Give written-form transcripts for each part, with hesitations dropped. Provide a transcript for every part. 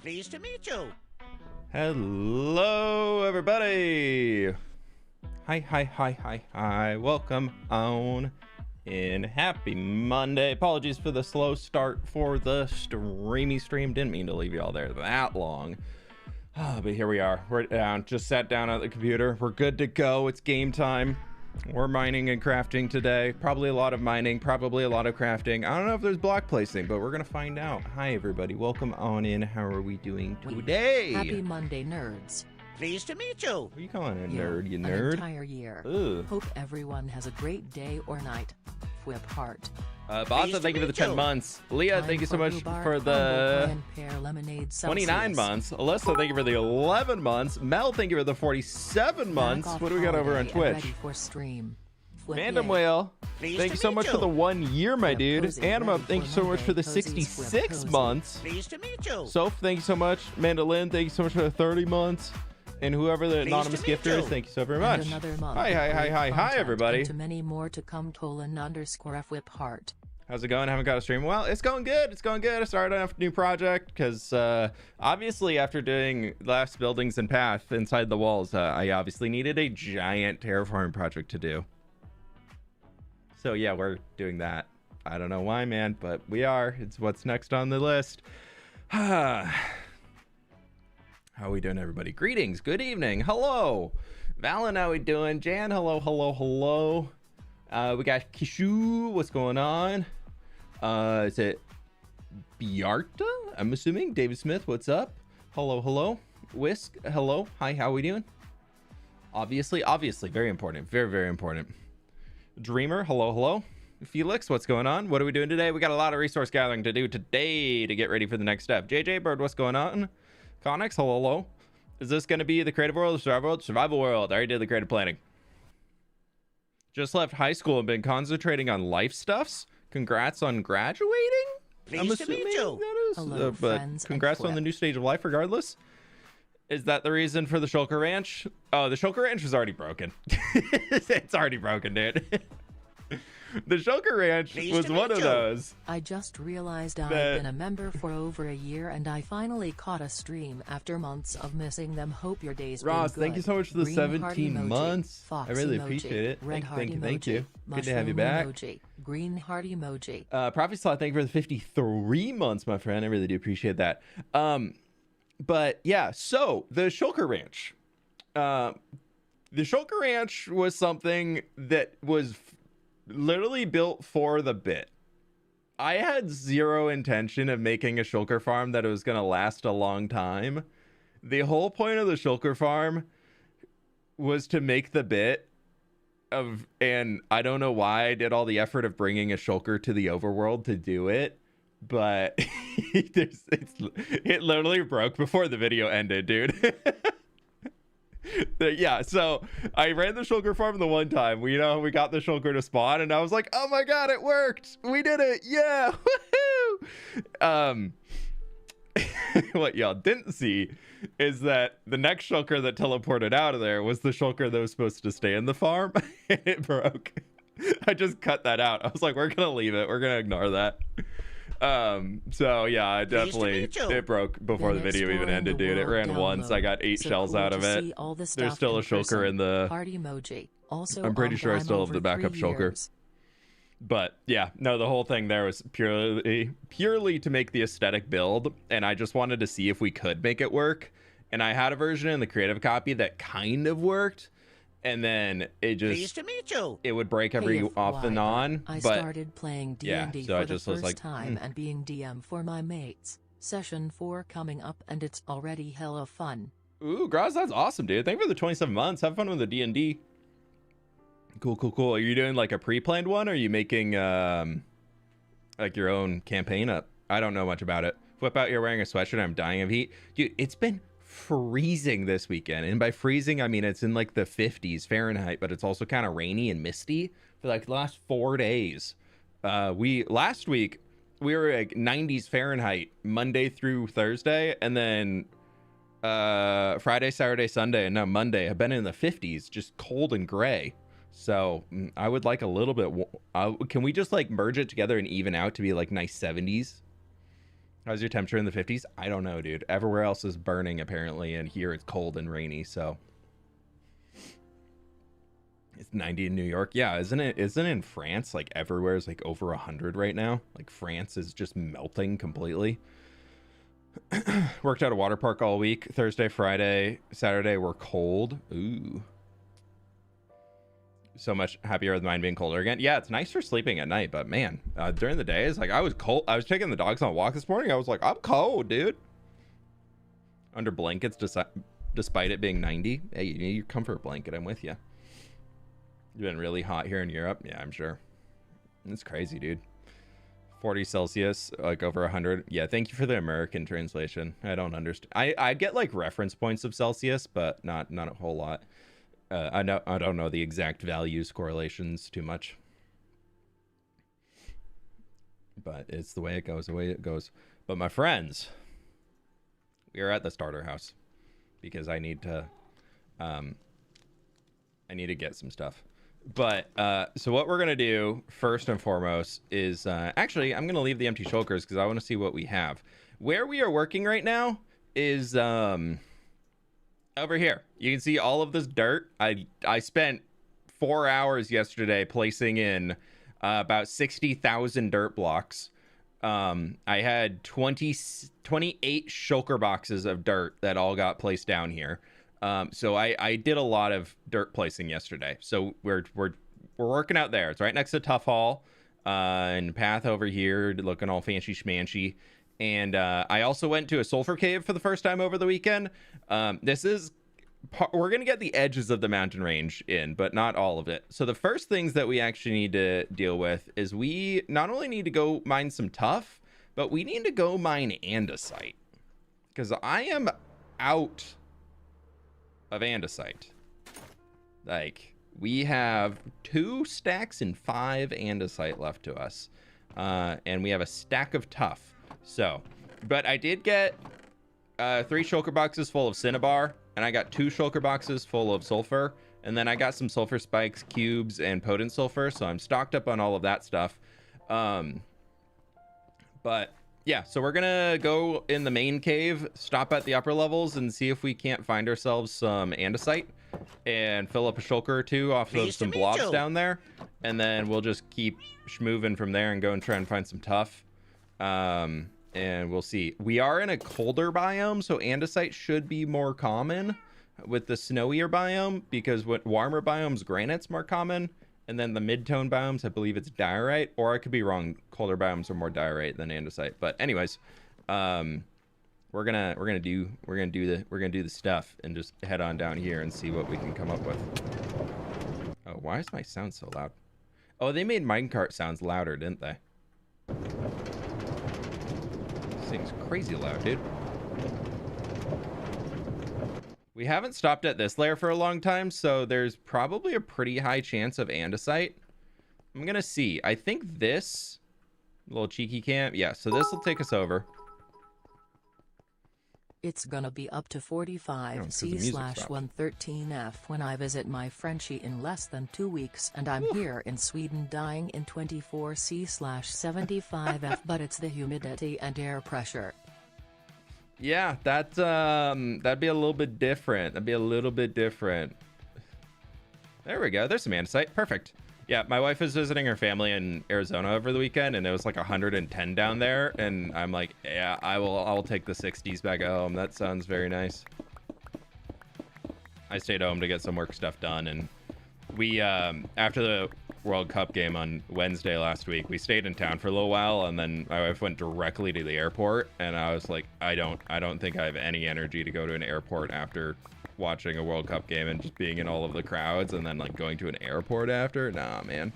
Pleased to meet you. Hello, everybody. Hi. Welcome on in. Happy Monday. Apologies for the slow start for the streamy stream. Didn't mean to leave you all there that long. But here we are. We're down. Just sat down at the computer. We're good to go. It's game time. We're mining and crafting today. Probably a lot of mining, probably a lot of crafting. I don't know if there's block placing, but we're gonna find out. Hi everybody, welcome on in. How are we doing today? Happy Monday, nerds. Pleased to meet you. What are you calling a You, nerd, you an nerd? entire year. Ugh. Hope everyone has a great day or night. fWhip heart. Basa, thank you for the 10 months. Leah, thank you so much for the 29 months. Alyssa, thank you for the 11 months. Mel, thank you for the 47 months. What do we got over on Twitch? Ready for stream. Phantom Whale, thank you so much for the 1 year, my dude. Anima, thank you so much for the 66 months. Pleased to meet you. Soph, thank you so much. Mandolin, thank you so much for the 30 months. And whoever the anonymous gifter is, thank you so very much. Hi, everybody. To many more to come. _fWhip heart. How's it going? Haven't got a stream. Well, it's going good. It's going good. I started on a new project because obviously after doing last buildings and path inside the walls, I obviously needed a giant terraforming project to do. So yeah, we're doing that. I don't know why, man, but we are. It's what's next on the list. How are we doing, everybody? Greetings. Good evening. Hello. Valen, how we doing? Jan, hello. We got Kishu. What's going on? Is it Biarta? I'm assuming. David Smith, what's up? Hello. Whisk, hello. Hi, how we doing? Obviously. Very important. Very important. Dreamer, hello. Felix, what's going on? What are we doing today? We got a lot of resource gathering to do today to get ready for the next step. JJ Bird, what's going on? Connex, hello. Is this going to be the creative world or survival world? Survival world. I already did the creative planning. Just left high school and been concentrating on life stuffs. Congrats on graduating. Pleased to meet you. That is, Hello, but friends, congrats and on the new stage of life regardless. Is that the reason for the Shulker Ranch? Oh, the Shulker Ranch was already broken. It's already broken, dude. The Shulker Ranch was one of those. I just realized I've been a member for over a year and I finally caught a stream after months of missing them. Hope your day's Ross, been good. thank you so much for the Green 17 emoji, months. Fox I really emoji, appreciate it. Red Thank you. Good to mushroom have you back. Emoji, green heart emoji. Prophecy Slot, thank you for the 53 months, my friend. I really do appreciate that. But yeah, so the Shulker Ranch. The Shulker Ranch was something that was literally built for the bit. I had zero intention of making a Shulker farm that was going to last a long time. The whole point of the Shulker farm was to make the bit of, and I don't know why I did all the effort of bringing a Shulker to the overworld to do it, but it literally broke before the video ended, dude. Yeah, so I ran the Shulker farm the one time. We got the Shulker to spawn, and I was like, oh my god, it worked! We did it! Yeah! Woohoo! What y'all didn't see is that the next Shulker that teleported out of there was the Shulker that was supposed to stay in the farm. It broke. I just cut that out. I was like, we're gonna leave it. We're gonna ignore that. So yeah, I definitely, it broke before the video even ended, dude. It ran once. I got 8 shells out of it. There's still a Shulker in the heart emoji. Also, I'm pretty sure I still have the backup Shulker. But yeah, no, the whole thing there was purely to make the aesthetic build, and I just wanted to see if we could make it work. And I had a version in the creative copy that kind of worked, and then it just, Pleased to meet you. it would break every off and on. I but started playing D&D yeah, so for I just the was first like, time and being DM for my mates. Session 4 coming up and it's already hella fun. Ooh, Graz, that's awesome, dude. Thank you for the 27 months. Have fun with the D&D. Cool. Are you doing like a pre-planned one, or are you making like your own campaign up? I don't know much about it. Whip out, you're wearing a sweatshirt. I'm dying of heat. Dude, it's been freezing this weekend, and by freezing I mean it's in like the 50s Fahrenheit, but it's also kind of rainy and misty for like the last 4 days. Last week we were like 90s Fahrenheit Monday through Thursday, and then Friday, Saturday, Sunday, and now Monday have been in the 50s, just cold and gray. So I would like a little bit. Can we just like merge it together and even out to be like nice 70s? How's your temperature in the 50s? I don't know, dude. Everywhere else is burning apparently, and here it's cold and rainy, so it's 90 in New York. Yeah, isn't it in France like everywhere is like over 100 right now? Like France is just melting completely. Worked at a water park all week. Thursday, Friday, Saturday were cold. Ooh. So much happier with mine being colder again. Yeah, it's nice for sleeping at night, but man, during the day, it's like I was cold. I was taking the dogs on a walk this morning. I was like, I'm cold, dude. Under blankets, despite it being 90. Hey, you need your comfort blanket. I'm with you. It's been really hot here in Europe. Yeah, I'm sure. It's crazy, dude. 40 Celsius, like over 100. Yeah, thank you for the American translation. I don't understand. I get like reference points of Celsius, but not a whole lot. I don't know the exact values correlations too much, but it's the way it goes. But my friends, we are at the starter house because I need to get some stuff. But so what we're gonna do first and foremost is actually I'm gonna leave the empty shulkers because I want to see what we have. Where we are working right now is over here. You can see all of this dirt. I spent 4 hours yesterday placing in about 60,000 dirt blocks. I had 28 shulker boxes of dirt that all got placed down here. So I did a lot of dirt placing yesterday. So we're working out there. It's right next to Tough Hall and path over here, looking all fancy schmancy. And I also went to a sulfur cave for the first time over the weekend. We're going to get the edges of the mountain range in, but not all of it. So the first things that we actually need to deal with is we not only need to go mine some tuff, but we need to go mine andesite. Because I am out of andesite. Like, we have 2 stacks and 5 andesite left to us. And we have a stack of tuff. So, but I did get 3 shulker boxes full of cinnabar, and I got 2 shulker boxes full of sulfur, and then I got some sulfur spikes, cubes, and potent sulfur, so I'm stocked up on all of that stuff. But yeah, so we're gonna go in the main cave, stop at the upper levels, and see if we can't find ourselves some andesite and fill up a shulker or 2 off of some blobs down there, and then we'll just keep schmoving from there and go and try and find some tuff. And we'll see. We are in a colder biome, so andesite should be more common with the snowier biome, because with warmer biomes, granite's more common, and then the mid-tone biomes, I believe it's diorite, or I could be wrong. Colder biomes are more diorite than andesite. But anyways, we're gonna do the stuff and just head on down here and see what we can come up with. Oh, why is my sound so loud? Oh, they made minecart sounds louder, didn't they? This thing's crazy loud, dude. We haven't stopped at this layer for a long time, so there's probably a pretty high chance of andesite. I'm gonna see. I think this little cheeky camp, yeah, so this will take us over. It's gonna be up to 45 C/113F when I visit my Frenchie in less than 2 weeks, and I'm here in Sweden dying in 24 C/75F, but it's the humidity and air pressure. Yeah, that'd be a little bit different. That'd be a little bit different. There we go. There's some andesite. Perfect. Yeah, my wife was visiting her family in Arizona over the weekend, and it was like 110 down there, and I'm like, yeah, I will take the 60s back at home. That sounds very nice. I stayed home to get some work stuff done, and we after the World Cup game on Wednesday last week, we stayed in town for a little while, and then my wife went directly to the airport, and I was like, I don't think I have any energy to go to an airport after watching a World Cup game and just being in all of the crowds and then like going to an airport after. Nah, man.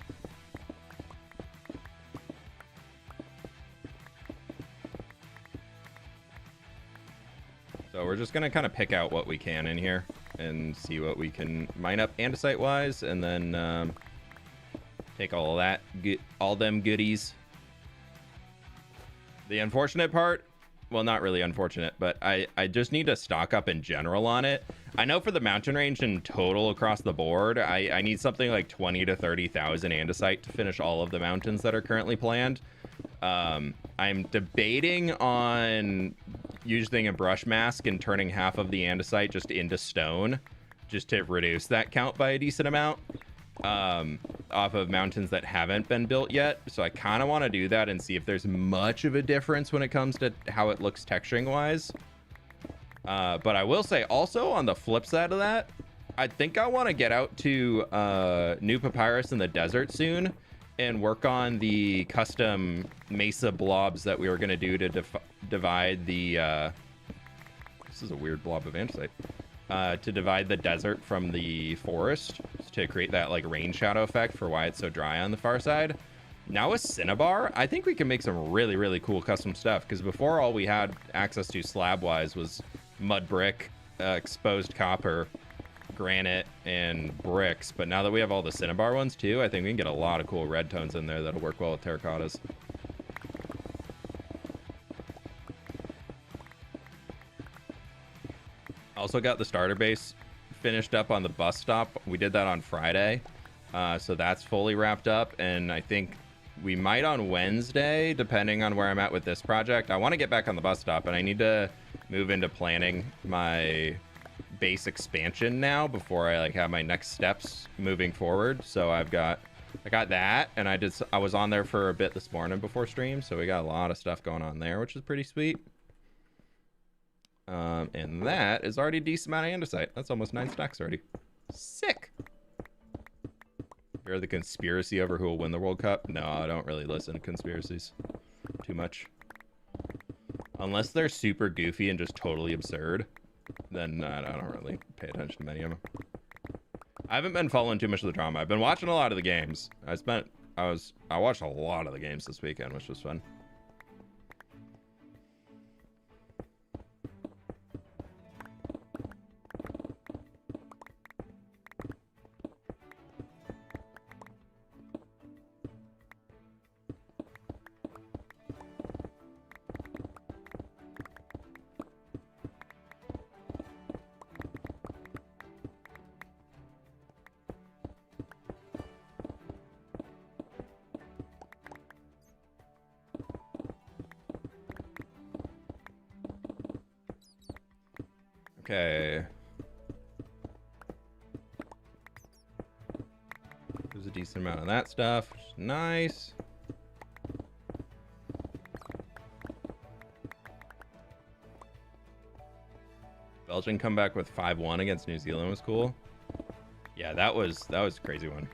So we're just gonna kind of pick out what we can in here and see what we can mine up andesite wise, and then take all of that, get all them goodies. The unfortunate part, well, not really unfortunate, but I just need to stock up in general on it. I know for the mountain range in total across the board, I need something like 20 to 30,000 andesite to finish all of the mountains that are currently planned. I'm debating on using a brush mask and turning half of the andesite just into stone, just to reduce that count by a decent amount, off of mountains that haven't been built yet. So I kind of want to do that and see if there's much of a difference when it comes to how it looks texturing wise. But I will say also on the flip side of that, I think I want to get out to New Papyrus in the desert soon and work on the custom mesa blobs that we were going to do to divide the this is a weird blob of andesite, to divide the desert from the forest to create that like rain shadow effect for why it's so dry on the far side. Now with Cinnabar, I think we can make some really, really cool custom stuff, because before all we had access to slab wise was mud brick, exposed copper, granite, and bricks. But now that we have all the Cinnabar ones too, I think we can get a lot of cool red tones in there that'll work well with terracottas. Also got the starter base finished up on the bus stop. We did that on Friday, so that's fully wrapped up, and I think we might on Wednesday, depending on where I'm at with this project. I want to get back on the bus stop, and I need to move into planning my base expansion now before I like have my next steps moving forward. So I got that, and I was on there for a bit this morning before stream, so we got a lot of stuff going on there, which is pretty sweet. And that is already a decent amount of andesite. That's almost 9 stacks already. Sick. You're the conspiracy over who will win the World Cup? No, I don't really listen to conspiracies too much. Unless they're super goofy and just totally absurd, then I don't really pay attention to many of them. I haven't been following too much of the drama. I've been watching a lot of the games. I watched a lot of the games this weekend, which was fun. Okay. There's a decent amount of that stuff, which is nice. Belgium come back with 5-1 against New Zealand was cool. Yeah, that was a crazy one.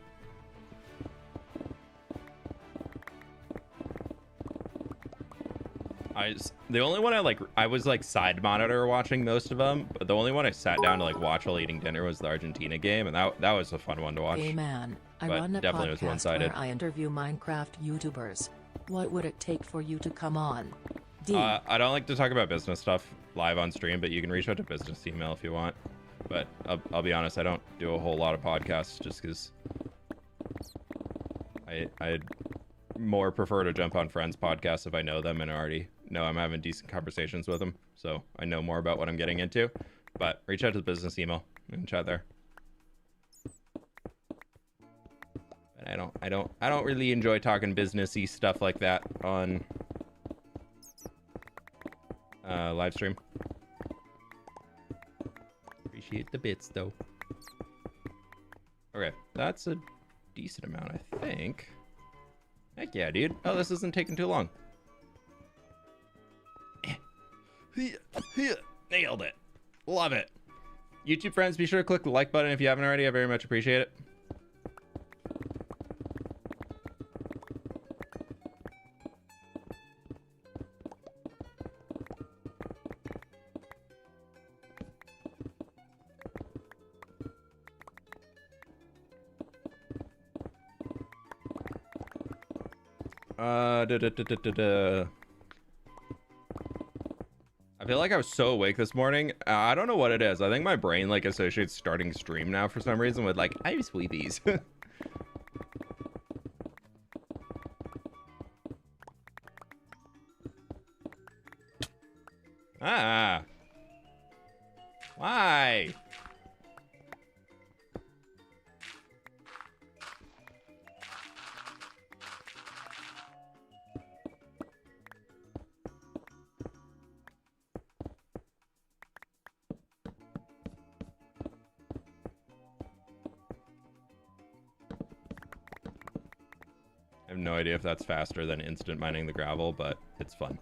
The only one I was like side monitor watching most of them, but the only one I sat down to like watch while eating dinner was the Argentina game, and that was a fun one to watch. Hey man, I but run a definitely was podcast one-sided. where I interview Minecraft YouTubers. What would it take for you to come on? D. I don't like to talk about business stuff live on stream, but you can reach out to business email if you want. But I'll be honest, I don't do a whole lot of podcasts just because I'd more prefer to jump on friends' podcasts if I know them and already know I'm having decent conversations with them, so I know more about what I'm getting into. But reach out to the business email and chat there. But I don't really enjoy talking businessy stuff like that on live stream. Appreciate the bits though. Okay, that's a decent amount, I think. Heck yeah, dude. Oh, this isn't taking too long. Nailed it. Love it. YouTube friends, be sure to click the like button if you haven't already. I very much appreciate it. I feel like I was so awake this morning. I don't know what it is. I think my brain like associates starting stream now for some reason with like, I'm sleepies. Ah. Why? I have no idea if that's faster than instant mining the gravel, but it's fun.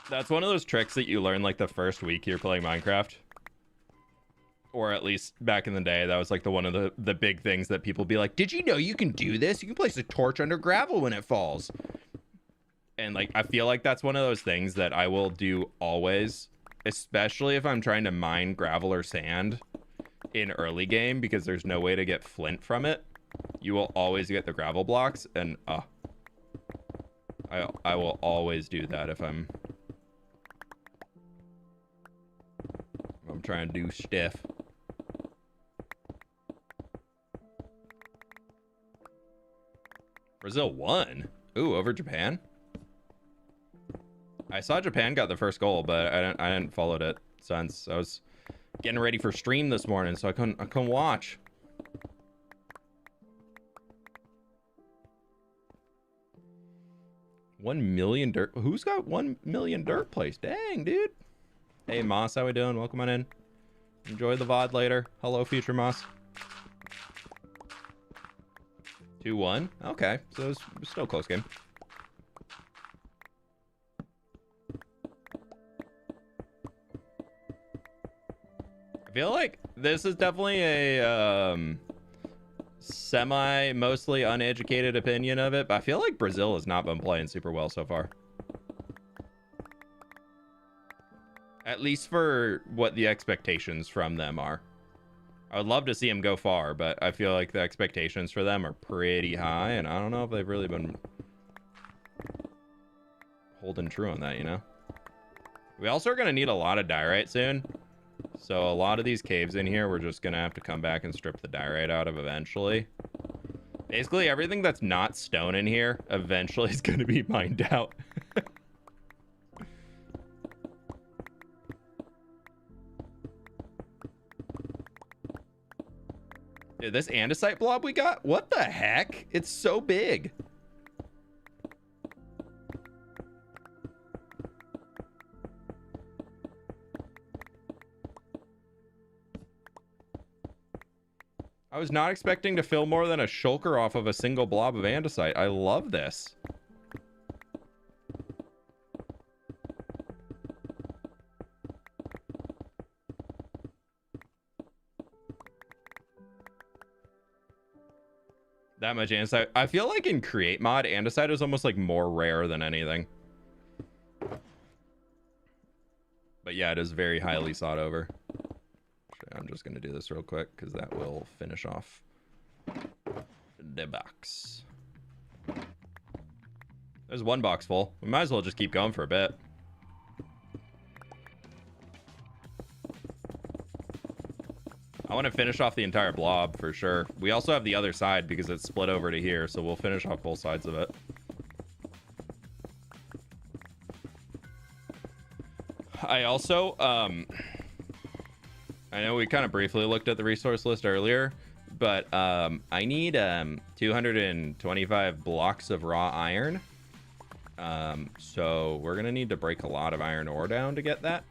That's one of those tricks that you learn like the first week you're playing Minecraft. Or at least back in the day, that was like one of the big things that people be like, did you know you can do this? You can place a torch under gravel when it falls. And like, I feel like that's one of those things that I will do always, especially if I'm trying to mine gravel or sand in early game, because there's no way to get flint from it. You will always get the gravel blocks, and I will always do that if I'm trying to do stuff. Brazil won. Ooh, over Japan. I saw Japan got the first goal, but I didn't follow it since I was getting ready for stream this morning, so I couldn't watch. $1 million dirt. Who's got 1 million dirt place? Dang, dude. Hey, Moss, how we doing? Welcome on in. Enjoy the VOD later. Hello, future Moss. 2-1. Okay, so it's still a close game. I feel like this is definitely a mostly uneducated opinion of it, but I feel like Brazil has not been playing super well so far. At least for what the expectations from them are. I would love to see them go far, but I feel like the expectations for them are pretty high, and I don't know if they've really been holding true on that, you know? We also are going to need a lot of diorite soon. So a lot of these caves in here, we're just going to have to come back and strip the diorite out of eventually. Basically, everything that's not stone in here eventually is going to be mined out. Dude, this andesite blob we got? What the heck? It's so big. I was not expecting to fill more than a shulker off of a single blob of andesite. I love this. That much andesite. I feel like in create mod, andesite is almost like more rare than anything. But yeah, it is very highly sought over. I'm just going to do this real quick because that will finish off the box. There's one box full. We might as well just keep going for a bit. I want to finish off the entire blob for sure. We also have the other side because it's split over to here, so we'll finish off both sides of it. I also, I know we kind of briefly looked at the resource list earlier, but I need 225 blocks of raw iron. So we're going to need to break a lot of iron ore down to get that.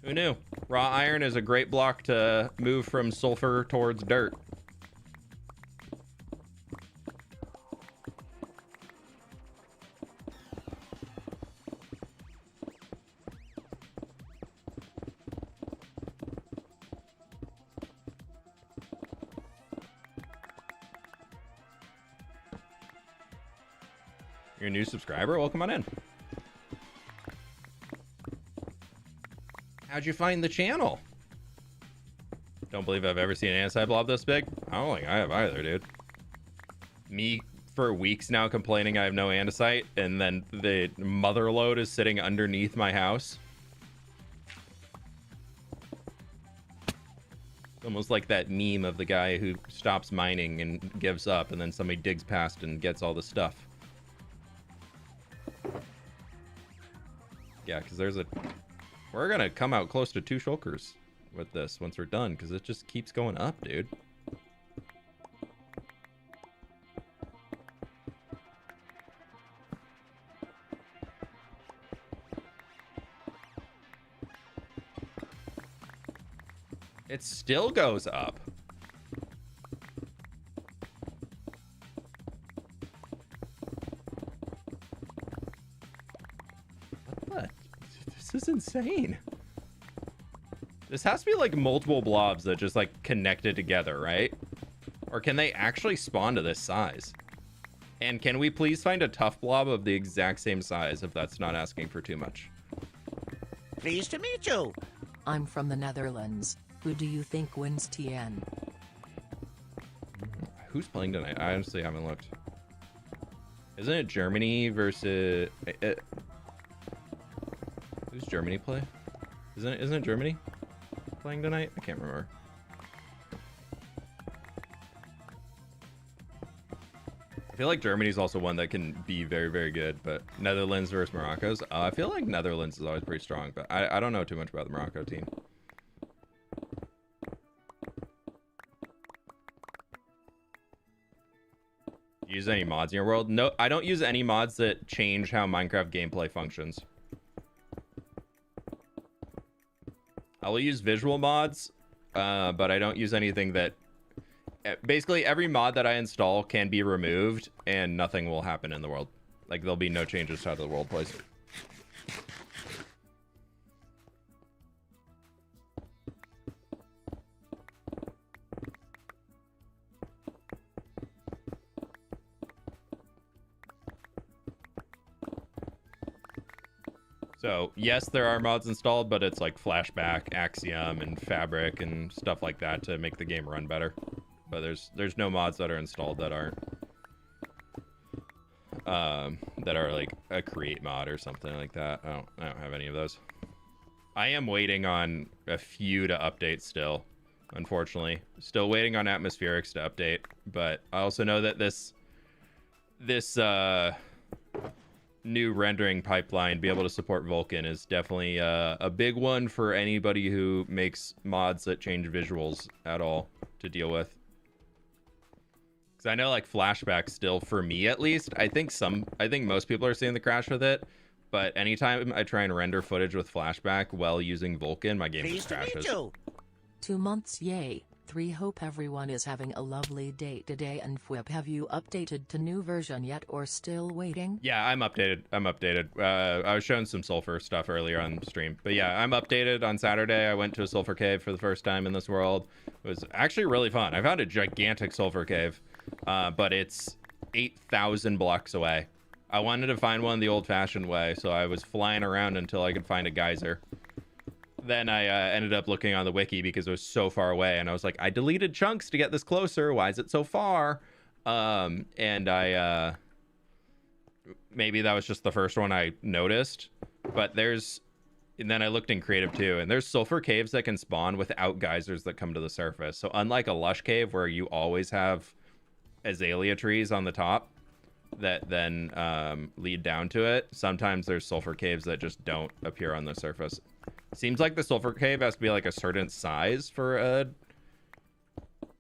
Who knew? Raw iron is a great block to move from sulfur towards dirt. You're a new subscriber? Welcome on in. How'd you find the channel? Don't believe I've ever seen an andesite blob this big. I don't think I have either, dude. Me for weeks now complaining I have no andesite, and then the mother lode is sitting underneath my house. Almost like that meme of the guy who stops mining and gives up, and then somebody digs past and gets all the stuff. Yeah, because there's a... We're going to come out close to 2 shulkers with this once we're done, because it just keeps going up, dude. It still goes up. What? This is insane. This has to be like multiple blobs that just like connected together, right? Or can they actually spawn to this size? And can we please find a tough blob of the exact same size if that's not asking for too much? Pleased to meet you. I'm from the Netherlands. Who do you think wins TN? Who's playing tonight? I honestly haven't looked. Isn't it Germany versus... Who's Germany play? Isn't it Germany playing tonight? I can't remember. I feel like Germany's also one that can be very, very good, but Netherlands versus Morocco's. I feel like Netherlands is always pretty strong, but I don't know too much about the Morocco team. Use any mods in your world? No, I don't use any mods that change how Minecraft gameplay functions. I will use visual mods, but I don't use anything that... Basically, every mod that I install can be removed, and nothing will happen in the world. Like, there'll be no changes to how the world plays. So, yes, there are mods installed, but it's like Flashback, Axiom, and Fabric, and stuff like that to make the game run better. But there's no mods that are installed that aren't that are like a create mod or something like that. I don't have any of those. I am waiting on a few to update still, unfortunately. Still waiting on atmospherics to update, but I also know that this new rendering pipeline be able to support Vulkan is definitely a big one for anybody who makes mods that change visuals at all to deal with. I know like Flashback still, for me at least, I think most people are seeing the crash with it, but anytime I try and render footage with Flashback while using Vulkan, my game just crashes. 2 months, yay. 3 hope everyone is having a lovely day today. And fWhip, have you updated to new version yet or still waiting? Yeah, I'm updated. I was showing some sulfur stuff earlier on stream, but yeah, I'm updated. On Saturday I went to a sulfur cave for the first time in this world. It was actually really fun. I found a gigantic sulfur cave, but it's 8,000 blocks away. I wanted to find one the old-fashioned way, so I was flying around until I could find a geyser. Then I ended up looking on the wiki because it was so far away, and I was like, I deleted chunks to get this closer. Why is it so far? And I maybe that was just the first one I noticed, but and then I looked in creative too, and there's sulfur caves that can spawn without geysers that come to the surface. So unlike a lush cave where you always have azalea trees on the top that then lead down to it, sometimes there's sulfur caves that just don't appear on the surface. Seems like the sulfur cave has to be like a certain size for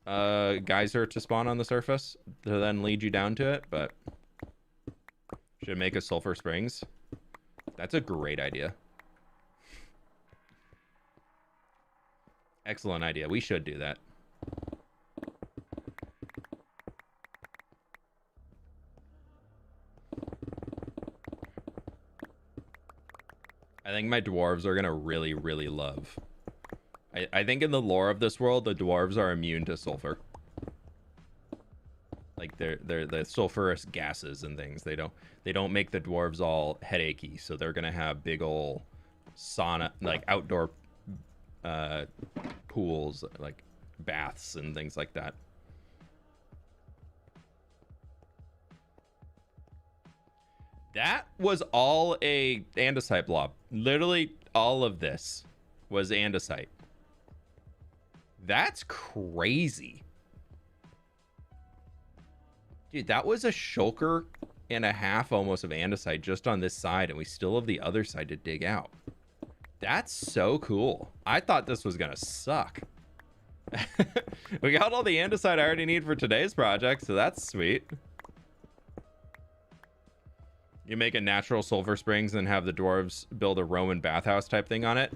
a geyser to spawn on the surface to then lead you down to it, but should make a sulfur springs. That's a great idea. Excellent idea. We should do that. I think my dwarves are gonna really, really love. I think in the lore of this world, the dwarves are immune to sulfur. Like they're the sulfurous gases and things. They don't make the dwarves all headachy, so they're gonna have big ol' sauna, like outdoor pools, like baths and things like that. That was all a andesite blob. Literally all of this was andesite. That's crazy. Dude, that was a shulker and a half almost of andesite just on this side, and we still have the other side to dig out. That's so cool. I thought this was gonna suck. We got all the andesite I already need for today's project, so that's sweet. You make a natural sulfur springs and have the dwarves build a Roman bathhouse type thing on it.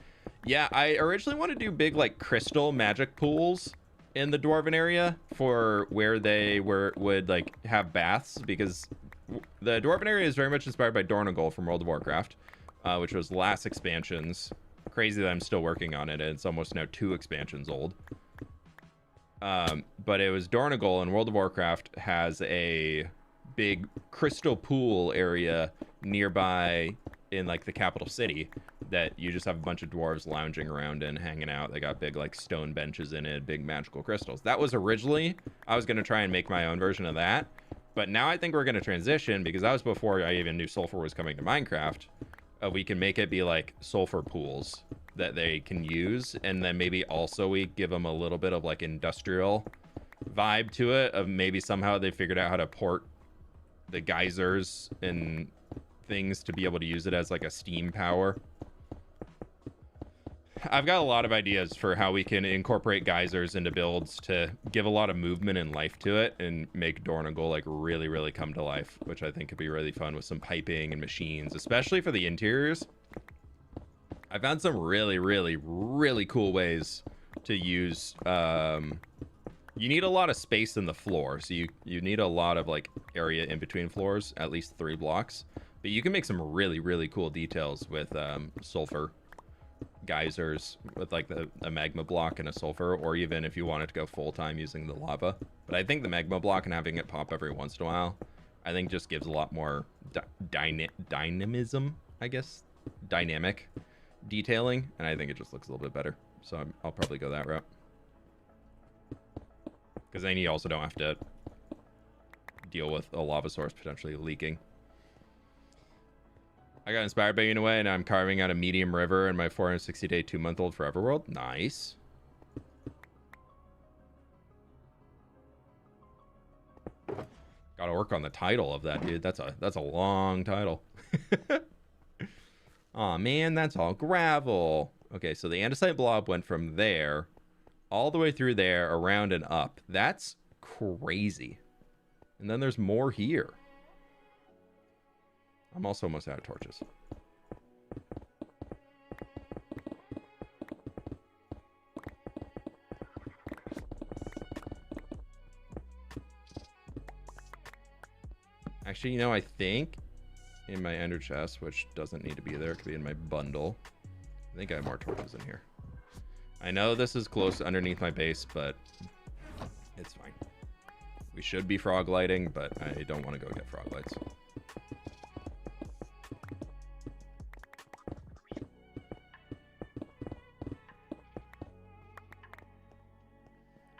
Yeah, I originally want to do big like crystal magic pools in the dwarven area for where they would like have baths, because the dwarven area is very much inspired by Dornogal from World of Warcraft, which was last expansions. Crazy that I'm still working on it, and it's almost now 2 expansions old. But it was Dornogal, and World of Warcraft has a big crystal pool area nearby in like the capital city that you just have a bunch of dwarves lounging around and hanging out. They got big like stone benches in it, big magical crystals. That was originally, I was going to try and make my own version of that, but now I think we're going to transition, because that was before I even knew sulfur was coming to Minecraft. We can make it be like sulfur pools that they can use, and then maybe also we give them a little bit of like industrial vibe to it, of maybe somehow they figured out how to port the geysers and things to be able to use it as like a steam power. I've got a lot of ideas for how we can incorporate geysers into builds to give a lot of movement and life to it and make Dornogal like really, really come to life, which I think could be really fun with some piping and machines, especially for the interiors. I found some really, really, really cool ways to use. You need a lot of space in the floor, so you need a lot of like area in between floors, at least 3 blocks. But you can make some really, really cool details with sulfur geysers, with like a magma block and a sulfur, or even if you wanted to go full time using the lava. But I think the magma block and having it pop every once in a while, I think just gives a lot more dynamism, I guess, dynamic detailing, and I think it just looks a little bit better. So I'll probably go that route, because then you also don't have to deal with a lava source potentially leaking. I got inspired by you in a way, and I'm carving out a medium river in my 460-day 2-month-old forever world. Nice. Gotta work on the title of that, dude. That's a long title. Aw, man, that's all gravel. Okay, so the andesite blob went from there all the way through there, around and up. That's crazy. And then there's more here. I'm also almost out of torches. Actually, you know, I think in my ender chest, which doesn't need to be there, it could be in my bundle. I think I have more torches in here. I know this is close underneath my base, but it's fine. We should be frog lighting, but I don't want to go get frog lights.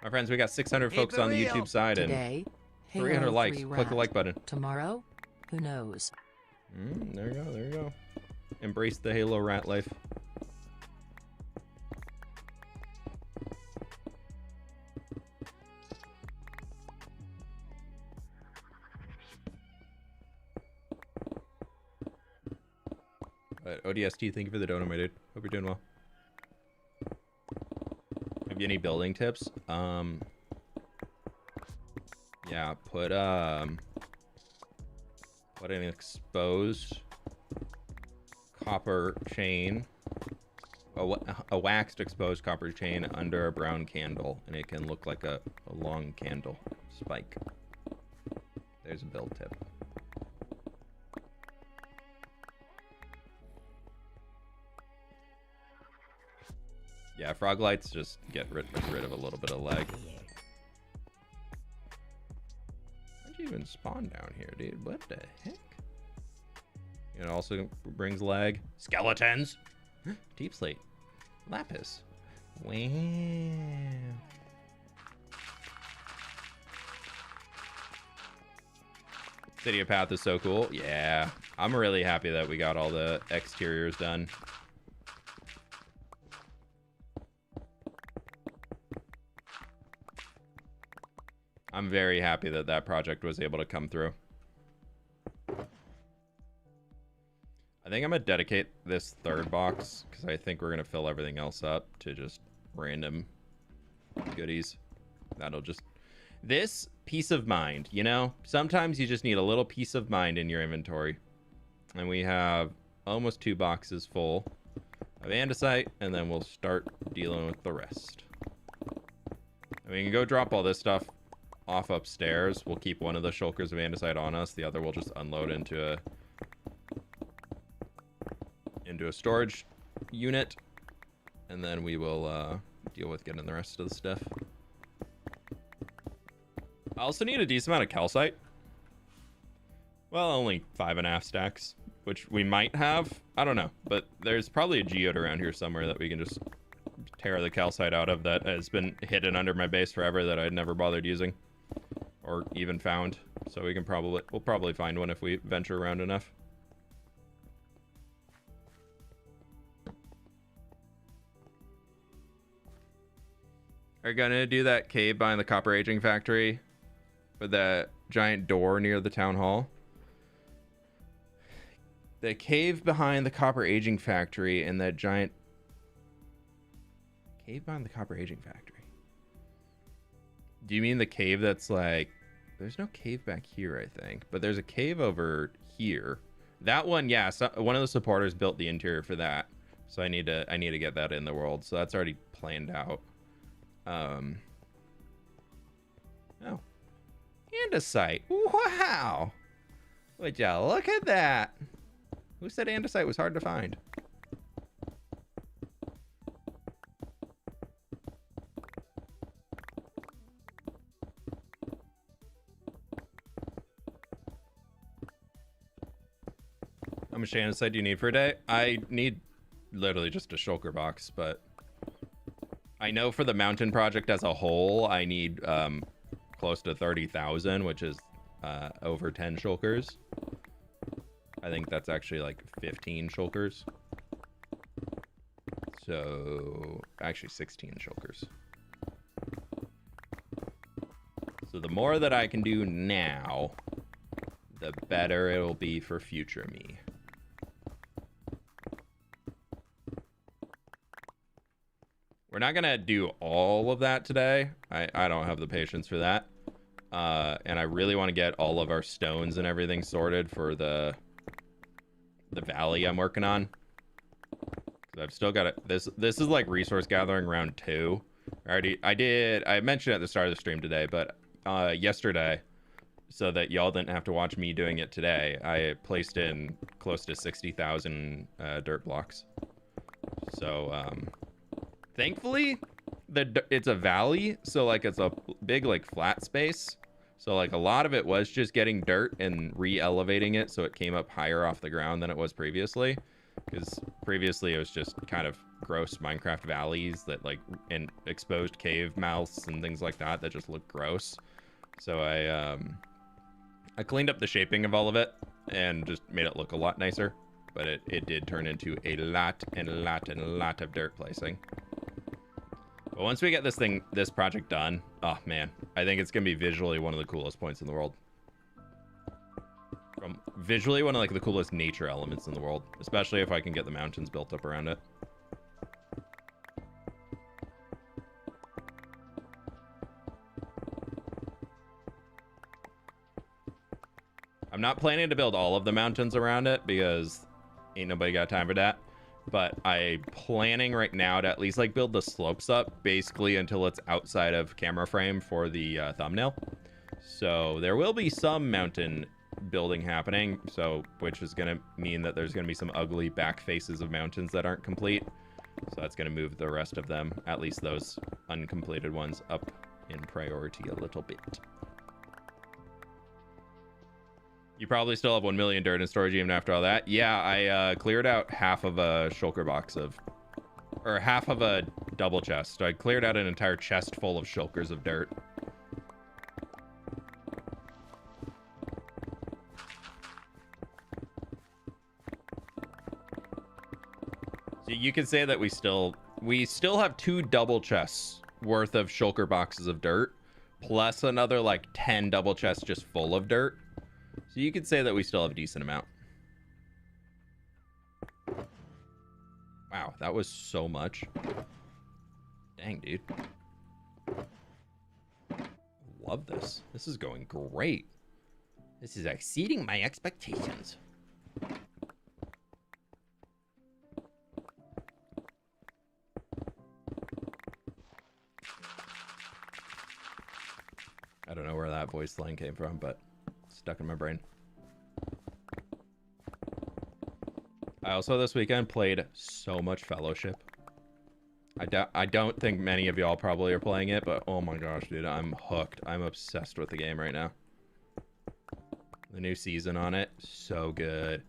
My friends, we got 600 folks on the YouTube side Today, and 300 likes. Click the like button. Tomorrow, who knows? There you go. There you go. Embrace the Halo rat life. But ODST, thank you for the dono, my dude. Hope you're doing well. Have you any building tips? Yeah, put an exposed copper chain, a waxed exposed copper chain under a brown candle, and it can look like a long candle spike. There's a build tip. Yeah, frog lights just get rid of a little bit of lag. How'd you even spawn down here, dude? What the heck? It also brings lag. Skeletons! Deep slate. Lapis. Wow. City of Path is so cool. Yeah. I'm really happy that we got all the exteriors done. I'm very happy that that project was able to come through. I think I'm going to dedicate this third box because I think we're going to fill everything else up to just random goodies. That'll just... This peace of mind, you know? Sometimes you just need a little peace of mind in your inventory. And we have almost 2 boxes full of andesite, and then we'll start dealing with the rest. And we can go drop all this stuff off upstairs. We'll keep one of the shulkers of andesite on us. The other we'll just unload into a storage unit, and then we will deal with getting the rest of the stuff. I also need a decent amount of calcite. Well, only 5.5 stacks, which we might have. I don't know, but there's probably a geode around here somewhere that we can just tear the calcite out of that has been hidden under my base forever that I'd never bothered using or even found. So we'll probably find one if we venture around enough. Are you gonna do that cave behind the copper aging factory with that giant door near the town hall? The cave behind the copper aging factory and that giant cave behind the copper aging factory. Do you mean the cave that's like, there's no cave back here, I think, but there's a cave over here. That one, yeah, so one of the supporters built the interior for that. So I need to get that in the world. So that's already planned out. Oh. Andesite. Wow. Would you look at that? Who said andesite was hard to find? How much andesite do you need for a day? I need literally just a shulker box, but I know for the mountain project as a whole, I need close to 30,000, which is over 10 shulkers. I think that's actually like 15 shulkers. So actually 16 shulkers. So the more that I can do now, the better it will be for future me. We're not gonna do all of that today. I don't have the patience for that. And I really want to get all of our stones and everything sorted for the valley I'm working on. I've still got it. This is like resource gathering round 2. I mentioned at the start of the stream today, but yesterday, so that y'all didn't have to watch me doing it today, I placed in close to 60,000 dirt blocks. So thankfully it's a valley, so like it's a big like flat space. So like a lot of it was just getting dirt and re-elevating it so it came up higher off the ground than it was previously. Because previously it was just kind of gross Minecraft valleys that like and exposed cave mouths and things like that that just look gross. So I cleaned up the shaping of all of it and just made it look a lot nicer. But it did turn into a lot of dirt placing. But once we get this project done, oh man, I think it's gonna be visually one of the coolest points in the world. Visually one of like the coolest nature elements in the world, especially if I can get the mountains built up around it. I'm not planning to build all of the mountains around it because ain't nobody got time for that. But I'm planning right now to at least like build the slopes up basically until it's outside of camera frame for the thumbnail. So there will be some mountain building happening, so which is going to mean that there's going to be some ugly back faces of mountains that aren't complete. So that's going to move the rest of them, at least those uncompleted ones, up in priority a little bit. You probably still have 1 million dirt in storage even after all that. Yeah, I cleared out half of a shulker box or half of a double chest. I cleared out an entire chest full of shulkers of dirt. So you could say that we still have 2 double chests worth of shulker boxes of dirt, plus another like 10 double chests just full of dirt. So you could say that we still have a decent amount. Wow, that was so much. Dang, dude. Love this. This is going great. This is exceeding my expectations. voice line came from, but it's stuck in my brain. I also this weekend played so much Fellowship. I don't think many of y'all probably are playing it, but oh my gosh, dude, I'm hooked. I'm obsessed with the game right now. The new season on it, so good.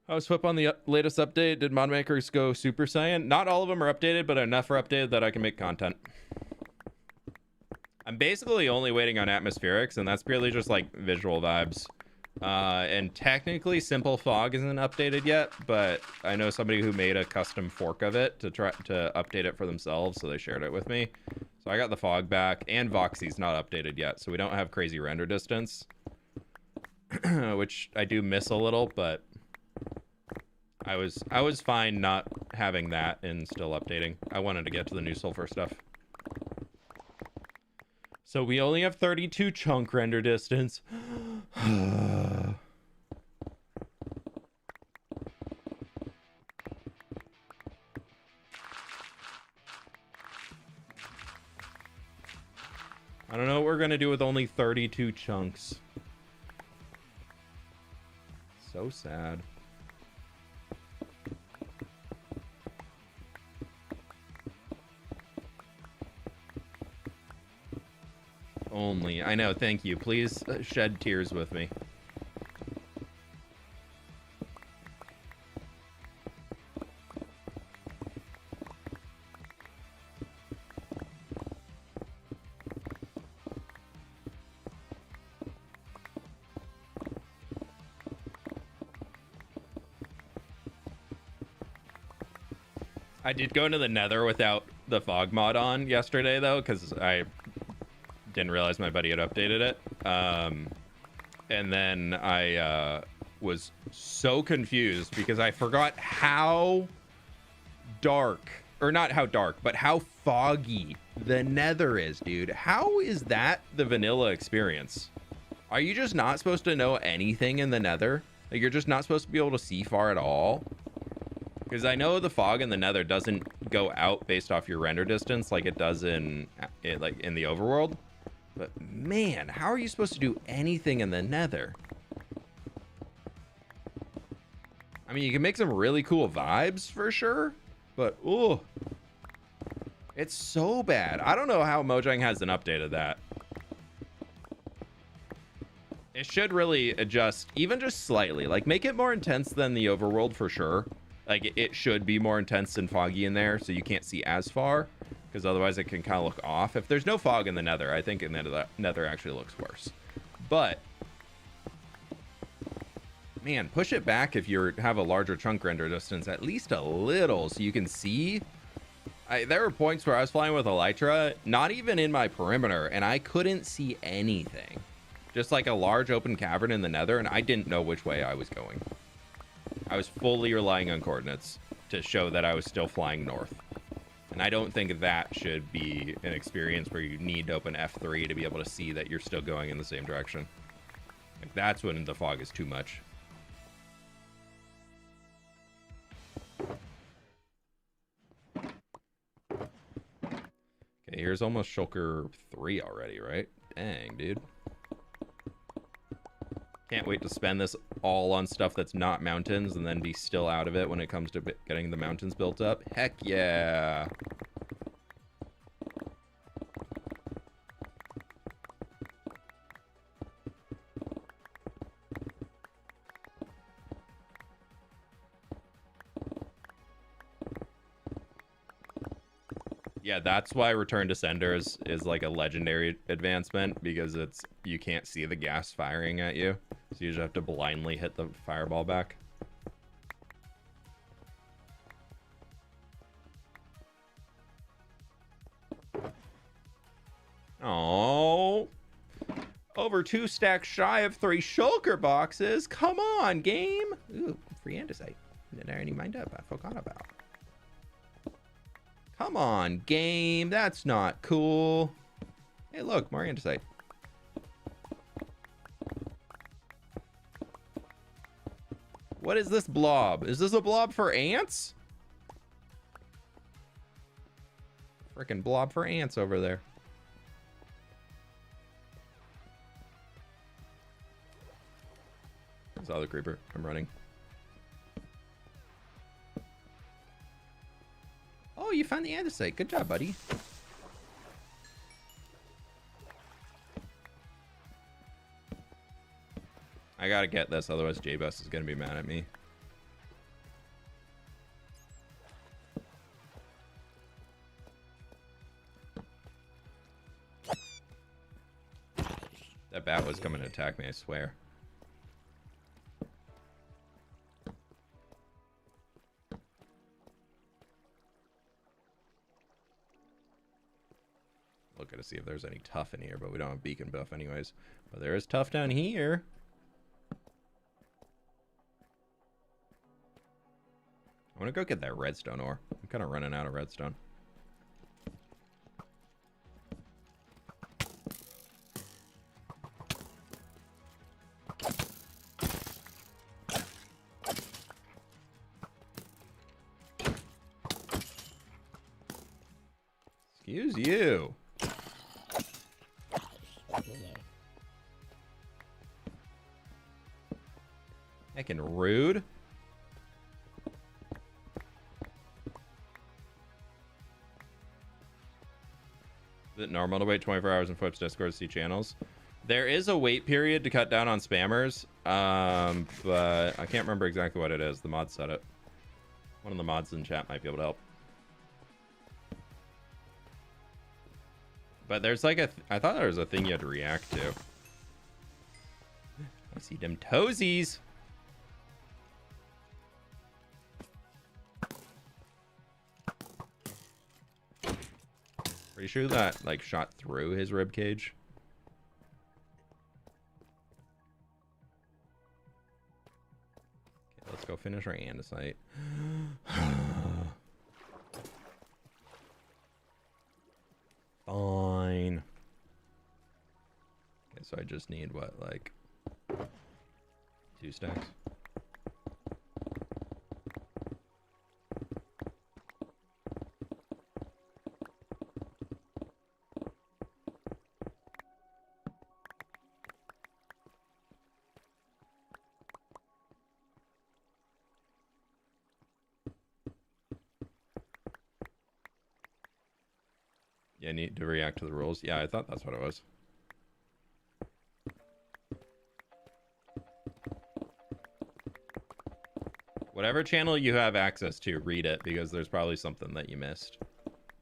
fWhip on the latest update. Did mod makers go Super Saiyan? Not all of them are updated, but enough are updated that I can make content. I'm basically only waiting on atmospherics, and that's purely just like visual vibes. And technically Simple Fog isn't updated yet, but I know somebody who made a custom fork of it to try to update it for themselves, so they shared it with me. So I got the fog back, and Voxy's not updated yet, so we don't have crazy render distance. Which I do miss a little, but I was fine not having that and still updating. I wanted to get to the new sulfur stuff. So we only have 32 chunk render distance. I don't know what we're gonna do with only 32 chunks. So sad. Only. I know, thank you. Please shed tears with me. I did go into the Nether without the fog mod on yesterday, though, because I didn't realize my buddy had updated it. And then I was so confused because I forgot how dark, or not how dark, but how foggy the Nether is, dude. How is that the vanilla experience? Are you just not supposed to know anything in the Nether? Like, you're just not supposed to be able to see far at all? Because I know the fog in the Nether doesn't go out based off your render distance like it does in the overworld. But man, how are you supposed to do anything in the Nether? I mean, you can make some really cool vibes for sure, but ooh, it's so bad. I don't know how Mojang hasn't updated that. It should really adjust, even just slightly. Like, make it more intense than the overworld for sure. Like, it should be more intense and foggy in there so you can't see as far, because otherwise it can kind of look off. If there's no fog in the Nether, I think in the Nether actually looks worse. But man, push it back if you have a larger chunk render distance, at least a little, so you can see. There were points where I was flying with Elytra, not even in my perimeter, and I couldn't see anything. Just like a large open cavern in the Nether, and I didn't know which way I was going. I was fully relying on coordinates to show that I was still flying north. And I don't think that should be an experience where you need to open F3 to be able to see that you're still going in the same direction. Like, that's when the fog is too much. Okay, here's almost Shulker 3 already, right? Dang, dude. Can't wait to spend this all on stuff that's not mountains and then be still out of it when it comes to getting the mountains built up. Heck yeah. Yeah, that's why Return to Sender is like a legendary advancement, because you can't see the gas firing at you. So you just have to blindly hit the fireball back. Oh, over 2 stacks shy of 3 shulker boxes. Come on, game. Ooh, free andesite. Didn't I already mind up? I forgot about. Come on, game. That's not cool. Hey, look, more andesite. What is this blob? Is this a blob for ants? Frickin' blob for ants over there. I saw the creeper. I'm running. Oh, you found the andesite. Good job, buddy. I gotta get this, otherwise J-Bus is gonna be mad at me. That bat was coming to attack me, I swear. Looking to see if there's any tough in here, but we don't have beacon buff anyways. But there is tough down here. I want to go get that redstone ore. I'm kind of running out of redstone. Excuse you. Heckin' rude. Is it normal to wait 24 hours in fWhip's Discord to see channels? There is a wait period to cut down on spammers, but I can't remember exactly what it is. The mod said it. One of the mods in chat might be able to help. But there's like I thought there was a thing you had to react to. I see them toesies. Pretty sure that like shot through his rib cage. Okay, let's go finish our andesite. Fine. Okay, so I just need what, like 2 stacks? Yeah, I need to react to the rules. Yeah, I thought that's what it was. Whatever channel you have access to, read it, because there's probably something that you missed.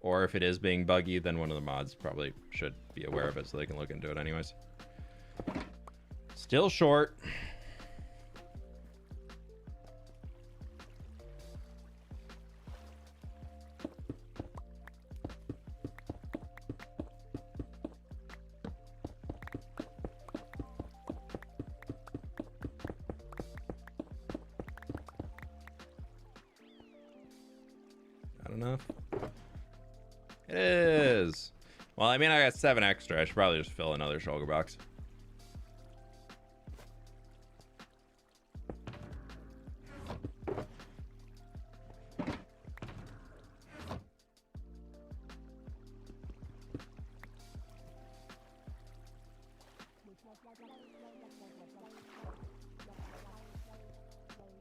Or if it is being buggy, then one of the mods probably should be aware of it so they can look into it anyways. Still short. Enough. It is. Well, I mean, I got 7 extra. I should probably just fill another shulker box.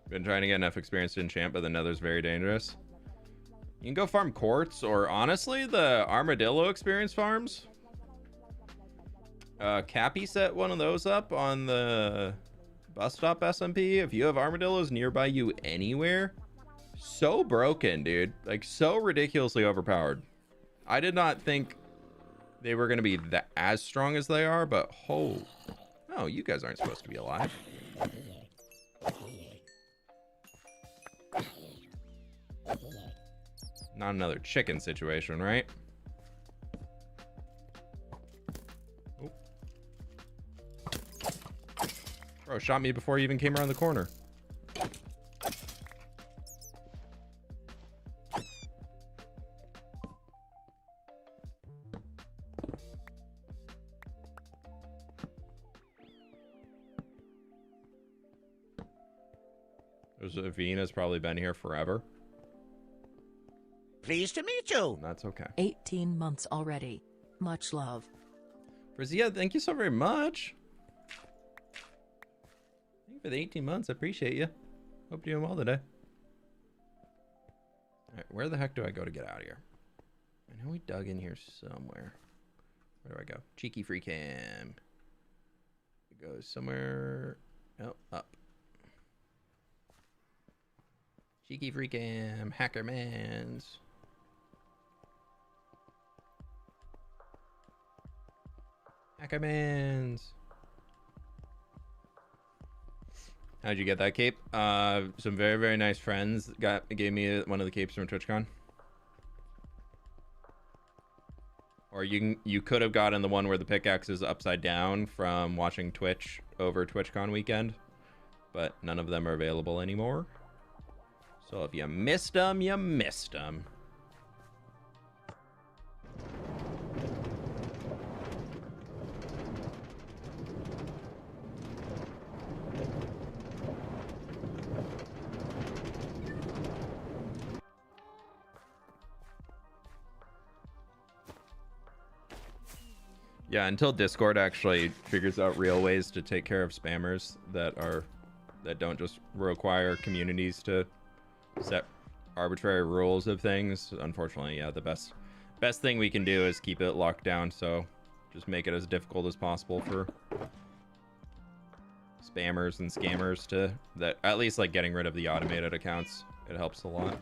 Been trying to get enough experience to enchant, but the nether's very dangerous. You can go farm quartz, or honestly, the armadillo experience farms. Cappy set one of those up on the bus stop SMP. If you have armadillos nearby you anywhere, so broken, dude. Like, so ridiculously overpowered. I did not think they were going to be as strong as they are, but oh, you guys aren't supposed to be alive. Not another chicken situation, right? Oh. Bro, shot me before he even came around the corner. There's a Vina's probably been here forever. Pleased to meet you. That's okay. 18 months already. Much love. Brazia, thank you so very much. Thank you for the 18 months. I appreciate you. Hope you're doing well today. All right, where the heck do I go to get out of here? I know we dug in here somewhere. Where do I go? Cheeky free cam. It goes somewhere. Oh, up. Cheeky free cam. Hackermans. Hackermans. How'd you get that cape? Some very, very nice friends gave me one of the capes from TwitchCon. Or you could have gotten the one where the pickaxe is upside down from watching Twitch over TwitchCon weekend, but none of them are available anymore. So if you missed them, you missed them. Yeah, until Discord actually figures out real ways to take care of spammers that don't just require communities to set arbitrary rules of things. Unfortunately, yeah, the best thing we can do is keep it locked down, so just make it as difficult as possible for spammers and scammers to that, at least like getting rid of the automated accounts. It helps a lot.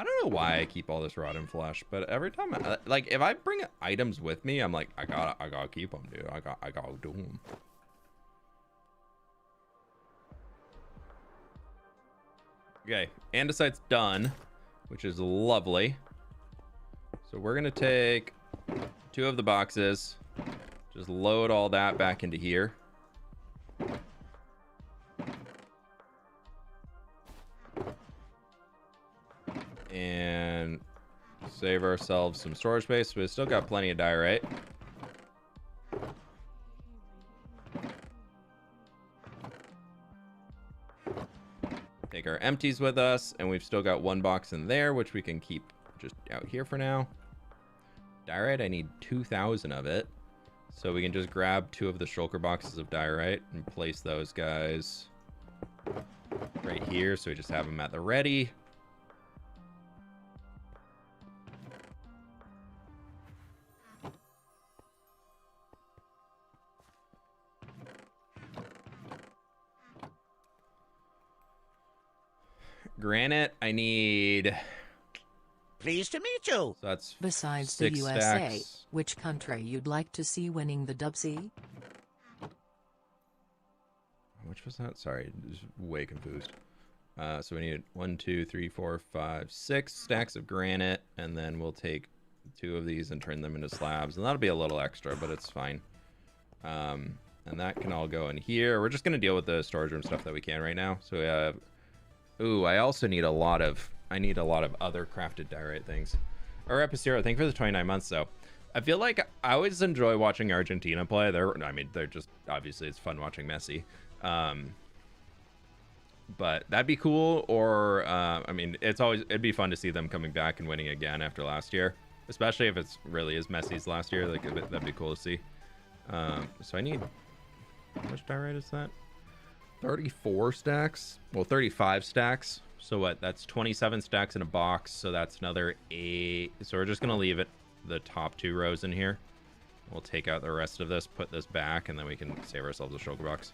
I don't know why I keep all this rotten flesh, but every time like if I bring items with me, I'm like I gotta keep them, dude. I gotta do them. Okay, andesite's done, which is lovely. So we're gonna take 2 of the boxes, just load all that back into here. And save ourselves some storage space. We still got plenty of diorite. Take our empties with us, and we've still got 1 box in there, which we can keep just out here for now. Diorite, I need 2,000 of it. So we can just grab 2 of the shulker boxes of diorite and place those guys right here. So we just have them at the ready. Granite, I need... Pleased to meet you. So that's Besides 6 the USA, stacks. which country you'd like to see winning the Dubsy? Which was that? Sorry, just way confused. So we need 1, 2, 3, 4, 5, 6 stacks of granite, and then we'll take 2 of these and turn them into slabs, and that'll be a little extra, but it's fine. And that can all go in here. We're just gonna deal with the storage room stuff that we can right now. So we have... Ooh, I also need a lot of... I need a lot of other crafted diorite things. Or Epicero, thank you for the 29 months, though. I feel like I always enjoy watching Argentina play. They're just... Obviously, it's fun watching Messi. But that'd be cool. Or, I mean, it'd be fun to see them coming back and winning again after last year. Especially if it's really is Messi's last year. Like, that'd be cool to see. So I need... How much diorite is that? 34 stacks. Well, 35 stacks. So what? That's 27 stacks in a box. So that's another 8. So we're just going to leave it the top 2 rows in here. We'll take out the rest of this, put this back, and then we can save ourselves a shulker box.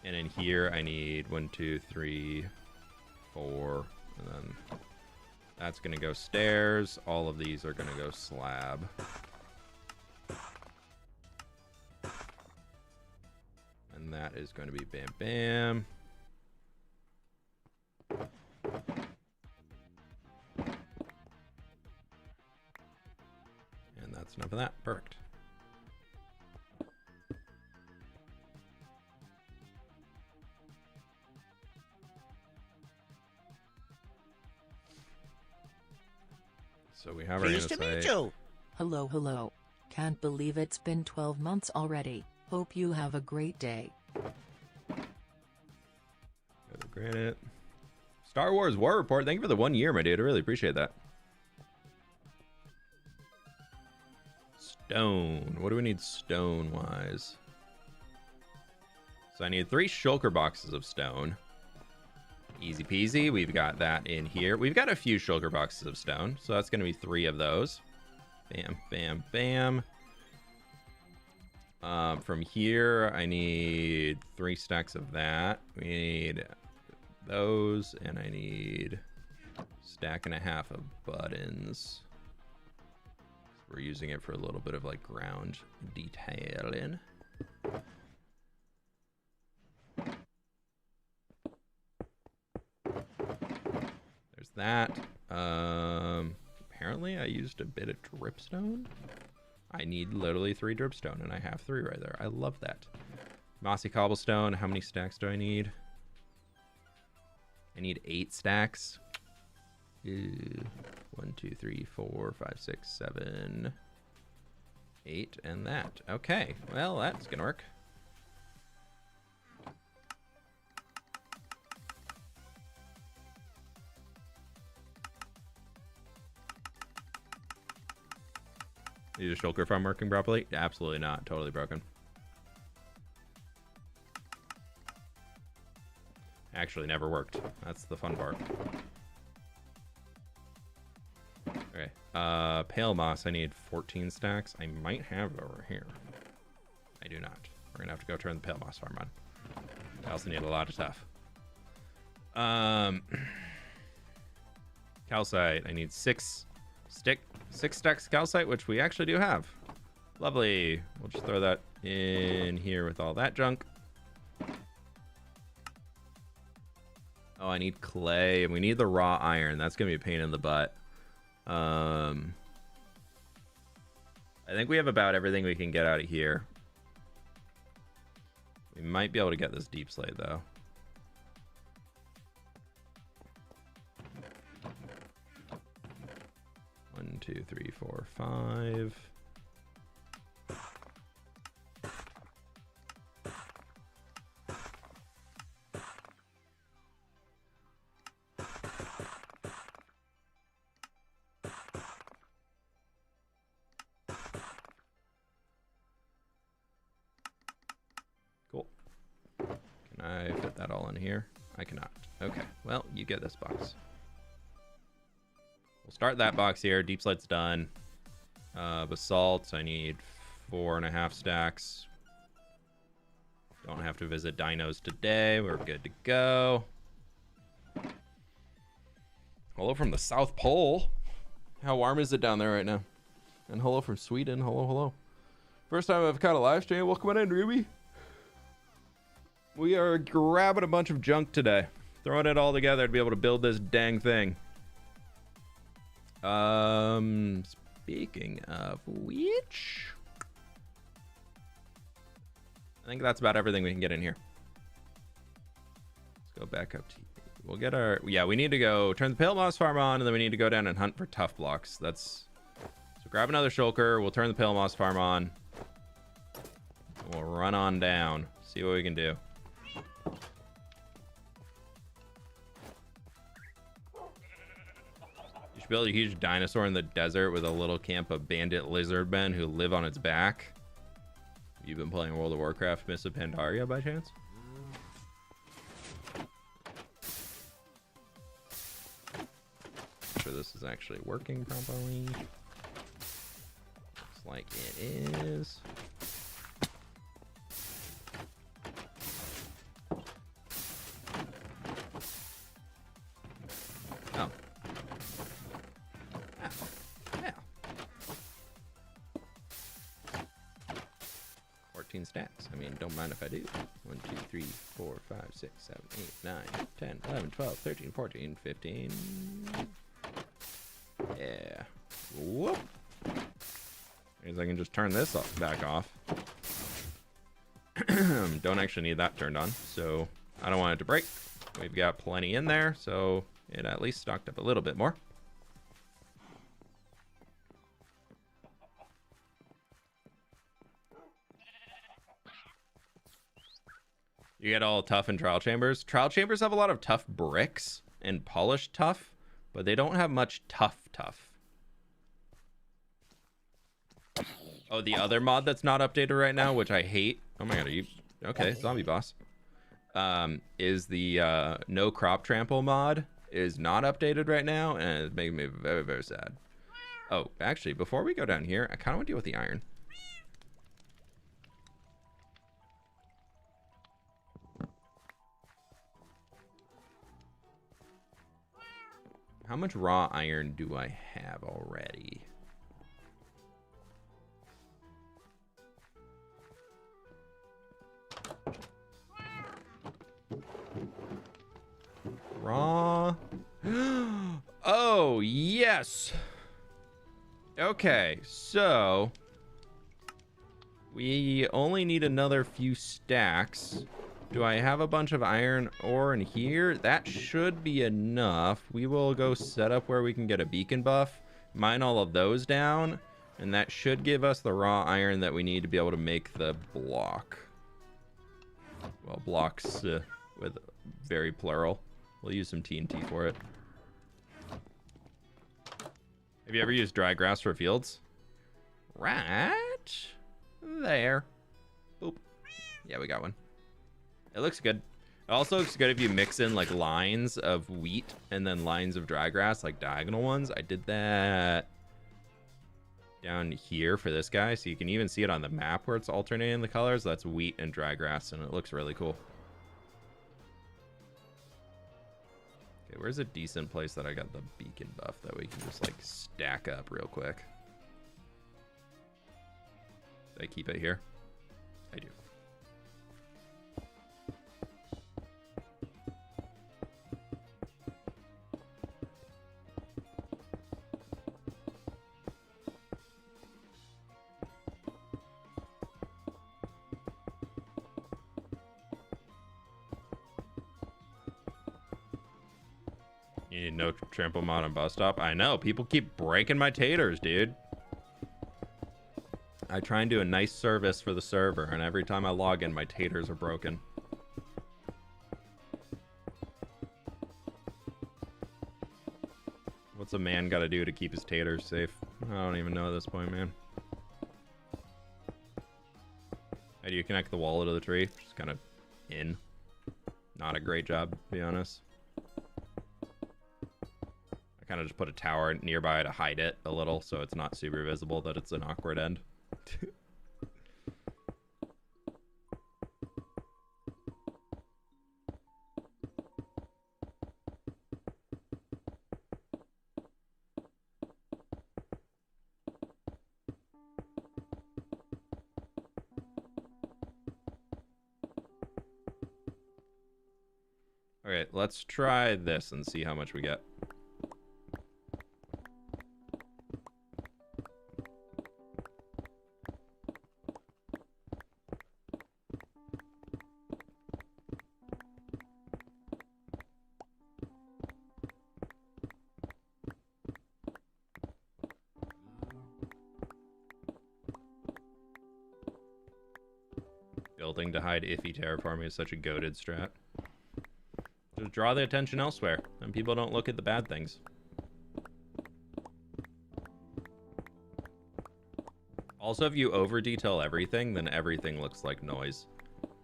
And in here, I need 1, 2, 3, 4. And then that's going to go stairs. All of these are going to go slab. And that is going to be bam, bam. And that's enough of that. Perfect. So we have our Pleased to meet andesite. you. Hello, hello. Can't believe it's been 12 months already. Hope you have a great day. Granite. Star Wars War Report. Thank you for the 1 year, my dude. I really appreciate that. Stone. What do we need stone-wise? So I need 3 shulker boxes of stone. Easy peasy. We've got that in here. We've got a few shulker boxes of stone, so that's going to be 3 of those. Bam, bam, bam. From here, I need 3 stacks of that. We need those, and I need a stack and a half of buttons. We're using it for a little bit of like ground detailing. There's that. Apparently I used a bit of dripstone. I need literally 3 dripstone, and I have 3 right there. I love that. Mossy cobblestone. How many stacks do I need? I need 8 stacks. 1, 2, 3, 4, 5, 6, 7, 8, and that. Okay, well, that's gonna work. Is the shulker farm working properly? Absolutely not. Totally broken. Actually never worked. That's the fun part. Okay. Pale moss, I need 14 stacks. I might have it over here. I do not. We're gonna have to go turn the pale moss farm on. I also need a lot of stuff. Calcite, I need 6 stacks of calcite, which we actually do have. Lovely. We'll just throw that in here with all that junk. Oh, I need clay, and we need the raw iron. That's gonna be a pain in the butt. I think we have about everything we can get out of here. We might be able to get this deep slate though. One, 2, 3, 4, 5. Cool. Can I fit that all in here? I cannot. Okay, well, you get this box. We'll start that box here. Deep slate's done. Basalt, I need 4.5 stacks. Don't have to visit dinos today. We're good to go. Hello from the South Pole. How warm is it down there right now? And hello from Sweden. Hello, hello. First time I've caught a live stream. Welcome on in, Ruby. We are grabbing a bunch of junk today. Throwing it all together to be able to build this dang thing. Speaking of which, I think that's about everything we can get in here. Let's go back up to, we'll get our, yeah, we need to go turn the pale moss farm on, and then we need to go down and hunt for tough blocks. That's, so grab another shulker, we'll turn the pale moss farm on, and we'll run on down, see what we can do. Build a huge dinosaur in the desert with a little camp of bandit lizard men who live on its back. Have you been playing World of Warcraft Mists of Pandaria by chance? Make sure this is actually working properly. Looks like it is. Oh. 14 stacks. I mean, don't mind if I do. 1, 2, 3, 4, 5, 6, 7, 8, 9, 10, 11, 12, 13, 14, 15. Yeah. Whoop. Means I can just turn this back off. Don't actually need that turned on, so I don't want it to break. We've got plenty in there, so it at least stocked up a little bit more. You get all tough in trial chambers. Trial chambers have a lot of tough bricks and polished tough, but they don't have much tough. Oh, the other mod that's not updated right now, which I hate. Oh my god, are you okay? Zombie boss. Is the no crop trample mod is not updated right now, and it's making me very, very sad. Oh, actually, before we go down here, I kind of want to deal with the iron. How much raw iron do I have already? Raw. Oh, yes. Okay, so we only need another few stacks. Do I have a bunch of iron ore in here? That should be enough. We will go set up where we can get a beacon buff, mine all of those down, and that should give us the raw iron that we need to be able to make the block. Well, blocks with very plural. We'll use some TNT for it. Have you ever used dry grass for fields? Right there. Boop. Yeah, we got one. It looks good. It also looks good if you mix in like lines of wheat and then lines of dry grass, like diagonal ones. I did that down here for this guy, so you can even see it on the map where it's alternating the colors. That's wheat and dry grass, and it looks really cool. Okay, where's a decent place that I got the beacon buff that we can just like stack up real quick? Did I keep it here? I do. You need no trample mod on bus stop. I know, people keep breaking my taters, dude. I try and do a nice service for the server, and every time I log in, my taters are broken. What's a man gotta do to keep his taters safe? I don't even know at this point, man. How do you connect the wall to the tree? Just kind of in. Not a great job, to be honest. I kind of just put a tower nearby to hide it a little, so it's not super visible that it's an awkward end. Okay, let's try this and see how much we get. Building to hide iffy terraforming is such a goated strat. Just draw the attention elsewhere, and people don't look at the bad things. Also, if you over detail everything, then everything looks like noise.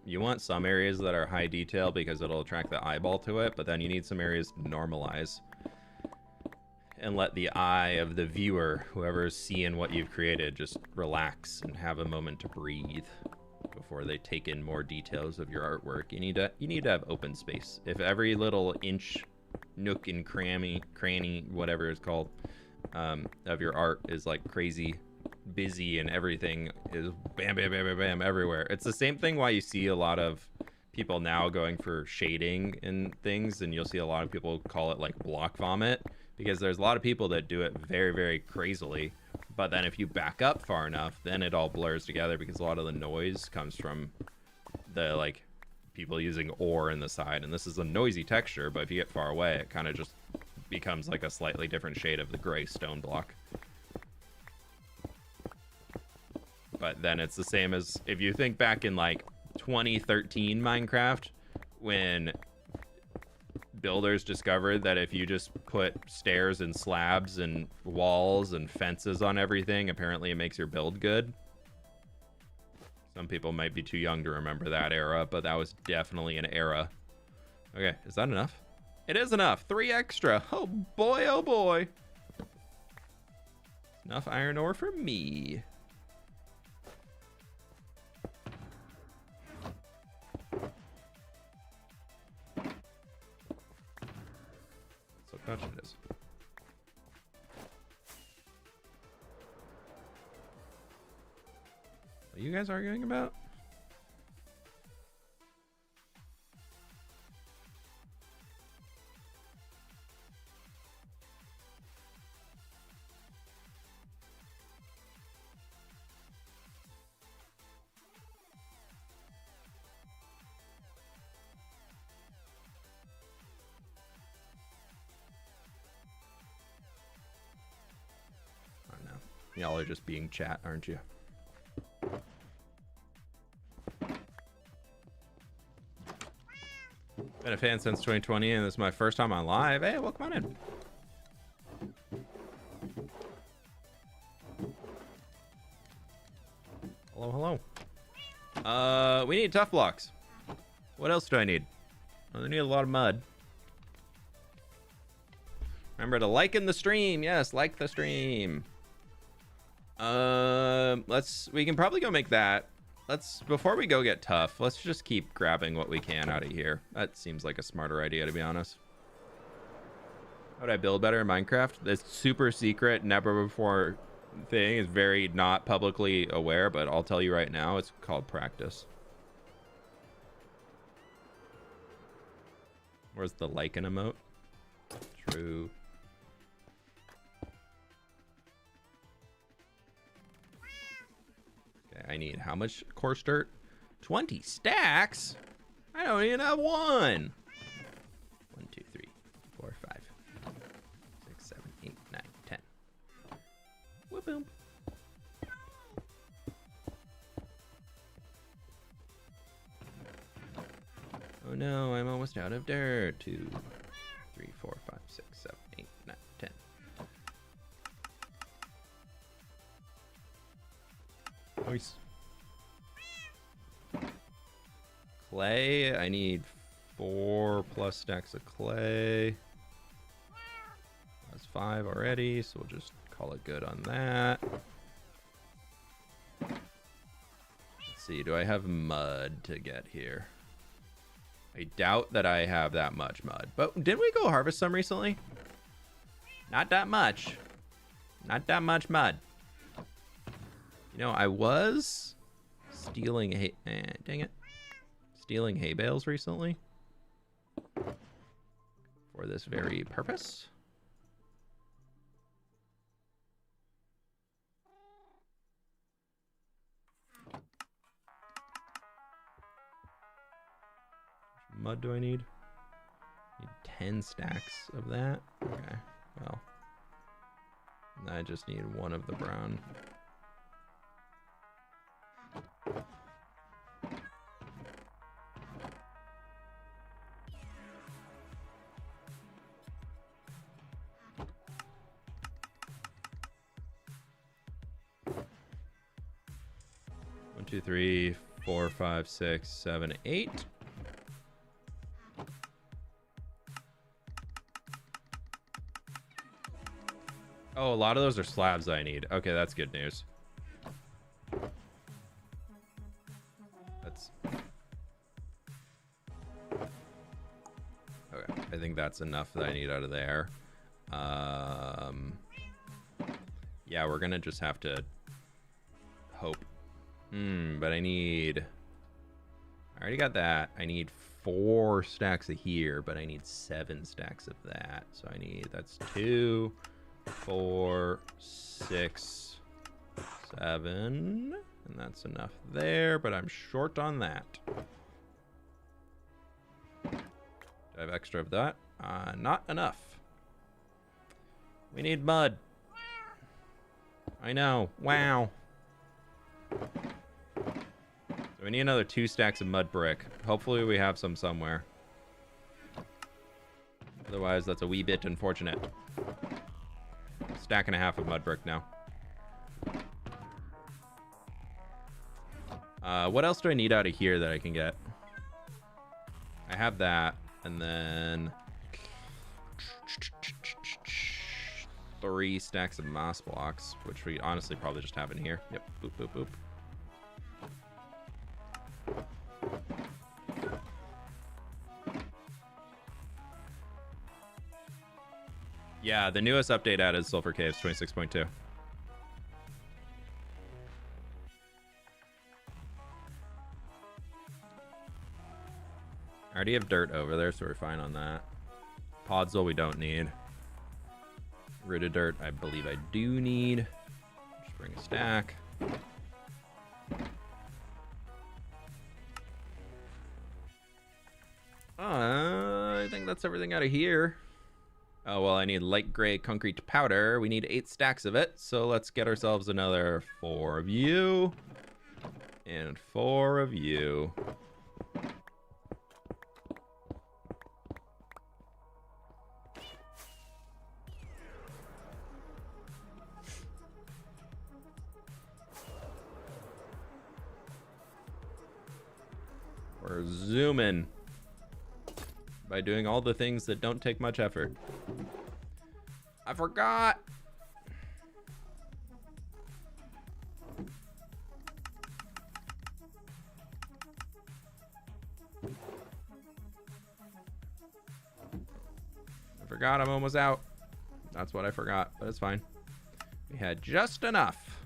You want some areas that are high detail because it'll attract the eyeball to it, but then you need some areas to normalize and let the eye of the viewer, whoever's seeing what you've created, just relax and have a moment to breathe before they take in more details of your artwork. You need to have open space. If every little inch, nook and cranny, whatever it's called, of your art is like crazy busy and everything is bam, bam, bam, bam, bam everywhere. It's the same thing why you see a lot of people now going for shading and things, and you'll see a lot of people call it like block vomit, because there's a lot of people that do it very, very crazily. But then if you back up far enough, then it all blurs together because a lot of the noise comes from the like people using ore in the side. And this is a noisy texture, but if you get far away, it kind of just becomes like a slightly different shade of the gray stone block. But then it's the same as if you think back in like 2013 Minecraft, when builders discovered that if you just put stairs and slabs and walls and fences on everything, apparently it makes your build good. Some people might be too young to remember that era, but that was definitely an era. Okay, is that enough? It is enough. 3 extra. Oh boy, oh boy. Enough iron ore for me. So much it is. What are you guys arguing about? Y'all are just being chat, aren't you? Been a fan since 2020, and this is my first time on live. Hey, welcome on in. Hello, hello. We need tough blocks. What else do I need? Oh, I need a lot of mud. Remember to like in the stream. Yes, like the stream. We can probably go make that. Before we go get tough, let's just keep grabbing what we can out of here. That seems like a smarter idea, to be honest. How would I build better in Minecraft? This super secret, never before thing is very not publicly aware, but I'll tell you right now, it's called practice. Where's the lichen emote? True. I need how much coarse dirt? 20 stacks? I don't even have one. 1, 2, 3, 4, 5, 6, 7, 8, 9, 10. Whoop boom. Oh no, I'm almost out of dirt. 2, 3, 4, 5, 6, 7, 8, 9, 10. Nice. Clay, I need 4 plus stacks of clay. That's 5 already, so we'll just call it good on that. Let's see, do I have mud to get here? I doubt that I have that much mud, but didn't we go harvest some recently? Not that much. Not that much mud. You know, I was stealing dang it. Stealing hay bales recently for this very purpose. How much mud do I need? Need 10 stacks of that. Okay, well, I just need 1 of the brown. One, 2, 3, 4, 5, 6, 7, 8. Oh, a lot of those are slabs I need. Okay, that's good news. Okay, I think that's enough that I need out of there. Yeah, we're gonna just have to hope. But I already got that. I need 4 stacks of here, but I need 7 stacks of that. So that's 2, 4, 6, 7, and that's enough there, but I'm short on that. Do I have extra of that? Not enough. We need mud. I know. Wow. So we We need another 2 stacks of mud brick. Hopefully we have some somewhere. Otherwise, that's a wee bit unfortunate. Stack and a half of mud brick now. What else do I need out of here that I can get? I have that, and then 3 stacks of moss blocks, which we honestly probably just have in here. Yep, boop, boop, boop. Yeah, the newest update added Sulfur Caves 26.2. I already have dirt over there, so we're fine on that. Podzol we don't need. Rooted dirt, I believe I do need. Just bring a stack. I think that's everything out of here. Oh, well, I need light gray concrete powder. We need 8 stacks of it. So let's get ourselves another 4 of you. And 4 of you. We're zooming by doing all the things that don't take much effort. I forgot. I'm almost out. That's what I forgot, but it's fine. We had just enough.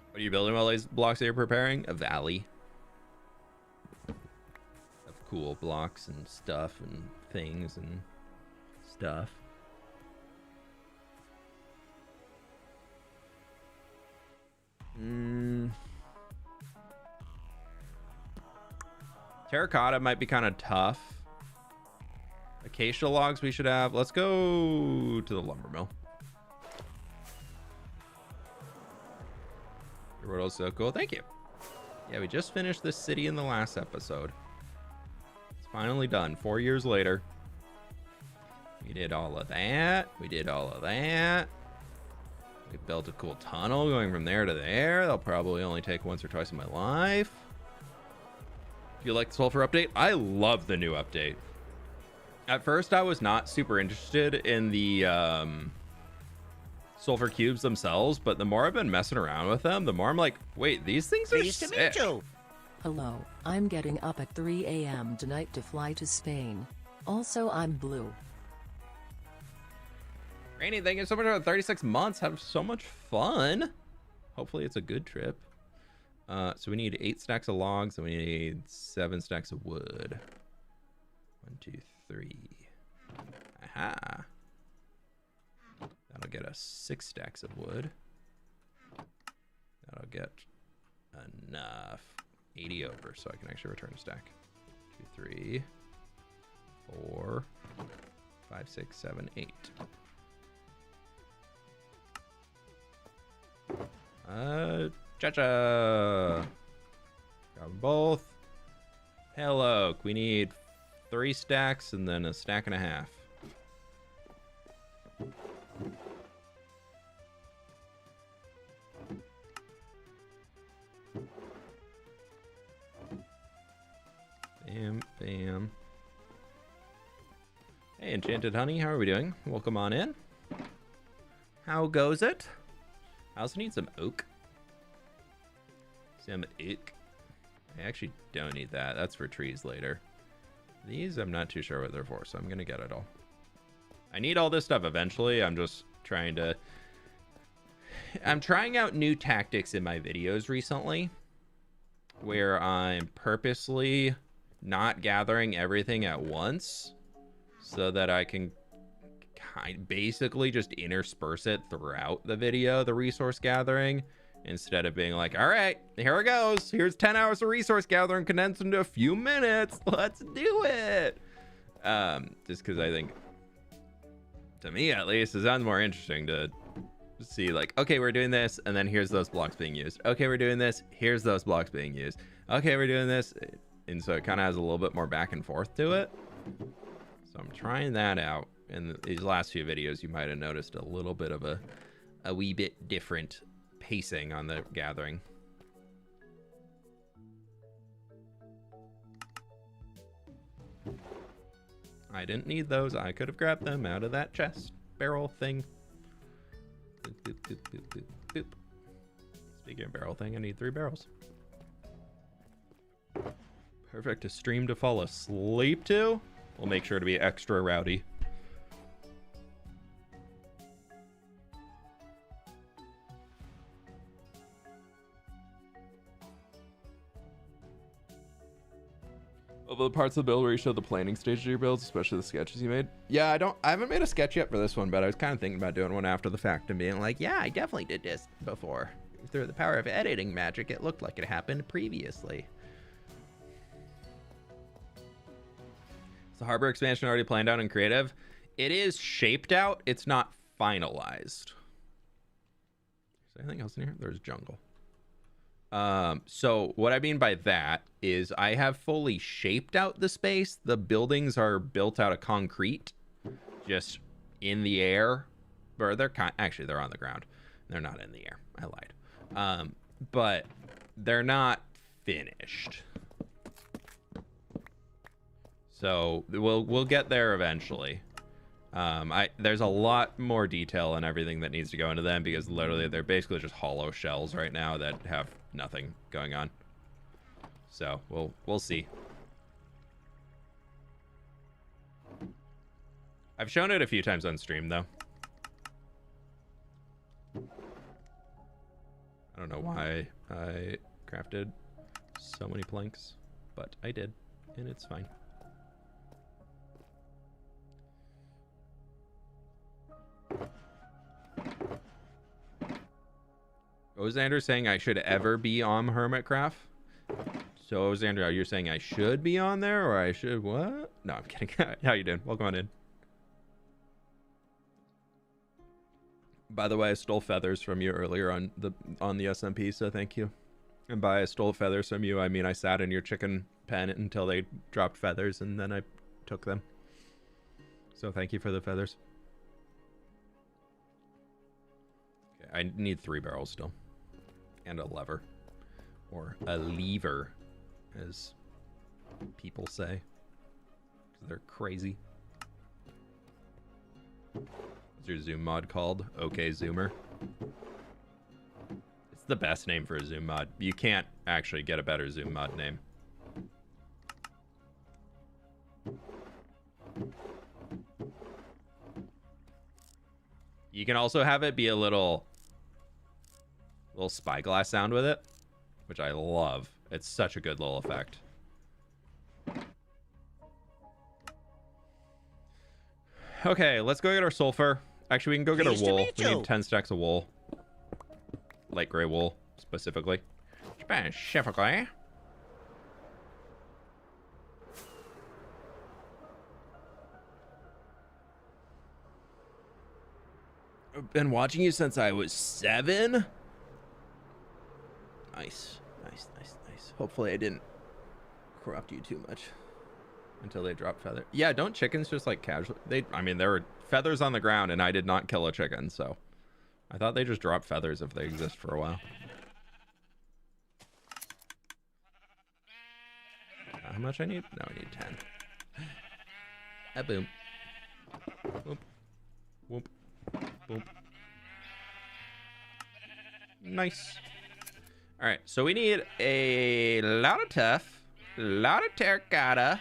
What are you building while these blocks that you're preparing? A valley of cool blocks and stuff and things and stuff. Terracotta might be kind of tough. Acacia logs we should have. Let's go to the lumber mill. Your world is so cool. Thank you. Yeah, we just finished this city in the last episode. It's finally done. 4 years later. We did all of that. We did all of that. We built a cool tunnel going from there to there. That'll probably only take once or twice in my life. Do you like the sulfur update? I love the new update. At first, I was not super interested in the sulfur cubes themselves, but the more I've been messing around with them, the more I'm like, wait, these things are Pleased sick. to meet you. Hello, I'm getting up at 3 a.m. tonight to fly to Spain. Also, I'm blue. Rainy, thank you so much for 36 months. Have so much fun. Hopefully it's a good trip. So we need 8 stacks of logs and we need 7 stacks of wood. 1, 2, 3. Aha. That'll get us 6 stacks of wood. That'll get enough. 80 over, so I can actually return a stack. 2, 3, 4, 5, 6, 7, 8. Cha-cha. Grab them both. Hello. We need 3 stacks and then a stack and a half. Bam, bam. Hey, Enchanted Honey, how are we doing? Welcome on in. How goes it? I also need some oak. Some oak. I actually don't need that. That's for trees later. These, I'm not too sure what they're for, so I'm going to get it all. I need all this stuff eventually. I'm just trying to... I'm trying out new tactics in my videos recently, where I'm purposely not gathering everything at once so that I can basically just intersperse it throughout the video, the resource gathering, instead of being like, all right, here it goes. Here's 10 hours of resource gathering condensed into a few minutes. Let's do it. Just because I think To me, at least, it sounds more interesting to see, like, okay, we're doing this, and then here's those blocks being used. Okay, we're doing this, here's those blocks being used. Okay, we're doing this. And so it kind of has a little bit more back and forth to it. So I'm trying that out. In these last few videos, you might have noticed a little bit of a wee bit different pacing on the gathering. I didn't need those. I could have grabbed them out of that chest barrel thing. Boop, boop, boop, boop, boop, boop. Speaking of barrel thing, I need 3 barrels. Perfect. A stream to fall asleep to. We'll make sure to be extra rowdy. Of the parts of the build where you show the planning stage of your builds, especially the sketches you made. Yeah, I haven't made a sketch yet for this one, but I was kind of thinking about doing one after the fact and being like, yeah, I definitely did this before. Through the power of editing magic, it looked like it happened previously. Is the harbor expansion already planned out in creative? It is shaped out. It's not finalized. Is there anything else in here? There's jungle. So what I mean by that is I have fully shaped out the space. The buildings are built out of concrete, just in the air, or actually they're on the ground. They're not in the air. I lied. But they're not finished. So we'll get there eventually. There's a lot more detail and everything that needs to go into them because literally they're basically just hollow shells right now that have nothing going on. So we'll see. I've shown it a few times on stream though. I don't know why I crafted so many planks, but I did, and it's fine. Ozander saying I should ever be on Hermitcraft. So Ozander, are you saying I should be on there or I should what? No, I'm kidding. How you doing? Welcome on in. By the way, I stole feathers from you earlier on the SMP, so thank you. And by I stole feathers from you, I mean I sat in your chicken pen until they dropped feathers and then I took them. So thank you for the feathers. Okay, I need 3 barrels still. And a lever. Or a lever, as people say. 'Cause they're crazy. What's your Zoom mod called? Okay, Zoomer. It's the best name for a Zoom mod. You can't actually get a better Zoom mod name. You can also have it be a little spyglass sound with it, which I love. It's such a good little effect. Okay, let's go get our sulfur. Actually, we can go get our wool. We need 10 stacks of wool. Light gray wool, specifically. Specifically. I've been watching you since I was 7. Nice. Hopefully I didn't corrupt you too much until they drop feather. Yeah, don't chickens just like casually? I mean, there were feathers on the ground and I did not kill a chicken, so I thought they just drop feathers if they exist for a while. How much I need? No, I need 10. Ah, boom. Whoop. Whoop. Boom. Nice. All right, so we need a lot of tuff, a lot of terracotta.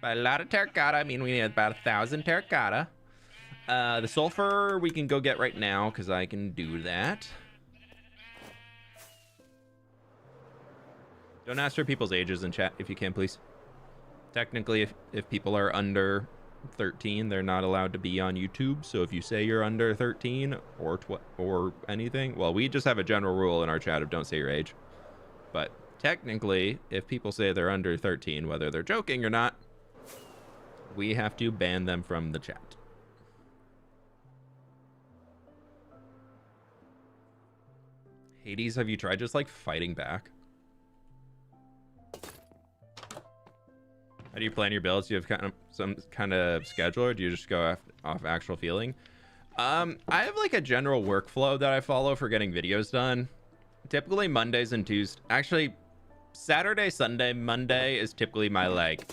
By a lot of terracotta, I mean we need about 1,000 terracotta. The sulfur we can go get right now because I can do that. Don't ask for people's ages in chat if you can, please. Technically, if people are under 13, they're not allowed to be on YouTube. So if you say you're under 13 or anything, well, we just have a general rule in our chat of don't say your age. But technically, if people say they're under 13, whether they're joking or not, we have to ban them from the chat. Hades, have you tried just like fighting back? How do you plan your builds? Do you have kind of some kind of schedule, or do you just go off actual feeling? I have like a general workflow that I follow for getting videos done. Typically Mondays and Tuesdays. Actually, Saturday, Sunday, Monday is typically my like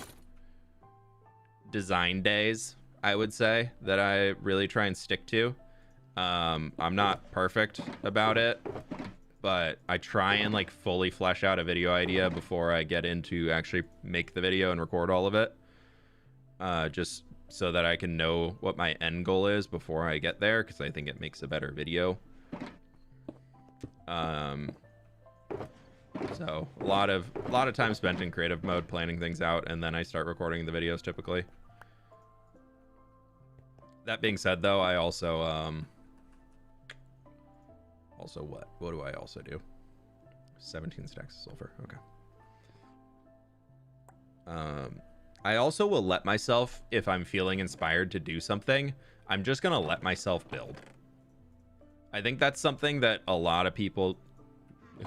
design days, I would say, that I really try and stick to. I'm not perfect about it, but I try and like fully flesh out a video idea before I get into actually make the video and record all of it. Just so that I can know what my end goal is before I get there, because I think it makes a better video. So a lot of time spent in creative mode planning things out, and then I start recording the videos typically. That being said, though, I also what do I also do? 17 stacks of sulfur. Okay. I also will let myself, if I'm feeling inspired to do something, I'm just gonna let myself build. I think that's something that a lot of people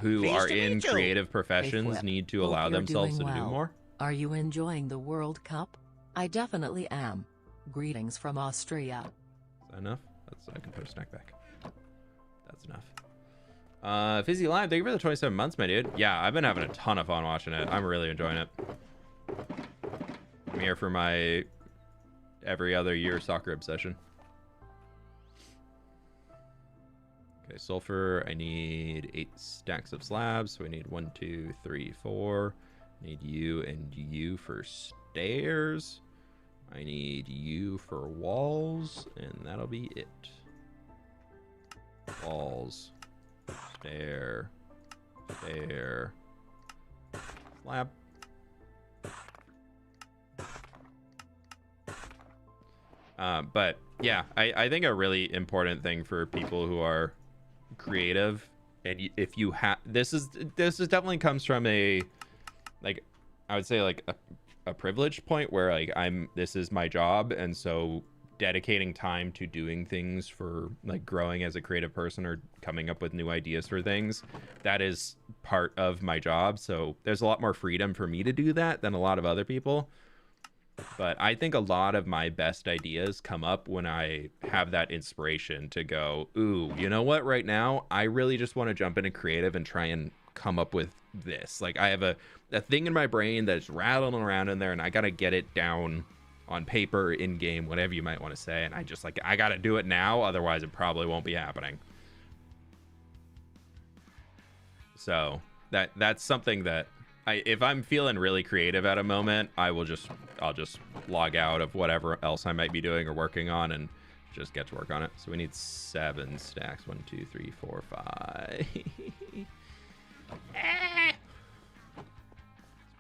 who are in creative professions need to allow themselves to do more. Are you enjoying the World Cup? I definitely am. Greetings from Austria. Is that enough? I can put a snack back. That's enough. Fizzy Live, thank you for the 27 months, my dude. Yeah, I've been having a ton of fun watching it. I'm really enjoying it. I'm here for my every other year soccer obsession. Okay, sulfur. I need 8 stacks of slabs. So we need 1, 2, 3, 4. Need you and you for stairs. I need you for walls, and that'll be it. Walls. Stair. Stair. Slab. But yeah, I think a really important thing for people who are creative, and if you have this is definitely comes from a, like, I would say like a privileged point where like this is my job, and so dedicating time to doing things for like growing as a creative person or coming up with new ideas for things, that is part of my job. So there's a lot more freedom for me to do that than a lot of other people. But I think a lot of my best ideas come up when I have that inspiration to go, ooh, you know what, right now I really just want to jump into creative and try and come up with this. Like, I have a thing in my brain that's rattling around in there, and I gotta get it down on paper, in game, whatever you might want to say, and I gotta do it now, otherwise it probably won't be happening. So that's something that if I'm feeling really creative at a moment, I'll just log out of whatever else I might be doing or working on and just get to work on it. So we need 7 stacks. 1, 2, 3, 4, 5. It's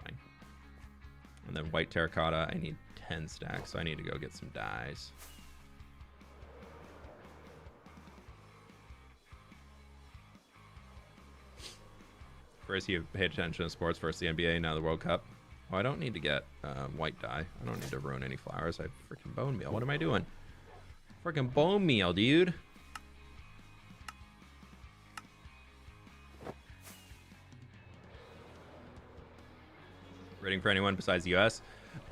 fine. And then white terracotta, I need 10 stacks, so I need to go get some dyes. First you paid attention to sports, first the NBA, now the World Cup. Oh, I don't need to get white dye. I don't need to ruin any flowers. I have freaking bone meal. What am I doing? Freaking bone meal, dude. Rooting for anyone besides the US?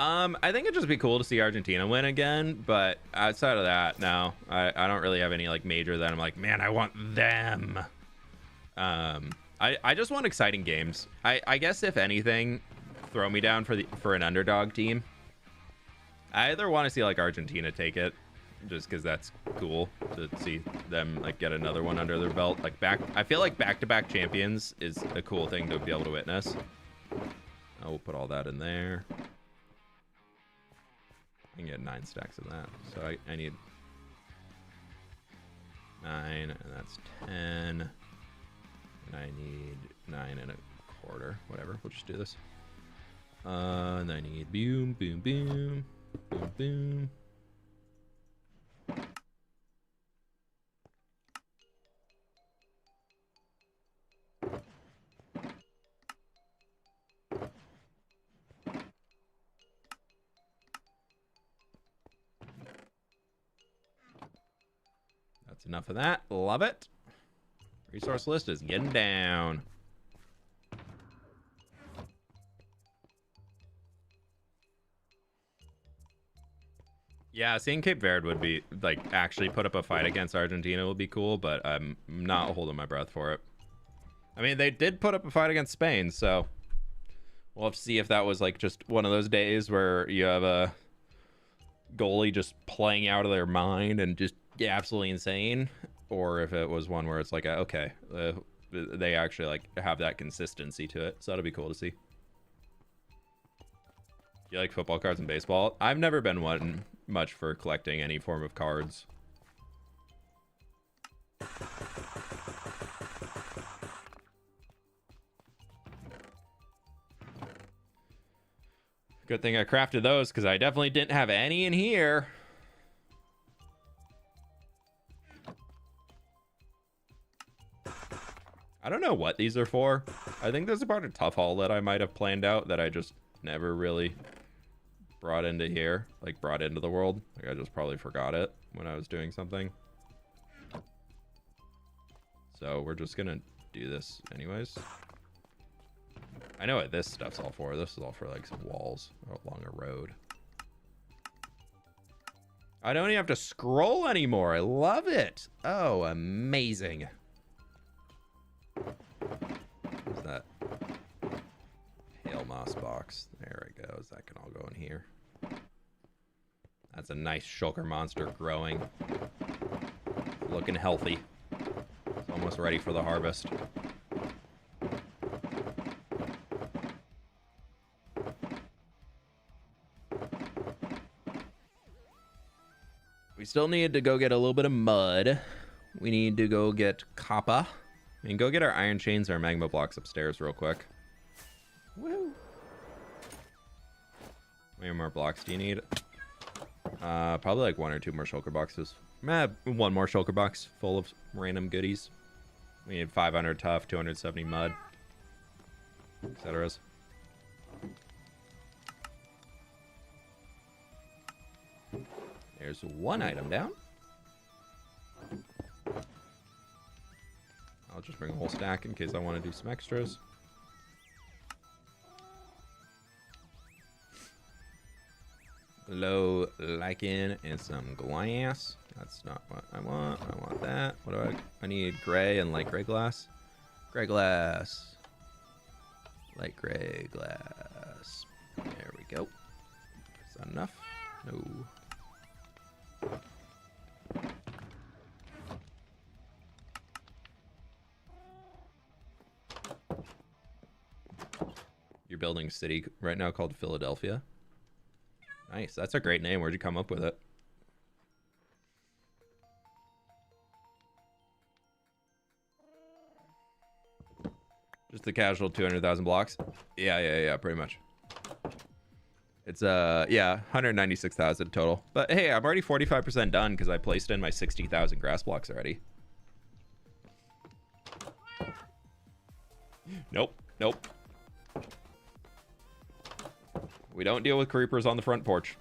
I think it'd just be cool to see Argentina win again, but outside of that, no. I don't really have any like major that I'm like, man, I want them. I just want exciting games. I guess if anything, throw me down for an underdog team. I either want to see like Argentina take it, just because that's cool to see them like get another one under their belt. Like I feel like back-to-back champions is a cool thing to be able to witness. I will put all that in there. I can get 9 stacks of that. So I need 9, and that's 10. And I need 9 1/4. Whatever. We'll just do this. And I need boom, boom, boom, boom, boom. That's enough of that. Love it. Resource list is getting down. Yeah, seeing Cape Verde would be, like, actually put up a fight against Argentina would be cool, but I'm not holding my breath for it. I mean, they did put up a fight against Spain, so we'll have to see if that was, like, just one of those days where you have a goalie just playing out of their mind and just absolutely insane, or if it was one where it's like, okay, they actually, like, have that consistency to it, so that'll be cool to see. You like football cards and baseball? I've never been one much for collecting any form of cards. Good thing I crafted those, because I definitely didn't have any in here. I don't know what these are for. I think there's a part of Tough Haul that I might have planned out that I just never really brought into here, like brought into the world. Like I just probably forgot it when I was doing something. So we're just gonna do this anyways. I know what this stuff's all for. This is all for like some walls along a road. I don't even have to scroll anymore. I love it. Oh, amazing. What's that? Hail moss box. There it goes. That can all go in here. That's a nice shulker monster growing. Looking healthy. It's almost ready for the harvest. We still need to go get a little bit of mud. We need to go get copper. I mean, go get our iron chains, our magma blocks upstairs real quick. Woo! How many more blocks do you need? Probably like 1 or 2 more shulker boxes. One more shulker box full of random goodies. We need 500 tough, 270 mud, etc. There's one item down. I'll just bring a whole stack in case I want to do some extras. Low lichen and some glass. That's not what I want. I want that. What do I need gray and light gray glass. Gray glass. Light gray glass. There we go. Is that enough? No. You're building a city right now called Philadelphia. Nice. That's a great name. Where'd you come up with it? Just the casual 200,000 blocks? Yeah, pretty much. It's, yeah, 196,000 total. But hey, I'm already 45% done because I placed in my 60,000 grass blocks already. Nope. We don't deal with creepers on the front porch.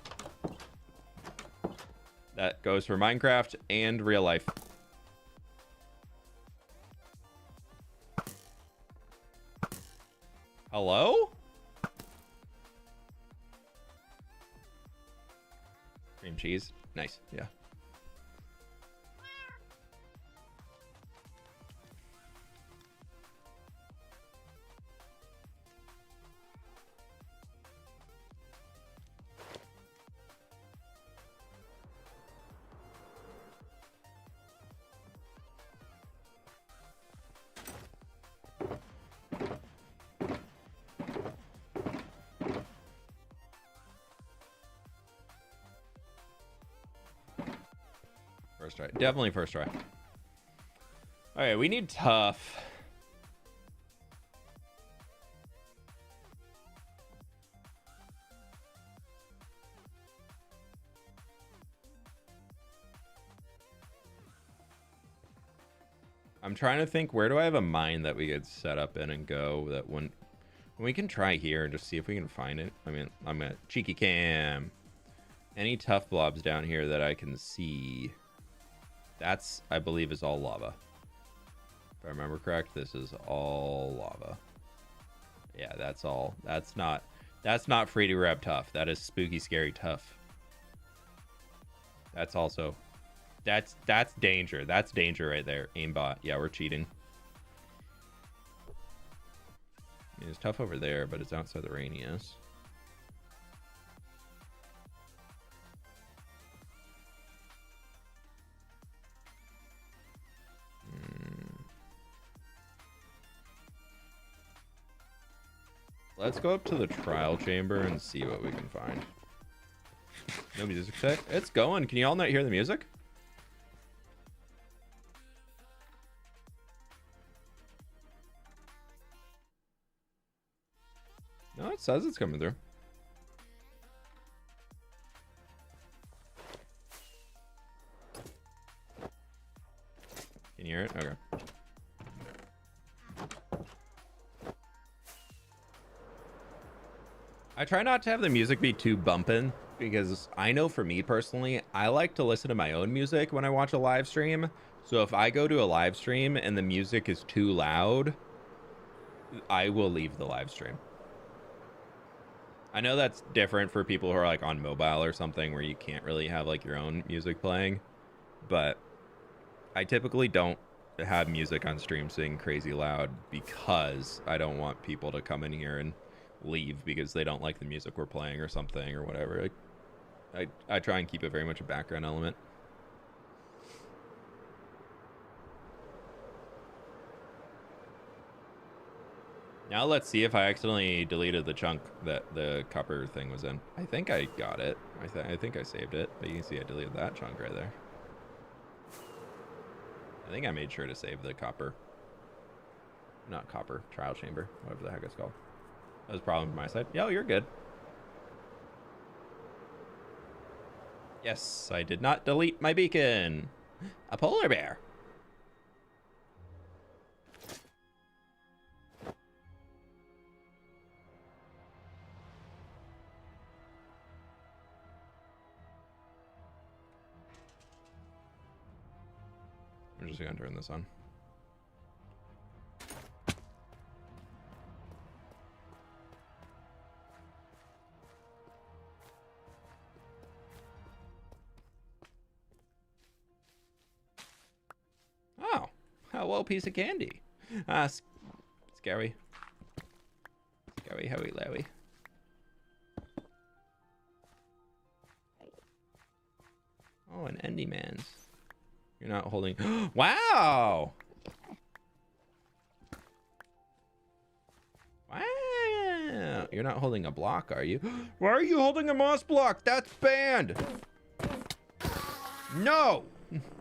That goes for Minecraft and real life. Hello? Cream cheese. Nice. Yeah. First try. Definitely first try. Alright, we need tough. I'm trying to think, where do I have a mine that we could set up in and go that when we can try here and just see if we can find it. I mean, I'm gonna cheeky cam. Any tough blobs down here that I can see? That's, I believe, is all lava. If I remember correct, this is all lava. Yeah, that's all. That's not free to grab tough. That is spooky, scary tough. That's also, that's danger. That's danger right there. Aimbot. Yeah, we're cheating. I mean, it's tough over there, but it's outside the radius. Let's go up to the trial chamber and see what we can find. No music set. It's going. Can you all not hear the music? No, it says it's coming through. Can you hear it? Okay. I try not to have the music be too bumpin', because I know for me personally, I like to listen to my own music when I watch a live stream. So if I go to a live stream and the music is too loud, I will leave the live stream. I know that's different for people who are like on mobile or something where you can't really have like your own music playing, but I typically don't have music on stream sing crazy loud because I don't want people to come in here and leave because they don't like the music we're playing or something or whatever. Like, I try and keep it very much a background element. Now let's see if I accidentally deleted the chunk that the copper thing was in. I think I got it. I think I saved it, but you can see I deleted that chunk right there. I think I made sure to save the copper. Not copper, trial chamber, whatever the heck it's called. That was a problem from my side. Yo, you're good. Yes, I did not delete my beacon. A polar bear. I'm just gonna turn this on. Oh, hello, piece of candy. Scary. Scary, Harry Larry. Oh, an Endy Man's. You're not holding. Wow! Wow! You're not holding a block, are you? Why are you holding a moss block? That's banned! No!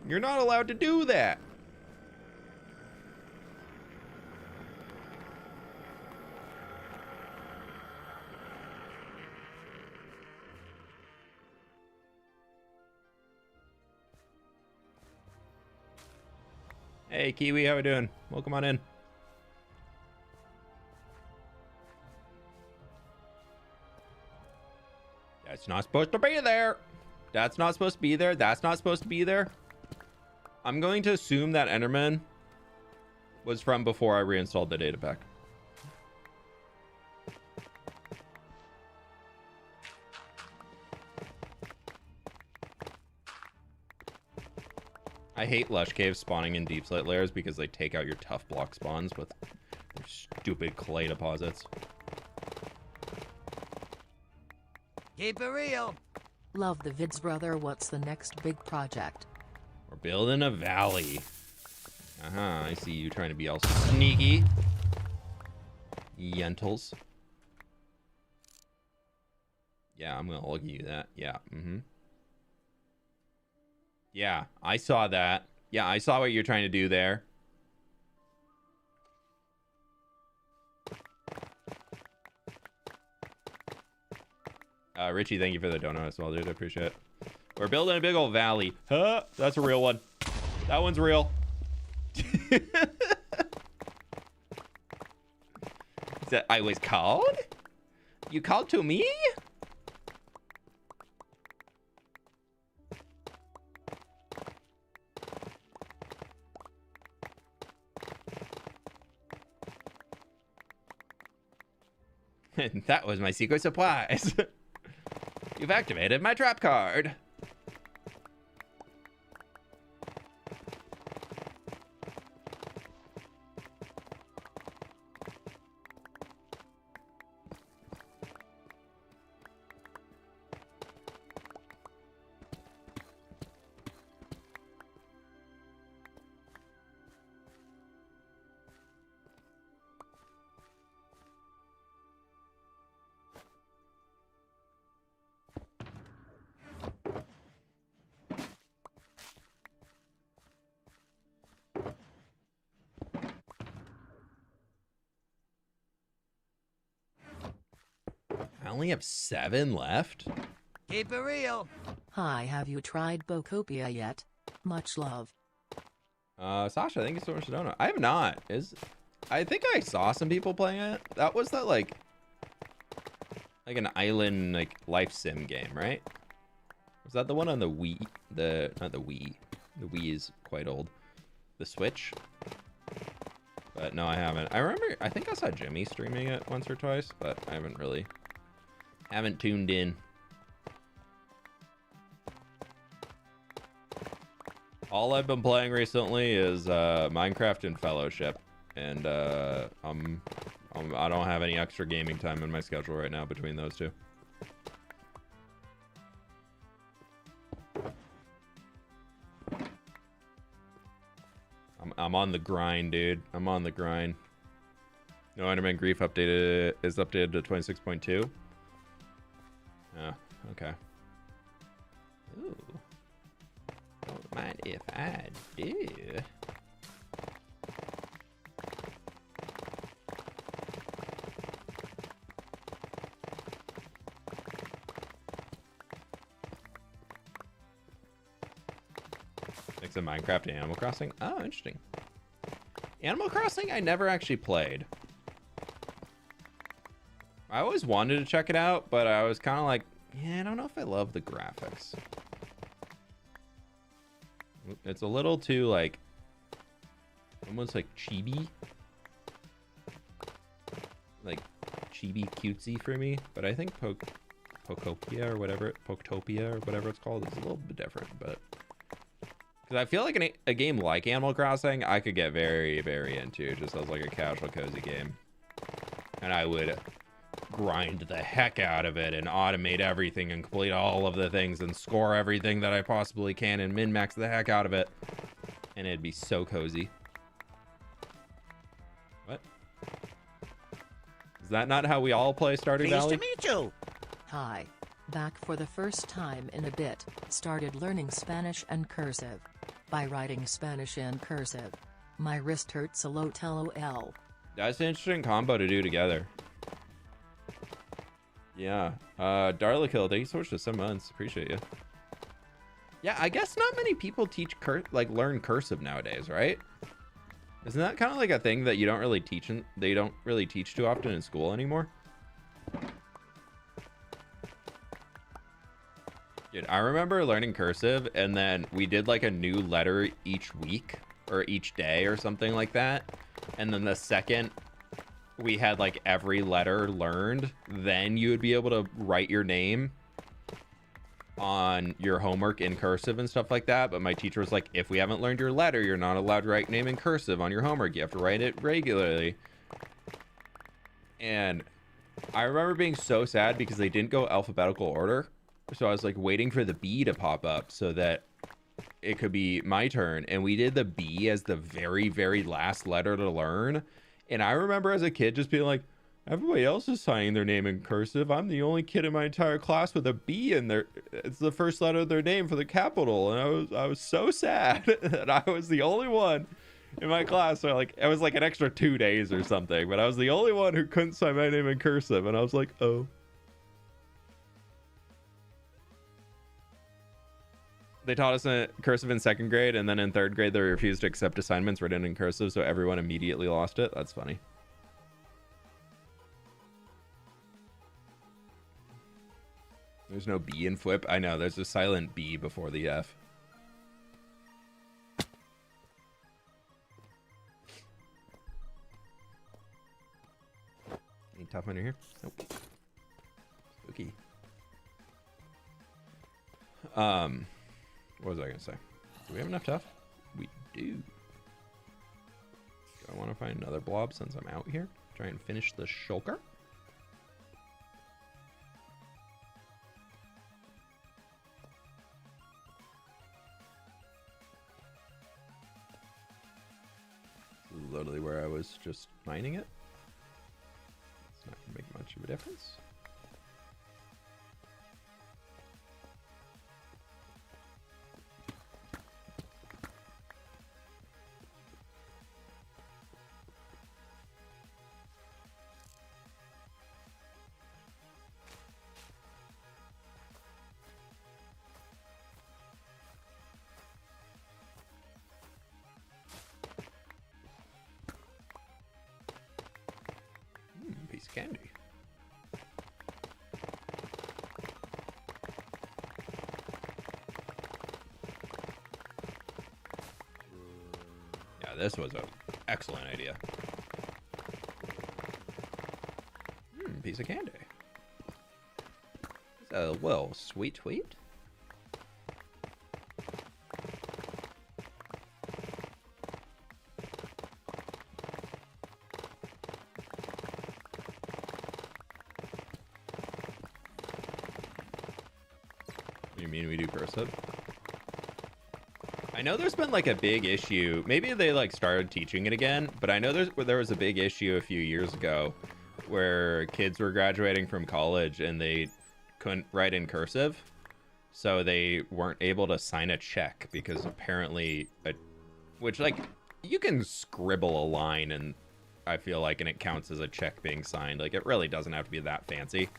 You're not allowed to do that! Hey, Kiwi, how we doing? Welcome on in. That's not supposed to be there. That's not supposed to be there. That's not supposed to be there. I'm going to assume that Enderman was from before I reinstalled the data pack. I hate lush caves spawning in deep slate layers because they take out your tough block spawns with their stupid clay deposits. Keep it real. Love the vids, brother. What's the next big project? We're building a valley. I see you trying to be all sneaky. Yentles. Yeah, I'm gonna look at you that. Yeah, Yeah, I saw that. Yeah, I saw what you're trying to do there. Richie, thank you for the donut as well, dude. I appreciate it. We're building a big old valley. Huh? That's a real one. That one's real. Is that I was called? You called to me? And that was my secret surprise. You've activated my trap card. I only have 7 left. Keep it real. Hi, have you tried Bocopia yet? Much love. Sasha, thank you so much for doing it. I have not. I think I saw some people playing it. That was that like an island like life sim game, right? Was that the one on the Wii? Not the Wii. The Wii is quite old. The Switch. But no, I haven't. I think I saw Jimmy streaming it once or twice, but I haven't tuned in. All I've been playing recently is Minecraft and Fellowship, and I don't have any extra gaming time in my schedule right now between those two. I'm on the grind, dude. I'm on the grind. No, Enderman Grief is updated to 26.2. Oh, okay. Ooh. Don't mind if I do. Mix of Minecraft and Animal Crossing? Oh, interesting. Animal Crossing I never actually played. I always wanted to check it out, but I was kind of like, yeah, I don't know if I love the graphics. It's a little too, like, almost like chibi. Like, chibi cutesy for me. But I think Pokopia or whatever, Poktopia or whatever it's called is a little bit different, but... Because I feel like a game like Animal Crossing, I could get very, very into, just as like a casual, cozy game. And I would grind the heck out of it and automate everything and complete all of the things and score everything that I possibly can and min-max the heck out of it. And it'd be so cozy. What? Is that not how we all play Stardew Valley? Pleased to meet you. Hi. Back for the first time in a bit, started learning Spanish and cursive. By writing Spanish in cursive. My wrist hurts a lot, lol. That's an interesting combo to do together. Yeah. Darlakill, thank you so much for 7 months. Appreciate you. Yeah, I guess not many people learn cursive nowadays, right? Isn't that kind of like a thing that you don't really teach they don't really teach too often in school anymore? Dude, I remember learning cursive, and then we did like a new letter each week or each day or something like that. And then the second we had like every letter learned, then you would be able to write your name on your homework in cursive and stuff like that. But my teacher was like, if we haven't learned your letter, you're not allowed to write name in cursive on your homework. You have to write it regularly. And I remember being so sad because they didn't go alphabetical order. So I was like waiting for the B to pop up so that it could be my turn. And we did the B as the very, very last letter to learn. And I remember as a kid just being like, everybody else is signing their name in cursive. I'm the only kid in my entire class with a B in there. It's the first letter of their name for the capital. And I was so sad that I was the only one in my class. So like, it was like an extra 2 days or something, but I was the only one who couldn't sign my name in cursive. And I was like, oh. They taught us cursive in 2nd grade, and then in 3rd grade, they refused to accept assignments written in cursive, so everyone immediately lost it. That's funny. There's no B in fWhip. I know, there's a silent B before the F. tough under here? Nope. Spooky. What was I gonna say? Do we have enough tough? We do. Do I want to find another blob since I'm out here? Try and finish the shulker. This is literally where I was just mining it. It's not gonna make much of a difference. Piece of candy. Yeah, this was an excellent idea. Piece of candy. Well, sweet tweet. You mean we do cursive? I know there's been like a big issue. Maybe they like started teaching it again, but I know there was a big issue a few years ago where kids were graduating from college and they couldn't write in cursive, so they weren't able to sign a check because apparently, which like you can scribble a line and I feel like and it counts as a check being signed. Like it really doesn't have to be that fancy.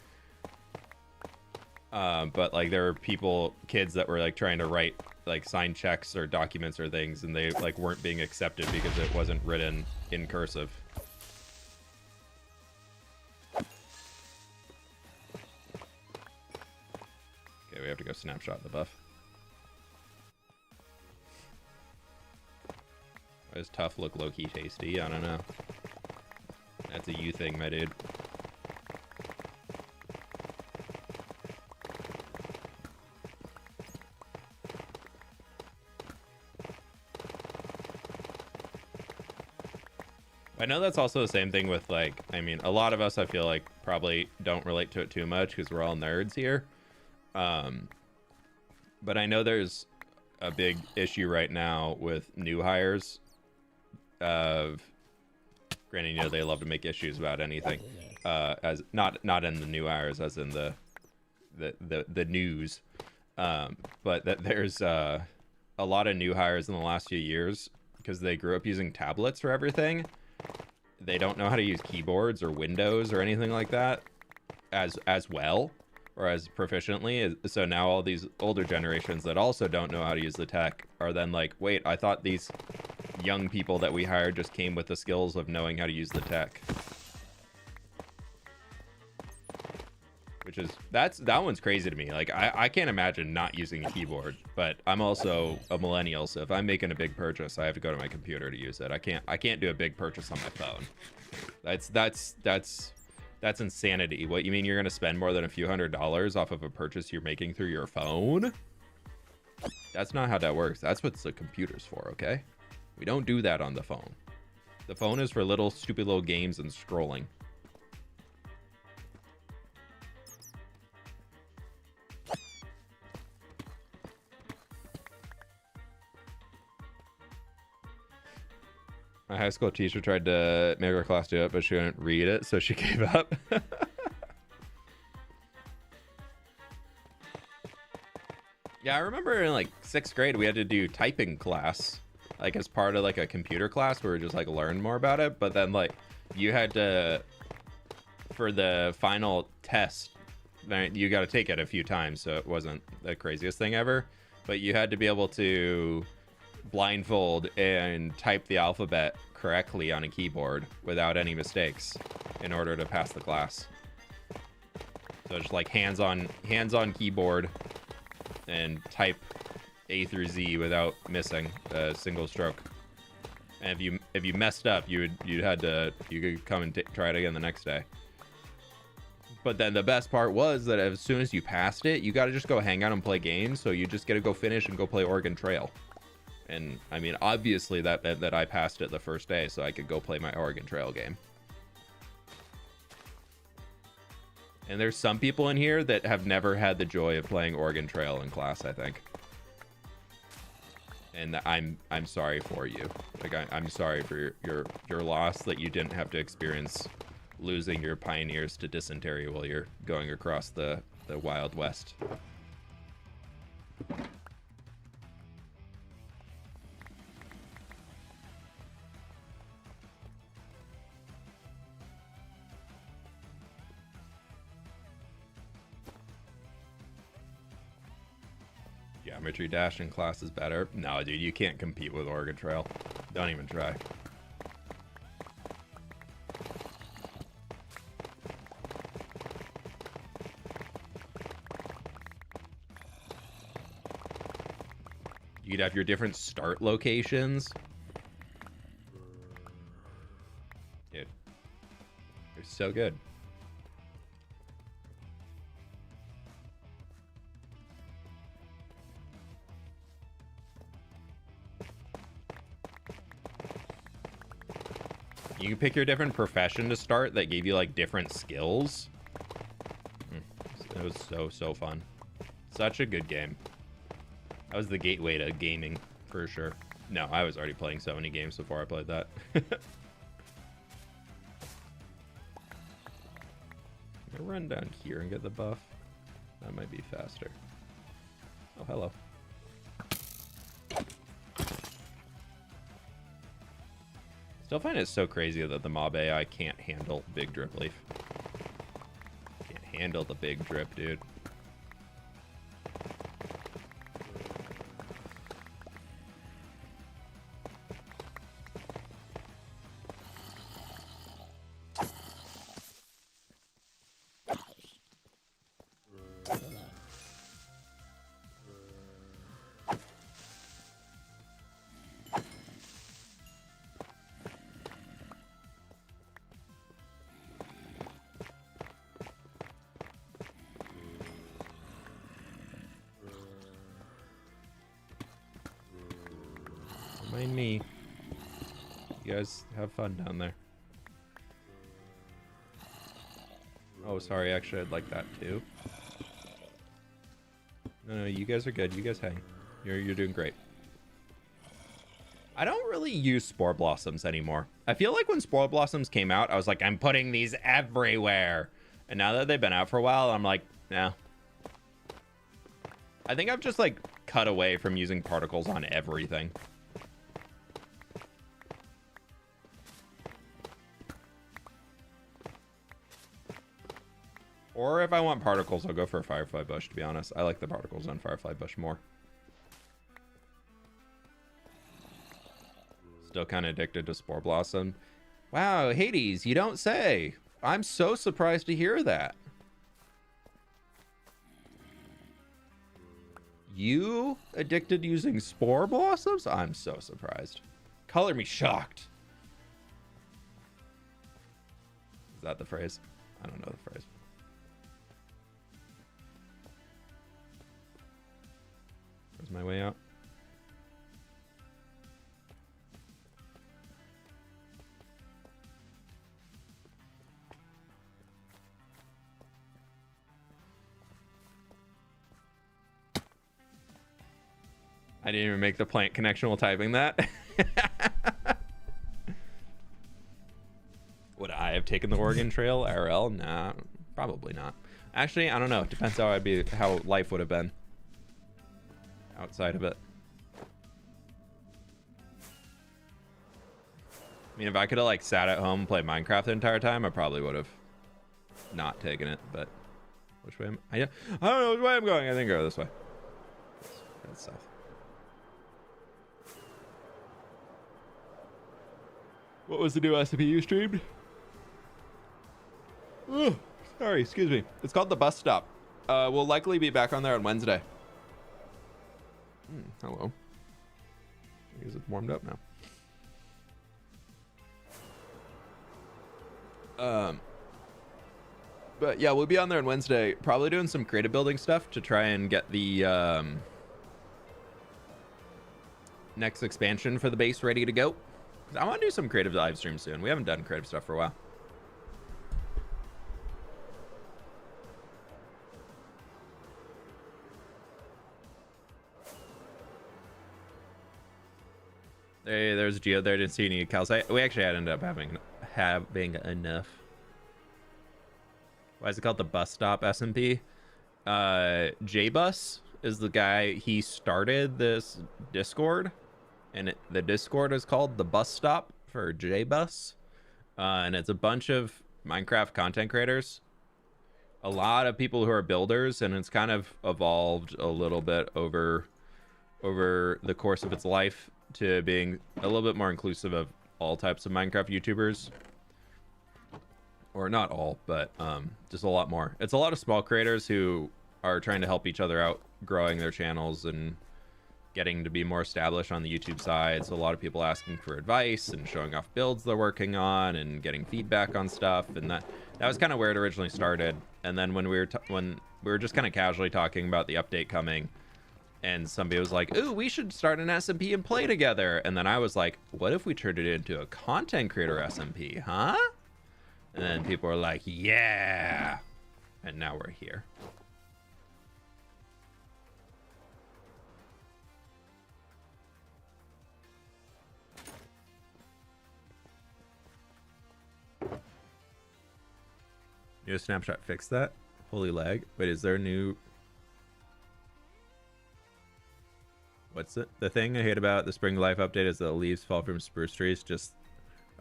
But like there were kids that were like trying to write like sign checks or documents or things, and they like weren't being accepted because it wasn't written in cursive. Okay, we have to go snapshot the buff. Why does tough look low-key tasty? I don't know. That's a you thing, my dude. I know that's also the same thing with like, I mean, a lot of us I feel like probably don't relate to it too much because we're all nerds here. But I know there's a big issue right now with new hires of, granted, you know, they love to make issues about anything, as not in the new hires, as in the news, but that there's a lot of new hires in the last few years because they grew up using tablets for everything. They don't know how to use keyboards or Windows or anything like that as well or as proficiently. So now all these older generations that also don't know how to use the tech are then like, wait, I thought these young people that we hired just came with the skills of knowing how to use the tech. Which is, that one's crazy to me. Like, I can't imagine not using a keyboard, but I'm also a millennial, so if I'm making a big purchase, I have to go to my computer to use it. I can't do a big purchase on my phone. That's insanity. What, you mean you're gonna spend more than a few $100s off of a purchase you're making through your phone? That's not how that works. That's what the computer's for, okay? We don't do that on the phone. The phone is for little stupid little games and scrolling. My high school teacher tried to make our class do it, but she couldn't read it, so she gave up. Yeah, I remember in like 6th grade, we had to do typing class, like as part of like a computer class where we just like learned more about it. But then like you had to, for the final test, you got to take it a few times, so it wasn't the craziest thing ever. But you had to be able to blindfold and type the alphabet correctly on a keyboard without any mistakes in order to pass the class. So just like hands-on keyboard and type A through Z without missing a single stroke. And if you messed up, you could come and try it again the next day. But then the best part was that as soon as you passed it, you got to just go hang out and play games. So you just get to go finish and go play Oregon Trail. And I mean, obviously that I passed it the first day, so I could go play my Oregon Trail game. And there's some people in here that have never had the joy of playing Oregon Trail in class, I think. And I'm sorry for you. Like I'm sorry for your loss that you didn't have to experience losing your pioneers to dysentery while you're going across the Wild West. Geometry Dash in class is better. No, dude, you can't compete with Oregon Trail. Don't even try. You'd have your different start locations. Dude, they're so good. You can pick your different profession to start that gave you like different skills. It was so fun. Such a good game. That was the gateway to gaming for sure. No, I was already playing so many games before I played that. I'll run down here and get the buff. That might be faster. Oh, hello. Still find it so crazy that the mob AI can't handle big drip leaf. Can't handle the big drip, dude. Mind me. You guys have fun down there. Oh, sorry. Actually, I'd like that too. No, you guys are good. You guys hang. You're doing great. I don't really use Spore Blossoms anymore. I feel like when Spore Blossoms came out, I was like, I'm putting these everywhere. And now that they've been out for a while, I'm like, no. I think I've just like cut away from using particles on everything. Or if I want particles, I'll go for a Firefly Bush, to be honest. I like the particles on Firefly Bush more. Still kind of addicted to Spore Blossom. Wow, Hades, you don't say. I'm so surprised to hear that. You addicted to using Spore Blossoms? I'm so surprised. Color me shocked. Is that the phrase? I don't know the phrase. Where's my way out? I didn't even make the plant connection while typing that. Would I have taken the Oregon Trail RL? Nah, probably not. Actually, I don't know. It depends how life would have been outside of it. I mean, if I could have like sat at home and played Minecraft the entire time, I probably would have not taken it. But which way am I don't know which way I'm going. I think I'll go this way. That's south. What was the new recipe you streamed? Oh, sorry, excuse me. It's called The Bus Stop. We'll likely be back on there on Wednesday. Hello. I guess it's warmed up now. But yeah, we'll be on there on Wednesday, probably doing some creative building stuff to try and get the next expansion for the base ready to go. I want to do some creative live streams soon. We haven't done creative stuff for a while. Hey, there's Geo there. Didn't see any calcite. We actually ended up having enough. Why is it called the bus stop SMP? J-Bus is the guy. He started this Discord, and the Discord is called the bus stop for J-Bus. And it's a bunch of Minecraft content creators. A lot of people who are builders, and it's kind of evolved a little bit over the course of its life to being a little bit more inclusive of all types of Minecraft YouTubers. Or not all, but just a lot more. It's a lot of small creators who are trying to help each other out, growing their channels and getting to be more established on the YouTube side. So a lot of people asking for advice and showing off builds they're working on and getting feedback on stuff. And that was kind of where it originally started. And then when we were just kind of casually talking about the update coming, and somebody was like, ooh, we should start an SMP and play together. And then I was like, what if we turned it into a content creator SMP, huh? And then people were like, yeah. And now we're here. New snapshot fix that? Holy lag. Wait, is there a new... What's it? The thing I hate about the Spring Life update is that the leaves fall from spruce trees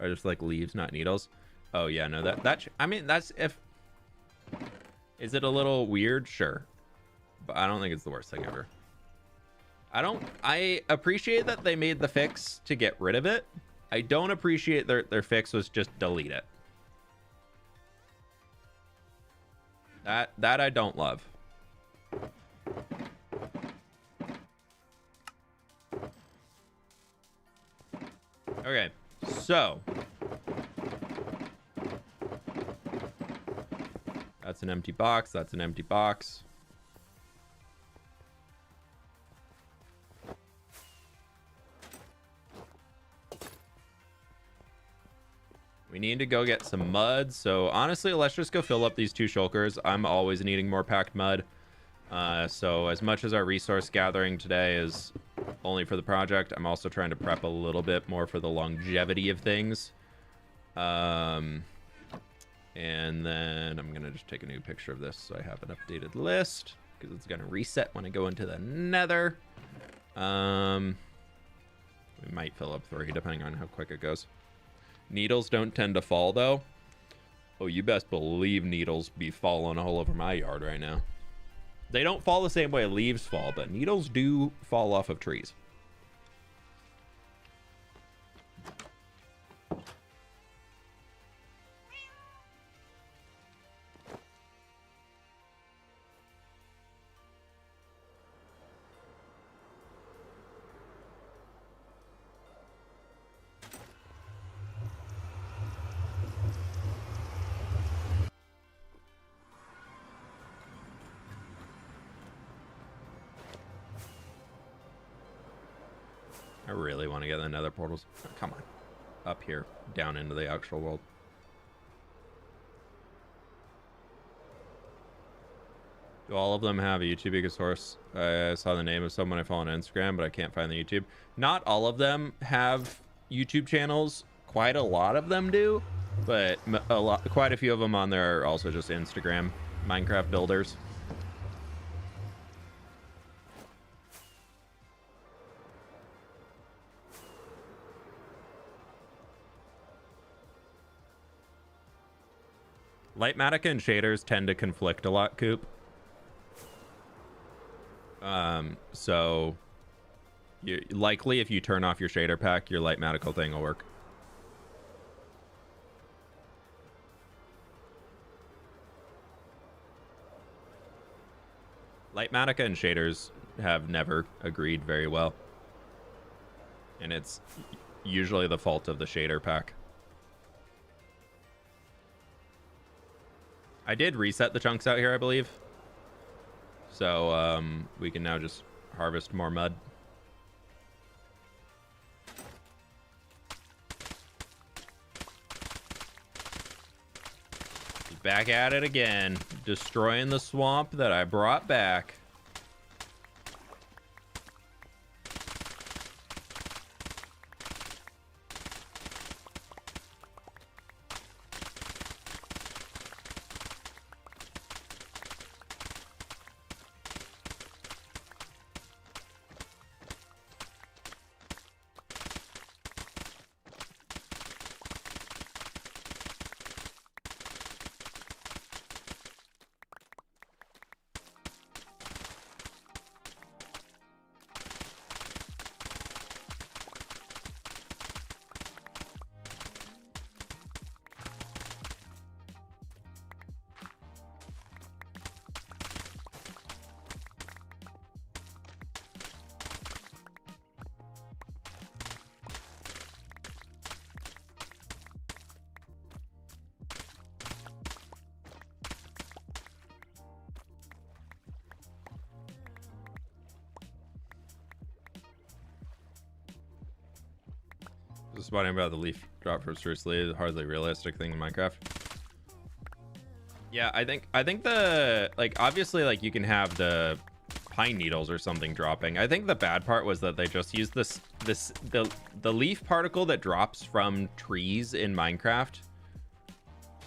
are just like leaves, not needles. Oh yeah, no, I mean, that's if... Is it a little weird? Sure. But I don't think it's the worst thing ever. I appreciate that they made the fix to get rid of it. I don't appreciate their fix was just delete it. That I don't love. Okay, so that's an empty box. That's an empty box. We need to go get some mud. So honestly, let's just go fill up these 2 shulkers. I'm always needing more packed mud. So as much as our resource gathering today is only for the project, I'm also trying to prep a little bit more for the longevity of things. And then I'm gonna just take a new picture of this so I have an updated list, because it's gonna reset when I go into the nether. We might fill up 3 depending on how quick it goes. Needles don't tend to fall though. Oh, you best believe needles be falling all over my yard right now. They don't fall the same way leaves fall, but needles do fall off of trees. I really want to get the nether portals. Oh, come on. Up here. Down into the actual world. Do all of them have a YouTube source? I saw the name of someone I follow on Instagram, but I can't find the YouTube. Not all of them have YouTube channels. Quite a lot of them do. But quite a few of them on there are also just Instagram Minecraft builders. Lightmatica and shaders tend to conflict a lot, Coop. So likely if you turn off your shader pack, your Lightmatica thing will work. Lightmatica and shaders have never agreed very well. And it's usually the fault of the shader pack. I did reset the chunks out here, I believe. So we can now just harvest more mud. Back at it again, destroying the swamp that I brought back. This is what I'm about the leaf drop from seriously, hardly realistic thing in Minecraft. Yeah, I think the, like, obviously, like, you can have the pine needles or something dropping. I think the bad part was that they just used the leaf particle that drops from trees in Minecraft,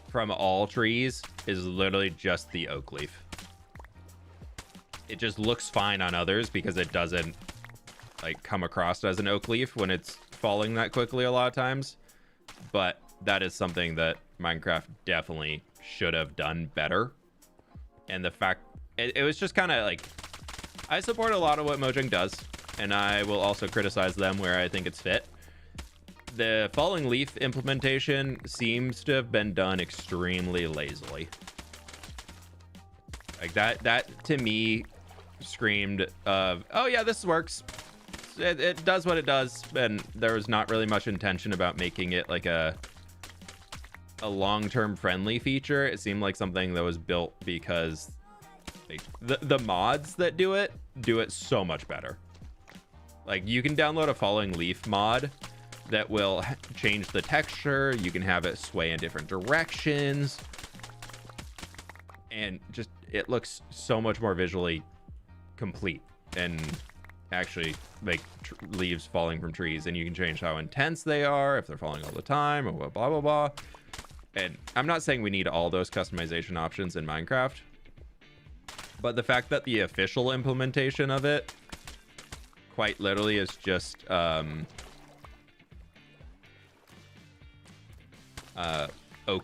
from all trees, is literally just the oak leaf. It just looks fine on others because it doesn't, like, come across as an oak leaf when it's falling that quickly a lot of times. But that is something that Minecraft definitely should have done better. And the fact it was just kind of like, I support a lot of what Mojang does, and I will also criticize them where I think it's fit. The falling leaf implementation seems to have been done extremely lazily. Like that to me screamed of, oh yeah, this works. It does what it does, and there was not really much intention about making it like a long-term friendly feature. It seemed like something that was built because, like, the mods that do it so much better. Like, you can download a falling leaf mod that will change the texture. You can have it sway in different directions, and just it looks so much more visually complete and actually like leaves falling from trees, and you can change how intense they are, if they're falling all the time, or blah blah blah. And I'm not saying we need all those customization options in Minecraft, but the fact that the official implementation of it quite literally is just oak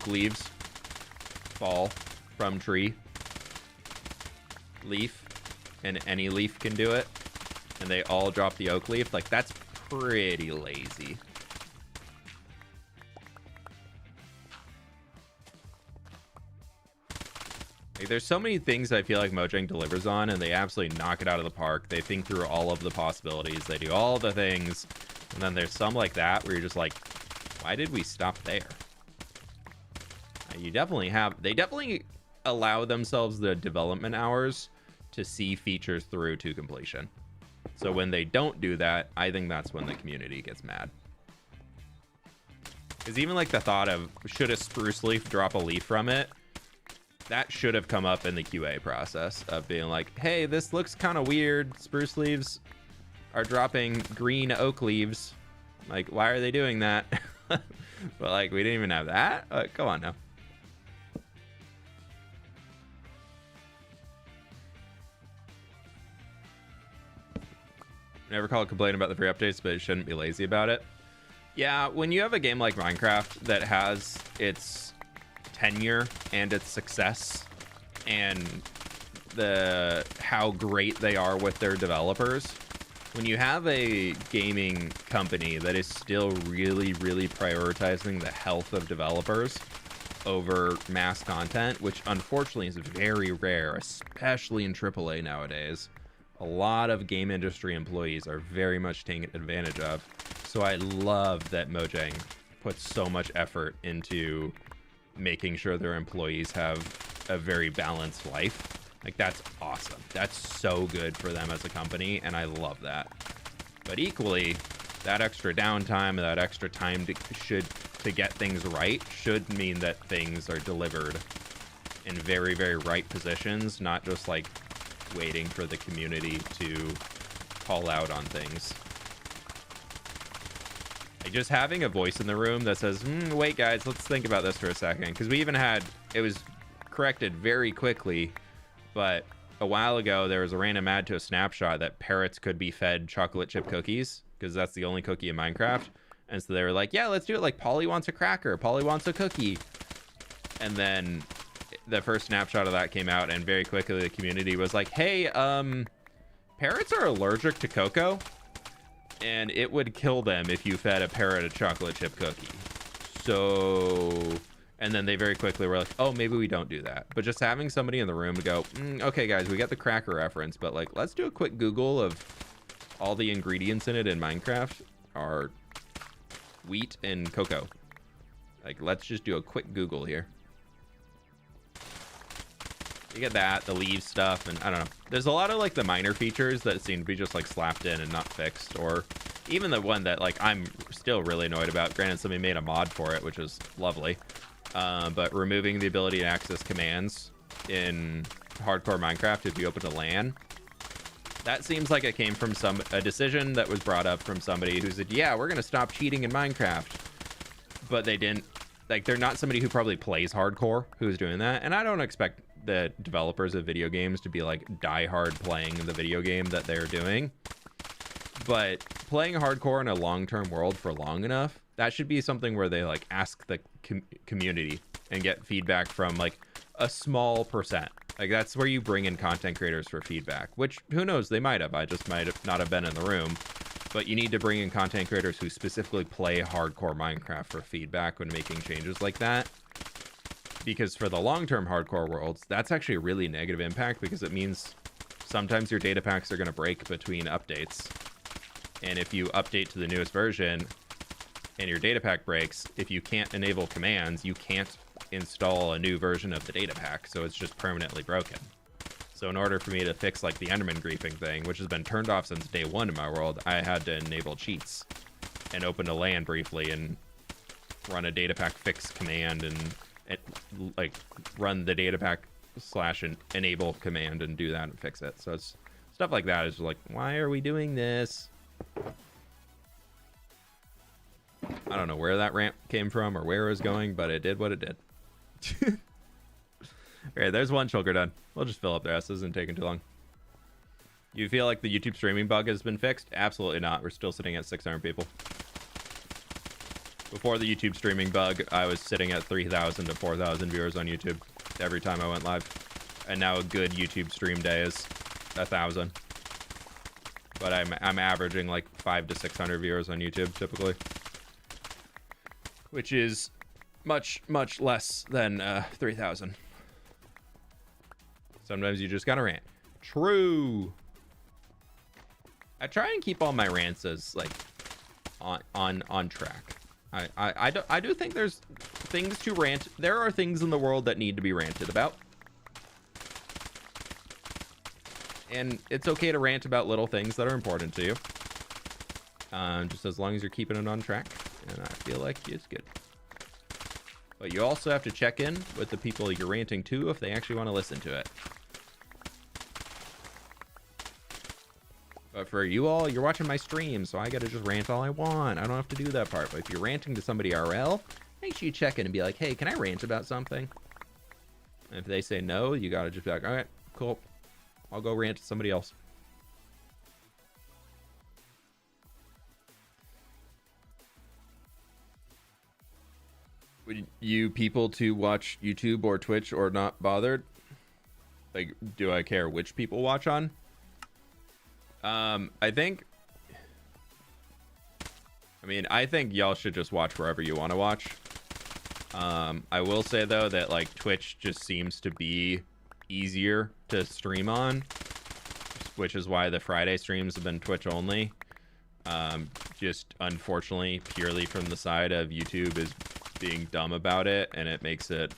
leaves fall from tree leaf, and any leaf can do it, and they all drop the oak leaf, like, that's pretty lazy. Like, there's so many things I feel like Mojang delivers on, and they absolutely knock it out of the park. They think through all of the possibilities, they do all the things, and then there's some like that where you're just like, why did we stop there? They definitely allow themselves the development hours to see features through to completion. So when they don't do that, I think that's when the community gets mad. Because even like the thought of, should a spruce leaf drop a leaf from it? That should have come up in the QA process of being like, hey, this looks kind of weird. Spruce leaves are dropping green oak leaves. Like, why are they doing that? But like, we didn't even have that? Come on now. Never call it complaining about the free updates, but it shouldn't be lazy about it. Yeah, when you have a game like Minecraft that has its tenure and its success and how great they are with their developers, when you have a gaming company that is still really prioritizing the health of developers over mass content, which unfortunately is very rare, especially in AAA nowadays, a lot of game industry employees are very much taken advantage of. So I love that Mojang puts so much effort into making sure their employees have a very balanced life. Like, that's awesome. That's so good for them as a company, and I love that. But equally, that extra downtime, that extra time to get things right should mean that things are delivered in very, very right positions, not just like waiting for the community to call out on things. Like, just having a voice in the room that says, wait guys, let's think about this for a second. Because we even had, it was corrected very quickly, but a while ago there was a random add to a snapshot that parrots could be fed chocolate chip cookies, because that's the only cookie in Minecraft. And so they were like, yeah, let's do it. Like, Polly wants a cracker, Polly wants a cookie. And then the first snapshot of that came out, and very quickly the community was like, hey, parrots are allergic to cocoa, and it would kill them if you fed a parrot a chocolate chip cookie. So, and then they very quickly were like, oh, maybe we don't do that. But just having somebody in the room to go, okay guys, we got the cracker reference, but like, let's do a quick Google of all the ingredients in it in Minecraft are wheat and cocoa. Like, let's just do a quick Google here. You get that, the leaves stuff, and I don't know. There's a lot of like the minor features that seem to be just like slapped in and not fixed, or even the one that like I'm still really annoyed about. Granted, somebody made a mod for it, which is lovely. But removing the ability to access commands in hardcore Minecraft if you open a LAN, that seems like it came from a decision that was brought up from somebody who said, yeah, we're gonna stop cheating in Minecraft, but they didn't. Like, they're not somebody who probably plays hardcore who's doing that, and I don't expect the developers of video games to be like die-hard playing the video game that they're doing, but playing hardcore in a long-term world for long enough, that should be something where they like ask the community and get feedback from like a small percent. Like, that's where you bring in content creators for feedback, which who knows, they might have. I just might have not have been in the room. But you need to bring in content creators who specifically play hardcore Minecraft for feedback when making changes like that. Because for the long-term hardcore worlds, that's actually a really negative impact, because it means sometimes your data packs are going to break between updates. And if you update to the newest version and your data pack breaks, if you can't enable commands, you can't install a new version of the data pack. So it's just permanently broken. So in order for me to fix like the Enderman griefing thing, which has been turned off since day one in my world, I had to enable cheats and open a LAN briefly and run a data pack fix command and like run the data pack / enable command and do that and fix it. So it's stuff like that is like, why are we doing this? I don't know where that rant came from or where it was going, but it did what it did. Okay, there's one shulker done. We'll just fill up the rest. This isn't taking too long. You feel like the YouTube streaming bug has been fixed? Absolutely not. We're still sitting at 600 people. Before the YouTube streaming bug, I was sitting at 3,000 to 4,000 viewers on YouTube every time I went live. And now a good YouTube stream day is 1,000. But I'm averaging like 500 to 600 viewers on YouTube typically, which is much less than 3,000. Sometimes you just gotta rant. True. I try and keep all my rants as like on track. I do think there's things to rant. There are things in the world that need to be ranted about. And it's okay to rant about little things that are important to you. Just as long as you're keeping it on track. And I feel like it's good. But you also have to check in with the people you're ranting to if they actually want to listen to it. But for you all, you're watching my stream, so I gotta just rant all I want. I don't have to do that part. But if you're ranting to somebody RL, make sure you check in and be like, hey, can I rant about something? And if they say no, you gotta just be like, all right, cool. I'll go rant to somebody else. Would you people to watch YouTube or Twitch or not bothered? Like, do I care which people watch on? I think y'all should just watch wherever you want to watch. I will say though that like Twitch just seems to be easier to stream on, which is why the Friday streams have been Twitch only. Just unfortunately purely from the side of YouTube is being dumb about it, and it makes it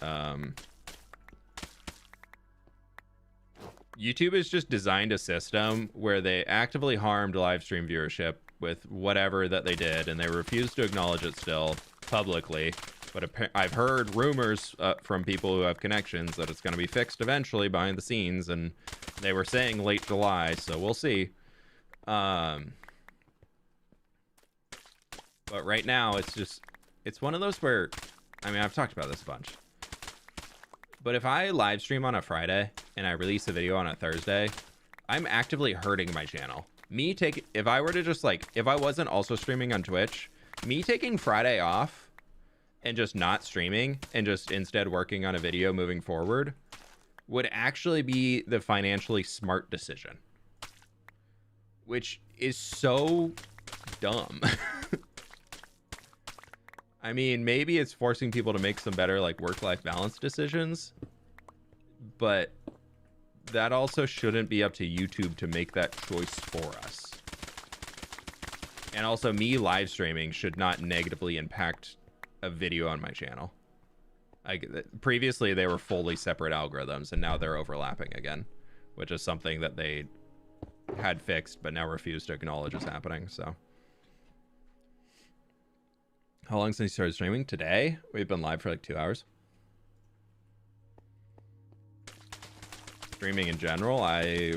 YouTube has just designed a system where they actively harmed live stream viewership with whatever that they did, and they refuse to acknowledge it still publicly. But I've heard rumors from people who have connections that it's going to be fixed eventually behind the scenes, and they were saying late July, so we'll see. But right now, it's one of those where, I mean, I've talked about this a bunch. But if I live stream on a Friday and I release a video on a Thursday, I'm actively hurting my channel. If I were to just like, if I wasn't also streaming on Twitch, me taking Friday off and just not streaming and just instead working on a video moving forward would actually be the financially smart decision, which is so dumb. I mean, maybe it's forcing people to make some better like work-life balance decisions, but that also shouldn't be up to YouTube to make that choice for us. And also, me live streaming should not negatively impact a video on my channel. Previously, they were fully separate algorithms, and now they're overlapping again, which is something that they had fixed, but now refuse to acknowledge is happening, so... How long since you started streaming? Today? We've been live for like 2 hours. Streaming in general, I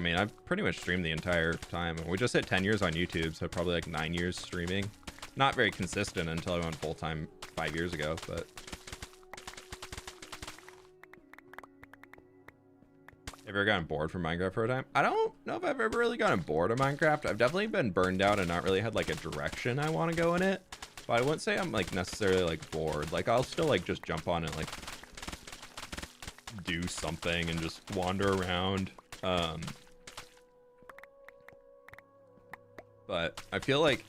mean, I've pretty much streamed the entire time. We just hit 10 years on YouTube, so probably like 9 years streaming. Not very consistent until I went full-time 5 years ago, but... Have you ever gotten bored from Minecraft for a time? I don't know if I've ever really gotten bored of Minecraft. I've definitely been burned out and not really had like a direction I want to go in it. But I wouldn't say I'm like necessarily like bored. Like I'll still like just jump on and like do something and just wander around. But I feel like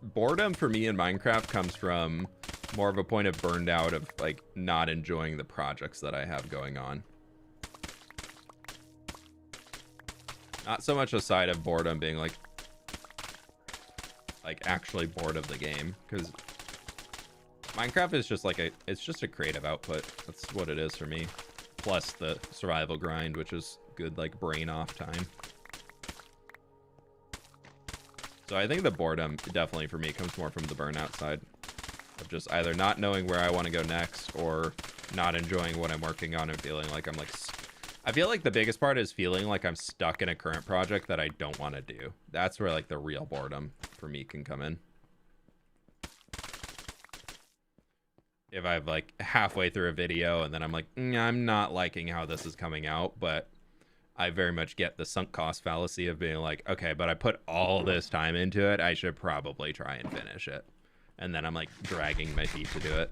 boredom for me in Minecraft comes from more of a point of burned out of like not enjoying the projects that I have going on. Not so much a side of boredom being like actually bored of the game, because Minecraft is just like it's just a creative output. That's what it is for me. Plus the survival grind, which is good like brain off time. So I think the boredom definitely for me comes more from the burnout side of just either not knowing where I want to go next or not enjoying what I'm working on and feeling like I'm like, I feel like the biggest part is feeling like I'm stuck in a current project that I don't want to do. That's where like the real boredom for me can come in. If I've like halfway through a video and then I'm like, I'm not liking how this is coming out, but I very much get the sunk cost fallacy of being like, okay, but I put all this time into it, I should probably try and finish it. And then I'm like dragging my feet to do it.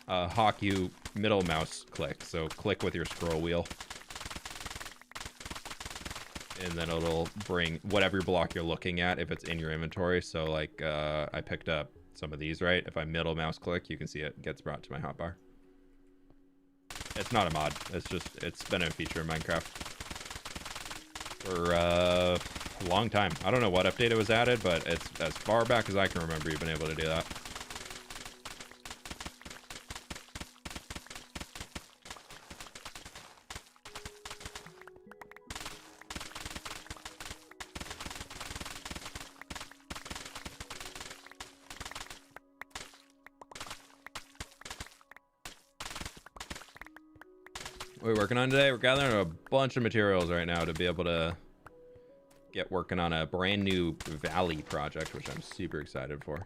Hawk, you middle mouse click, so click with your scroll wheel. And then it'll bring whatever block you're looking at if it's in your inventory. So like I picked up some of these, right? If I middle mouse click, you can see it gets brought to my hotbar. It's not a mod. It's been a feature in Minecraft for a long time. I don't know what update it was added, but it's as far back as I can remember you've been able to do that. What are we working on today? We're gathering a bunch of materials right now to be able to get working on a brand new valley project, which I'm super excited for.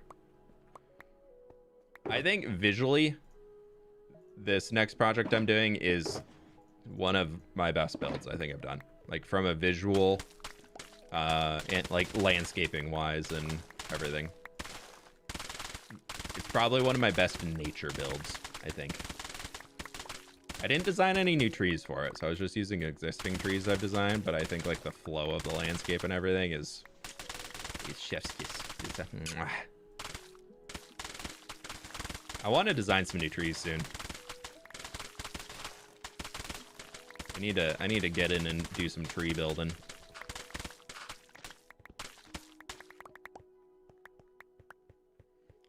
I think visually, this next project I'm doing is one of my best builds I think I've done. Like from a visual, and like landscaping wise and everything. It's probably one of my best nature builds, I think. I didn't design any new trees for it, so I was just using existing trees I've designed, but I think like the flow of the landscape and everything is chef's kiss. I want to design some new trees soon. I need to get in and do some tree building.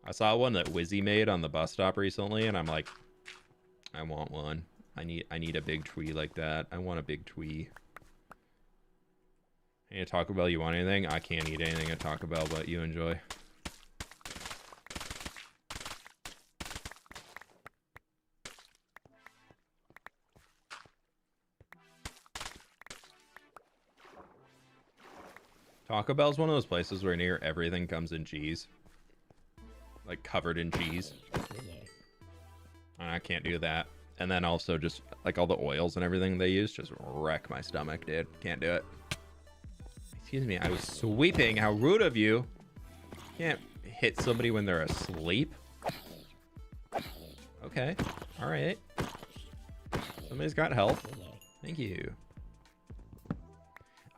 I saw one that Wizzy made on the bus stop recently, and I'm like, I want one. I need a big tree like that. I want a big tree. Hey, Taco Bell, you want anything? I can't eat anything at Taco Bell, but you enjoy. Taco Bell's one of those places where near everything comes in cheese. Like covered in cheese. And I can't do that. And then also just like all the oils and everything they use just wreck my stomach, dude. Can't do it. Excuse me, I was sweeping. How rude of you. Can't hit somebody when they're asleep. Okay. All right. Somebody's got health. Thank you.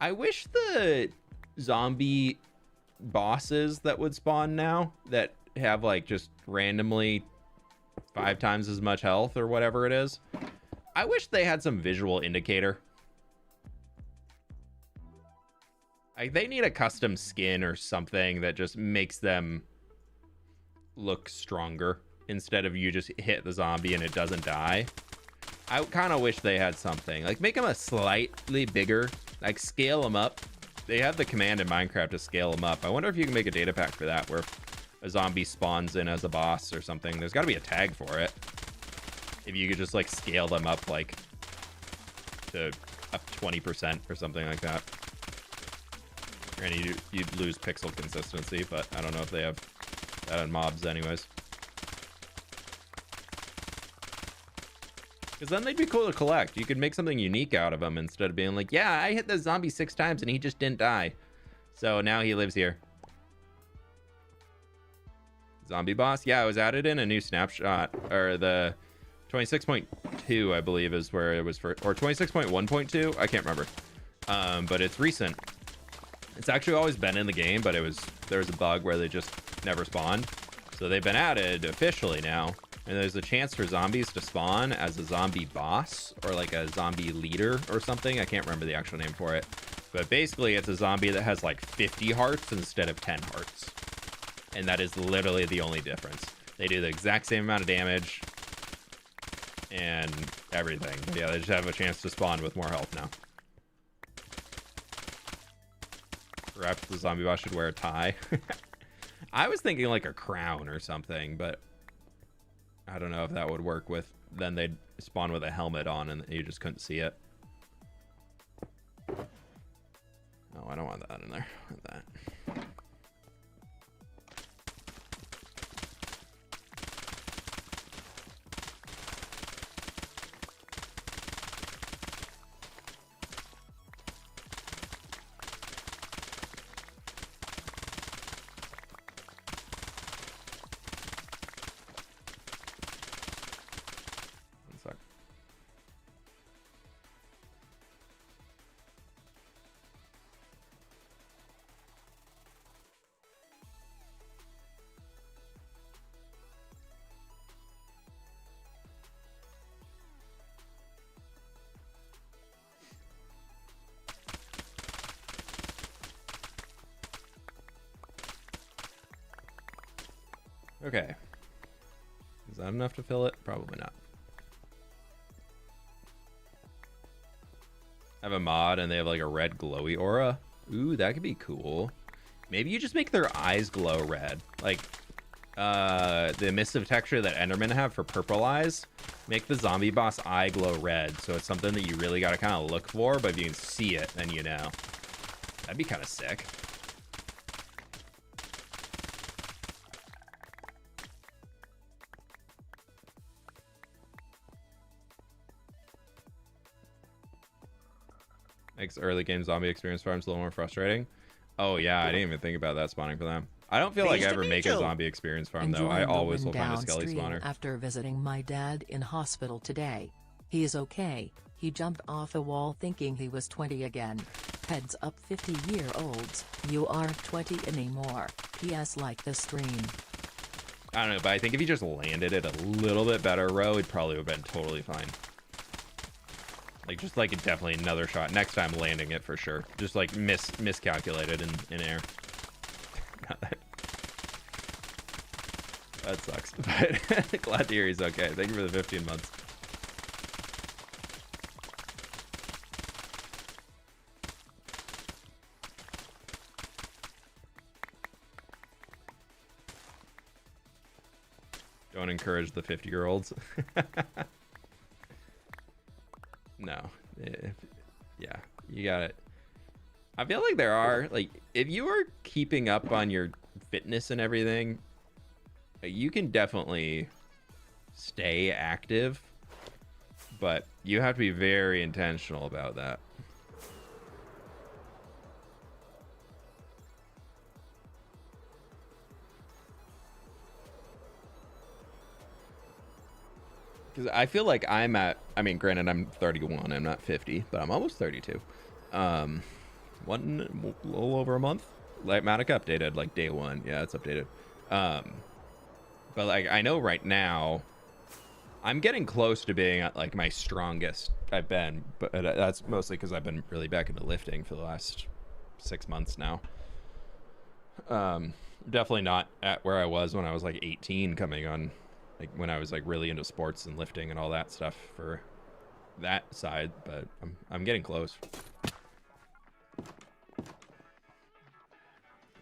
I wish the zombie bosses that would spawn now that have like just randomly 5 times as much health or whatever it is, I wish they had some visual indicator. Like they need a custom skin or something that just makes them look stronger instead of you just hit the zombie and it doesn't die. I kind of wish they had something like make them a slightly bigger, like scale them up. They have the command in Minecraft to scale them up. I wonder if you can make a data pack for that where a zombie spawns in as a boss or something. There's got to be a tag for it. If you could just like scale them up like to up 20% or something like that. And you'd lose pixel consistency, but I don't know if they have that on mobs anyways. Because then they'd be cool to collect. You could make something unique out of them instead of being like, yeah, I hit the zombie 6 times and he just didn't die. So now he lives here. Zombie boss? Yeah, it was added in a new snapshot. Or the 26.2, I believe, is where it was for. Or 26.1.2? I can't remember. But it's recent. It's actually always been in the game, but there was a bug where they just never spawned. So they've been added officially now. And there's a chance for zombies to spawn as a zombie boss or like a zombie leader or something. I can't remember the actual name for it. But basically, it's a zombie that has like 50 hearts instead of 10 hearts. And that is literally the only difference. They do the exact same amount of damage and everything. But yeah, they just have a chance to spawn with more health now. Perhaps the zombie boss should wear a tie. I was thinking like a crown or something, but I don't know if that would work with, then they'd spawn with a helmet on and you just couldn't see it. No, I don't want that in there. I want that. Okay. Is that enough to fill it? Probably not. I have a mod and they have like a red glowy aura. Ooh, that could be cool. Maybe you just make their eyes glow red. Like the emissive texture that Endermen have for purple eyes. Make the zombie boss eye glow red. So it's something that you really got to kind of look for, but if you can see it, then you know. That'd be kind of sick. Makes early game zombie experience farms a little more frustrating. Oh yeah, I didn't even think about that spawning for them. I don't feel like I ever make a zombie experience farm though. I always will find a skelly spawner. After visiting my dad in hospital today. He is okay. He jumped off a wall thinking he was 20 again. Heads up 50-year-olds, you aren't 20 anymore. PS like the stream. I don't know, but I think if he just landed it a little bit better, Ro, he'd probably have been totally fine. Like, just like definitely another shot. Next time landing it for sure. Just like miscalculated in air. That sucks. But glad to hear he's okay. Thank you for the 15 months. Don't encourage the 50-year-olds. No. Yeah, you got it. I feel like there are, like, if you are keeping up on your fitness and everything, you can definitely stay active, but you have to be very intentional about that. Because I feel like I mean, granted, I'm 31, I'm not 50, but I'm almost 32. A little over a month. Lightmatic updated, like day one. Yeah, it's updated. But like, I know right now, I'm getting close to being at like my strongest I've been, but that's mostly because I've been really back into lifting for the last 6 months now. Definitely not at where I was when I was like 18, coming on, like when I was like really into sports and lifting and all that stuff for that side, but I'm getting close.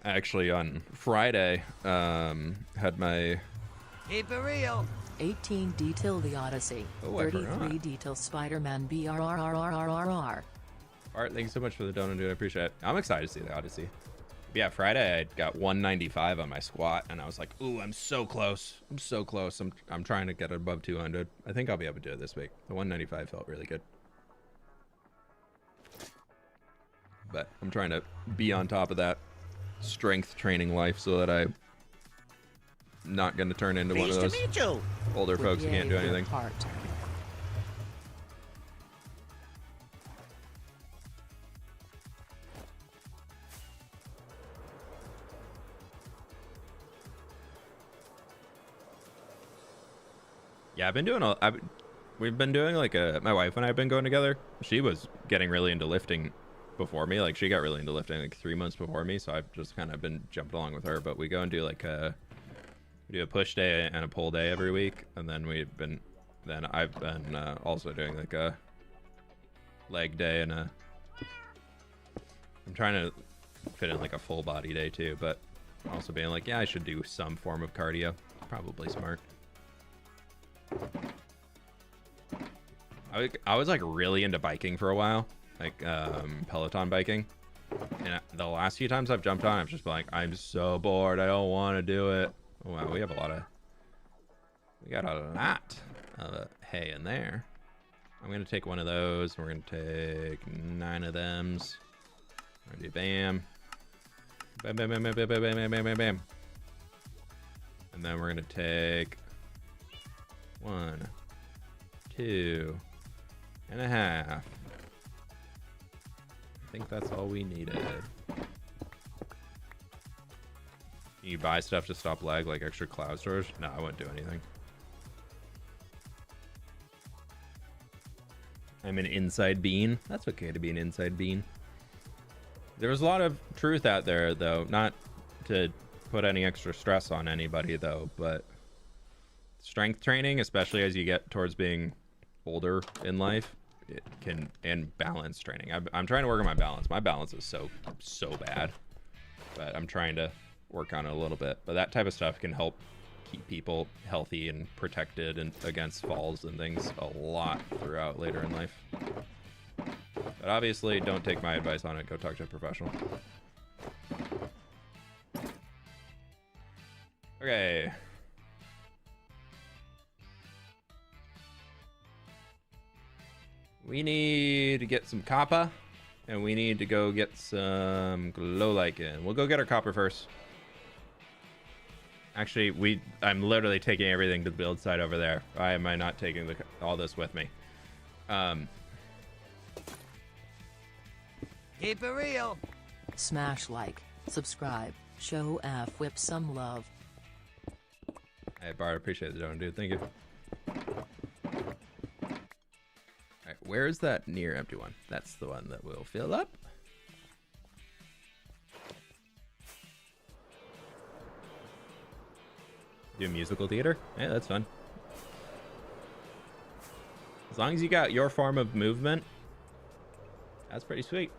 Actually, on Friday, had my... Keep it real. 18 Detail the Odyssey. Oh, 33 Detail Spider-Man BRRRRRR. Art, thanks so much for the donut, dude. I appreciate it. I'm excited to see the Odyssey. But yeah, Friday I got 195 on my squat, and I was like, ooh, I'm so close. I'm so close. I'm trying to get above 200. I think I'll be able to do it this week. The 195 felt really good. But I'm trying to be on top of that strength training life so that I'm not going to turn into one of those older folks who can't do anything. Yeah, we've been doing like my wife and I have been going together. She was getting really into lifting before me. Like, she got really into lifting like 3 months before me, so I've just kind of been jumping along with her. But we go and do like we do a push day and a pull day every week, and then I've been also doing like a leg day and I'm trying to fit in like a full body day too, but also being like, yeah, I should do some form of cardio. Probably smart. I was like really into biking for a while, like Peloton biking, and the last few times I've jumped on, I've just been like, I'm so bored, I don't want to do it. Oh, wow, we got a lot of hay in there. I'm gonna take one of those, and we're gonna take 9 of thems. We're gonna do bam, bam, bam, bam, bam, bam, bam, bam, bam, bam, bam, and then we're gonna take 1, 2 and a half. I think that's all we needed. Can you buy stuff to stop lag, like extra cloud storage? No, I wouldn't do anything. I'm an inside bean. That's okay to be an inside bean. There was a lot of truth out there, though. Not to put any extra stress on anybody, though, but strength training, especially as you get towards being older in life, it can, and balance training. I'm trying to work on my balance. My balance is so bad, but I'm trying to work on it a little bit. But that type of stuff can help keep people healthy and protected and against falls and things a lot throughout later in life. But obviously, don't take my advice on it. Go talk to a professional. Okay. We need to get some copper, and we need to go get some glow lichen. We'll go get our copper first. Actually, I'm literally taking everything to the build site over there. Why am I not taking all this with me? Keep it real. Smash like, subscribe, show fWhip some love. Hey, Bart, appreciate the donut, dude. Thank you. All right, where is that near empty one? That's the one that will fill up. Do musical theater? Yeah, that's fun. As long as you got your form of movement, that's pretty sweet.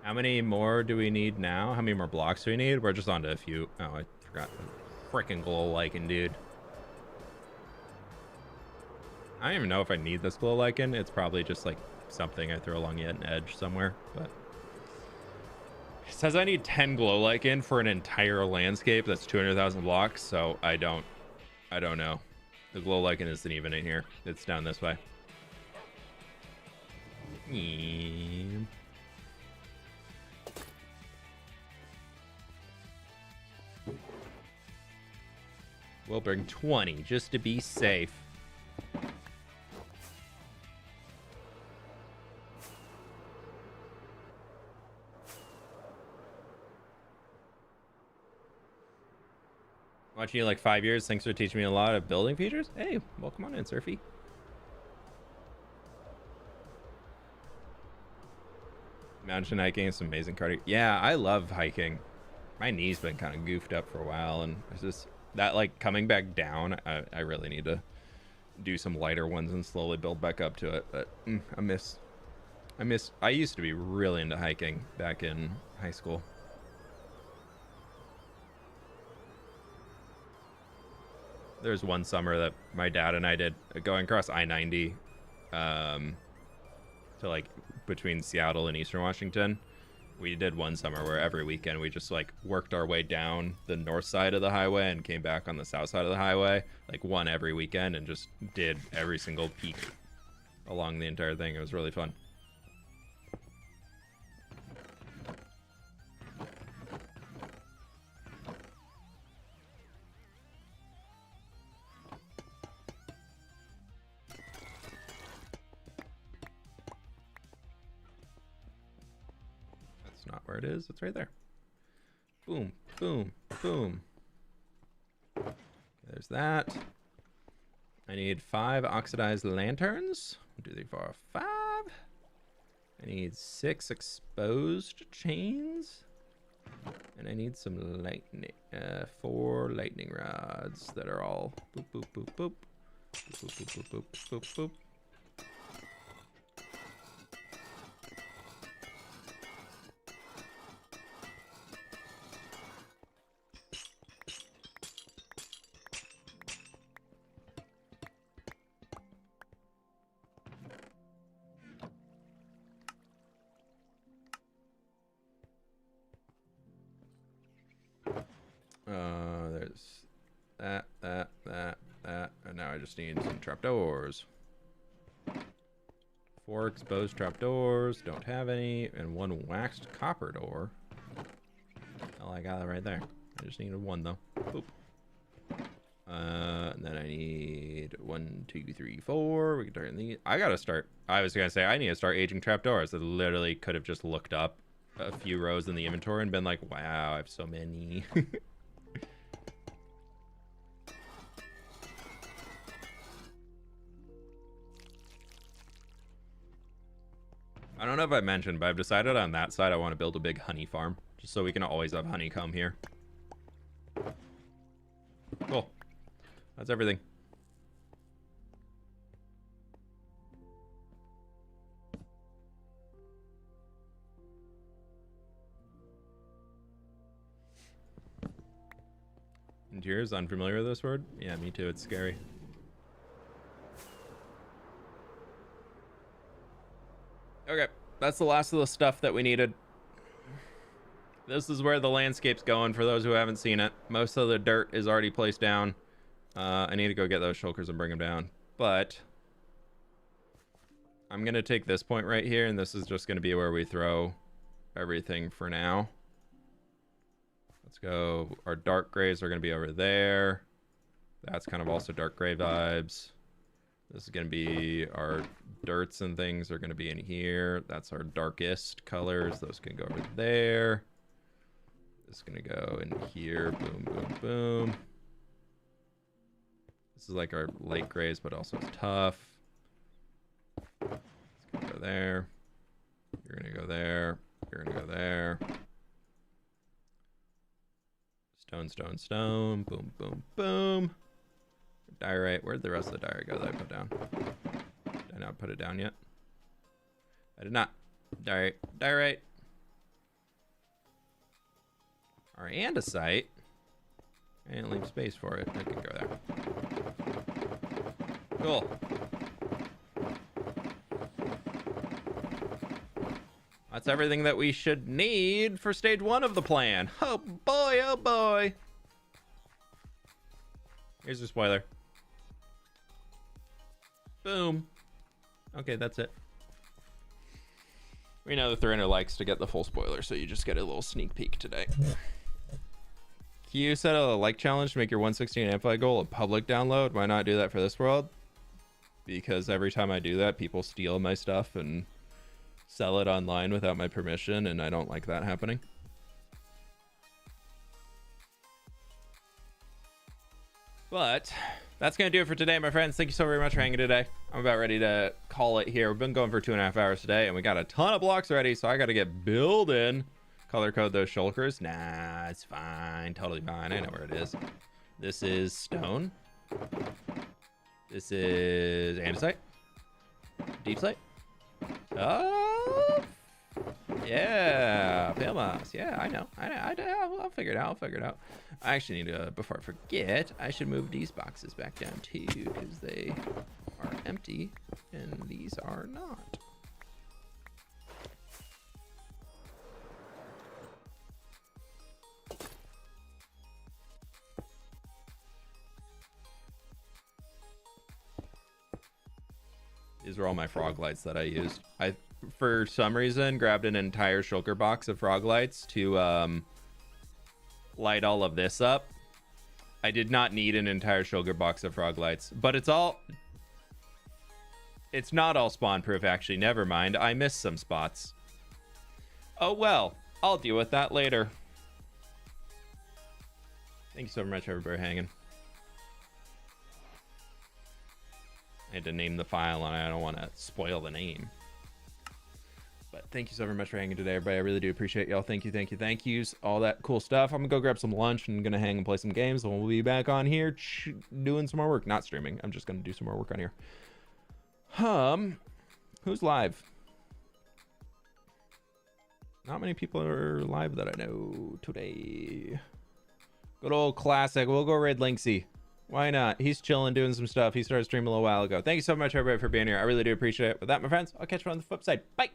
How many more do we need now? How many more blocks do we need? We're just on to a few. Oh, I forgot. Freaking glow lichen, dude. I don't even know if I need this glow lichen. It's probably just like something I throw along an edge somewhere, but it says I need 10 glow lichen for an entire landscape. That's 200,000 blocks, so I don't know. The glow lichen isn't even in here. It's down this way. We'll bring 20 just to be safe. Watching you like 5 years. Thanks for teaching me a lot of building features. Hey, welcome on in, Surfy. Mountain hiking is some amazing cardio. Yeah, I love hiking. My knee's been kind of goofed up for a while, and it's just that like coming back down. I really need to do some lighter ones and slowly build back up to it. But I used to be really into hiking back in high school. There's one summer that my dad and I did going across I-90 to like between Seattle and Eastern Washington. We did one summer where every weekend we just like worked our way down the north side of the highway and came back on the south side of the highway, like one every weekend, and just did every single peak along the entire thing. It was really fun. Not where it is. It's right there. Boom, boom, boom. Okay, there's that. I need 5 oxidized lanterns. 1, 2, 3, 4, 5. I need 6 exposed chains. And I need some lightning, 4 lightning rods that are all boop, boop, boop, boop. Boop, boop, boop, boop, boop, boop, boop. There's that, and now I just need some trapdoors. 4 exposed trapdoors, don't have any, and 1 waxed copper door. Oh, I got it right there. I just needed 1 though. Boop. And then I need 1, 2, 3, 4. We can turn these. I gotta start. I was gonna say I need to start aging trapdoors. I literally could have just looked up a few rows in the inventory and been like, wow, I have so many. I don't know if I mentioned, but I've decided on that side I want to build a big honey farm, just so we can always have honeycomb here. Cool. That's everything. Interiors, unfamiliar with this word? Yeah, me too. It's scary. Okay, that's the last of the stuff that we needed. This is where the landscape's going for those who haven't seen it. Most of the dirt is already placed down. I need to go get those shulkers and bring them down. But I'm going to take this point right here, and this is just going to be where we throw everything for now. Let's go. Our dark grays are going to be over there. That's kind of also dark gray vibes. This is going to be our dirts and things are going to be in here. That's our darkest colors. Those can go over there. This is going to go in here. Boom, boom, boom. This is like our light grays, but also tough. It's going to go there. You're going to go there. You're going to go there. Stone, stone, stone. Boom, boom, boom. Diorite. Where'd the rest of the diorite go that I put down? Did I not put it down yet? I did not. Diorite. Diorite. Or andesite. And leave space for it. I could go there. Cool. That's everything that we should need for stage 1 of the plan. Oh boy, oh boy. Here's your spoiler. Boom. Okay, that's it. We know the Thrinner likes to get the full spoiler, so you just get a little sneak peek today. Can you set a like challenge to make your 116 Amplify goal a public download? Why not do that for this world? Because every time I do that, people steal my stuff and sell it online without my permission, and I don't like that happening. But that's going to do it for today, my friends. Thank you so very much for hanging today. I'm about ready to call it here. We've been going for 2.5 hours today, and we got a ton of blocks ready, so I got to get building. Color code those shulkers. Nah, it's fine. Totally fine. I know where it is. This is stone. This is andesite. Deep slate. Oh, yeah, pale moss. Yeah, I know. I'll figure it out. I'll figure it out. I actually need to, before I forget, I should move these boxes back down too, because they are empty and these are not. These are all my frog lights that I used. I, for some reason, grabbed an entire shulker box of frog lights to light all of this up. I did not need an entire shulker box of frog lights, but it's not all spawn proof, actually. Never mind. I missed some spots. Oh well, I'll deal with that later. Thank you so much, everybody, hanging. I had to name the file, and I don't want to spoil the name. But thank you so very much for hanging today, everybody. I really do appreciate y'all. Thank you, thank you, thank yous. All that cool stuff. I'm going to go grab some lunch and going to hang and play some games. And we'll be back on here doing some more work. Not streaming. I'm just going to do some more work on here. Who's live? Not many people are live that I know today. Good old classic. We'll go raid Linksy. Why not? He's chilling, doing some stuff. He started streaming a little while ago. Thank you so much, everybody, for being here. I really do appreciate it. With that, my friends, I'll catch you on the flip side. Bye.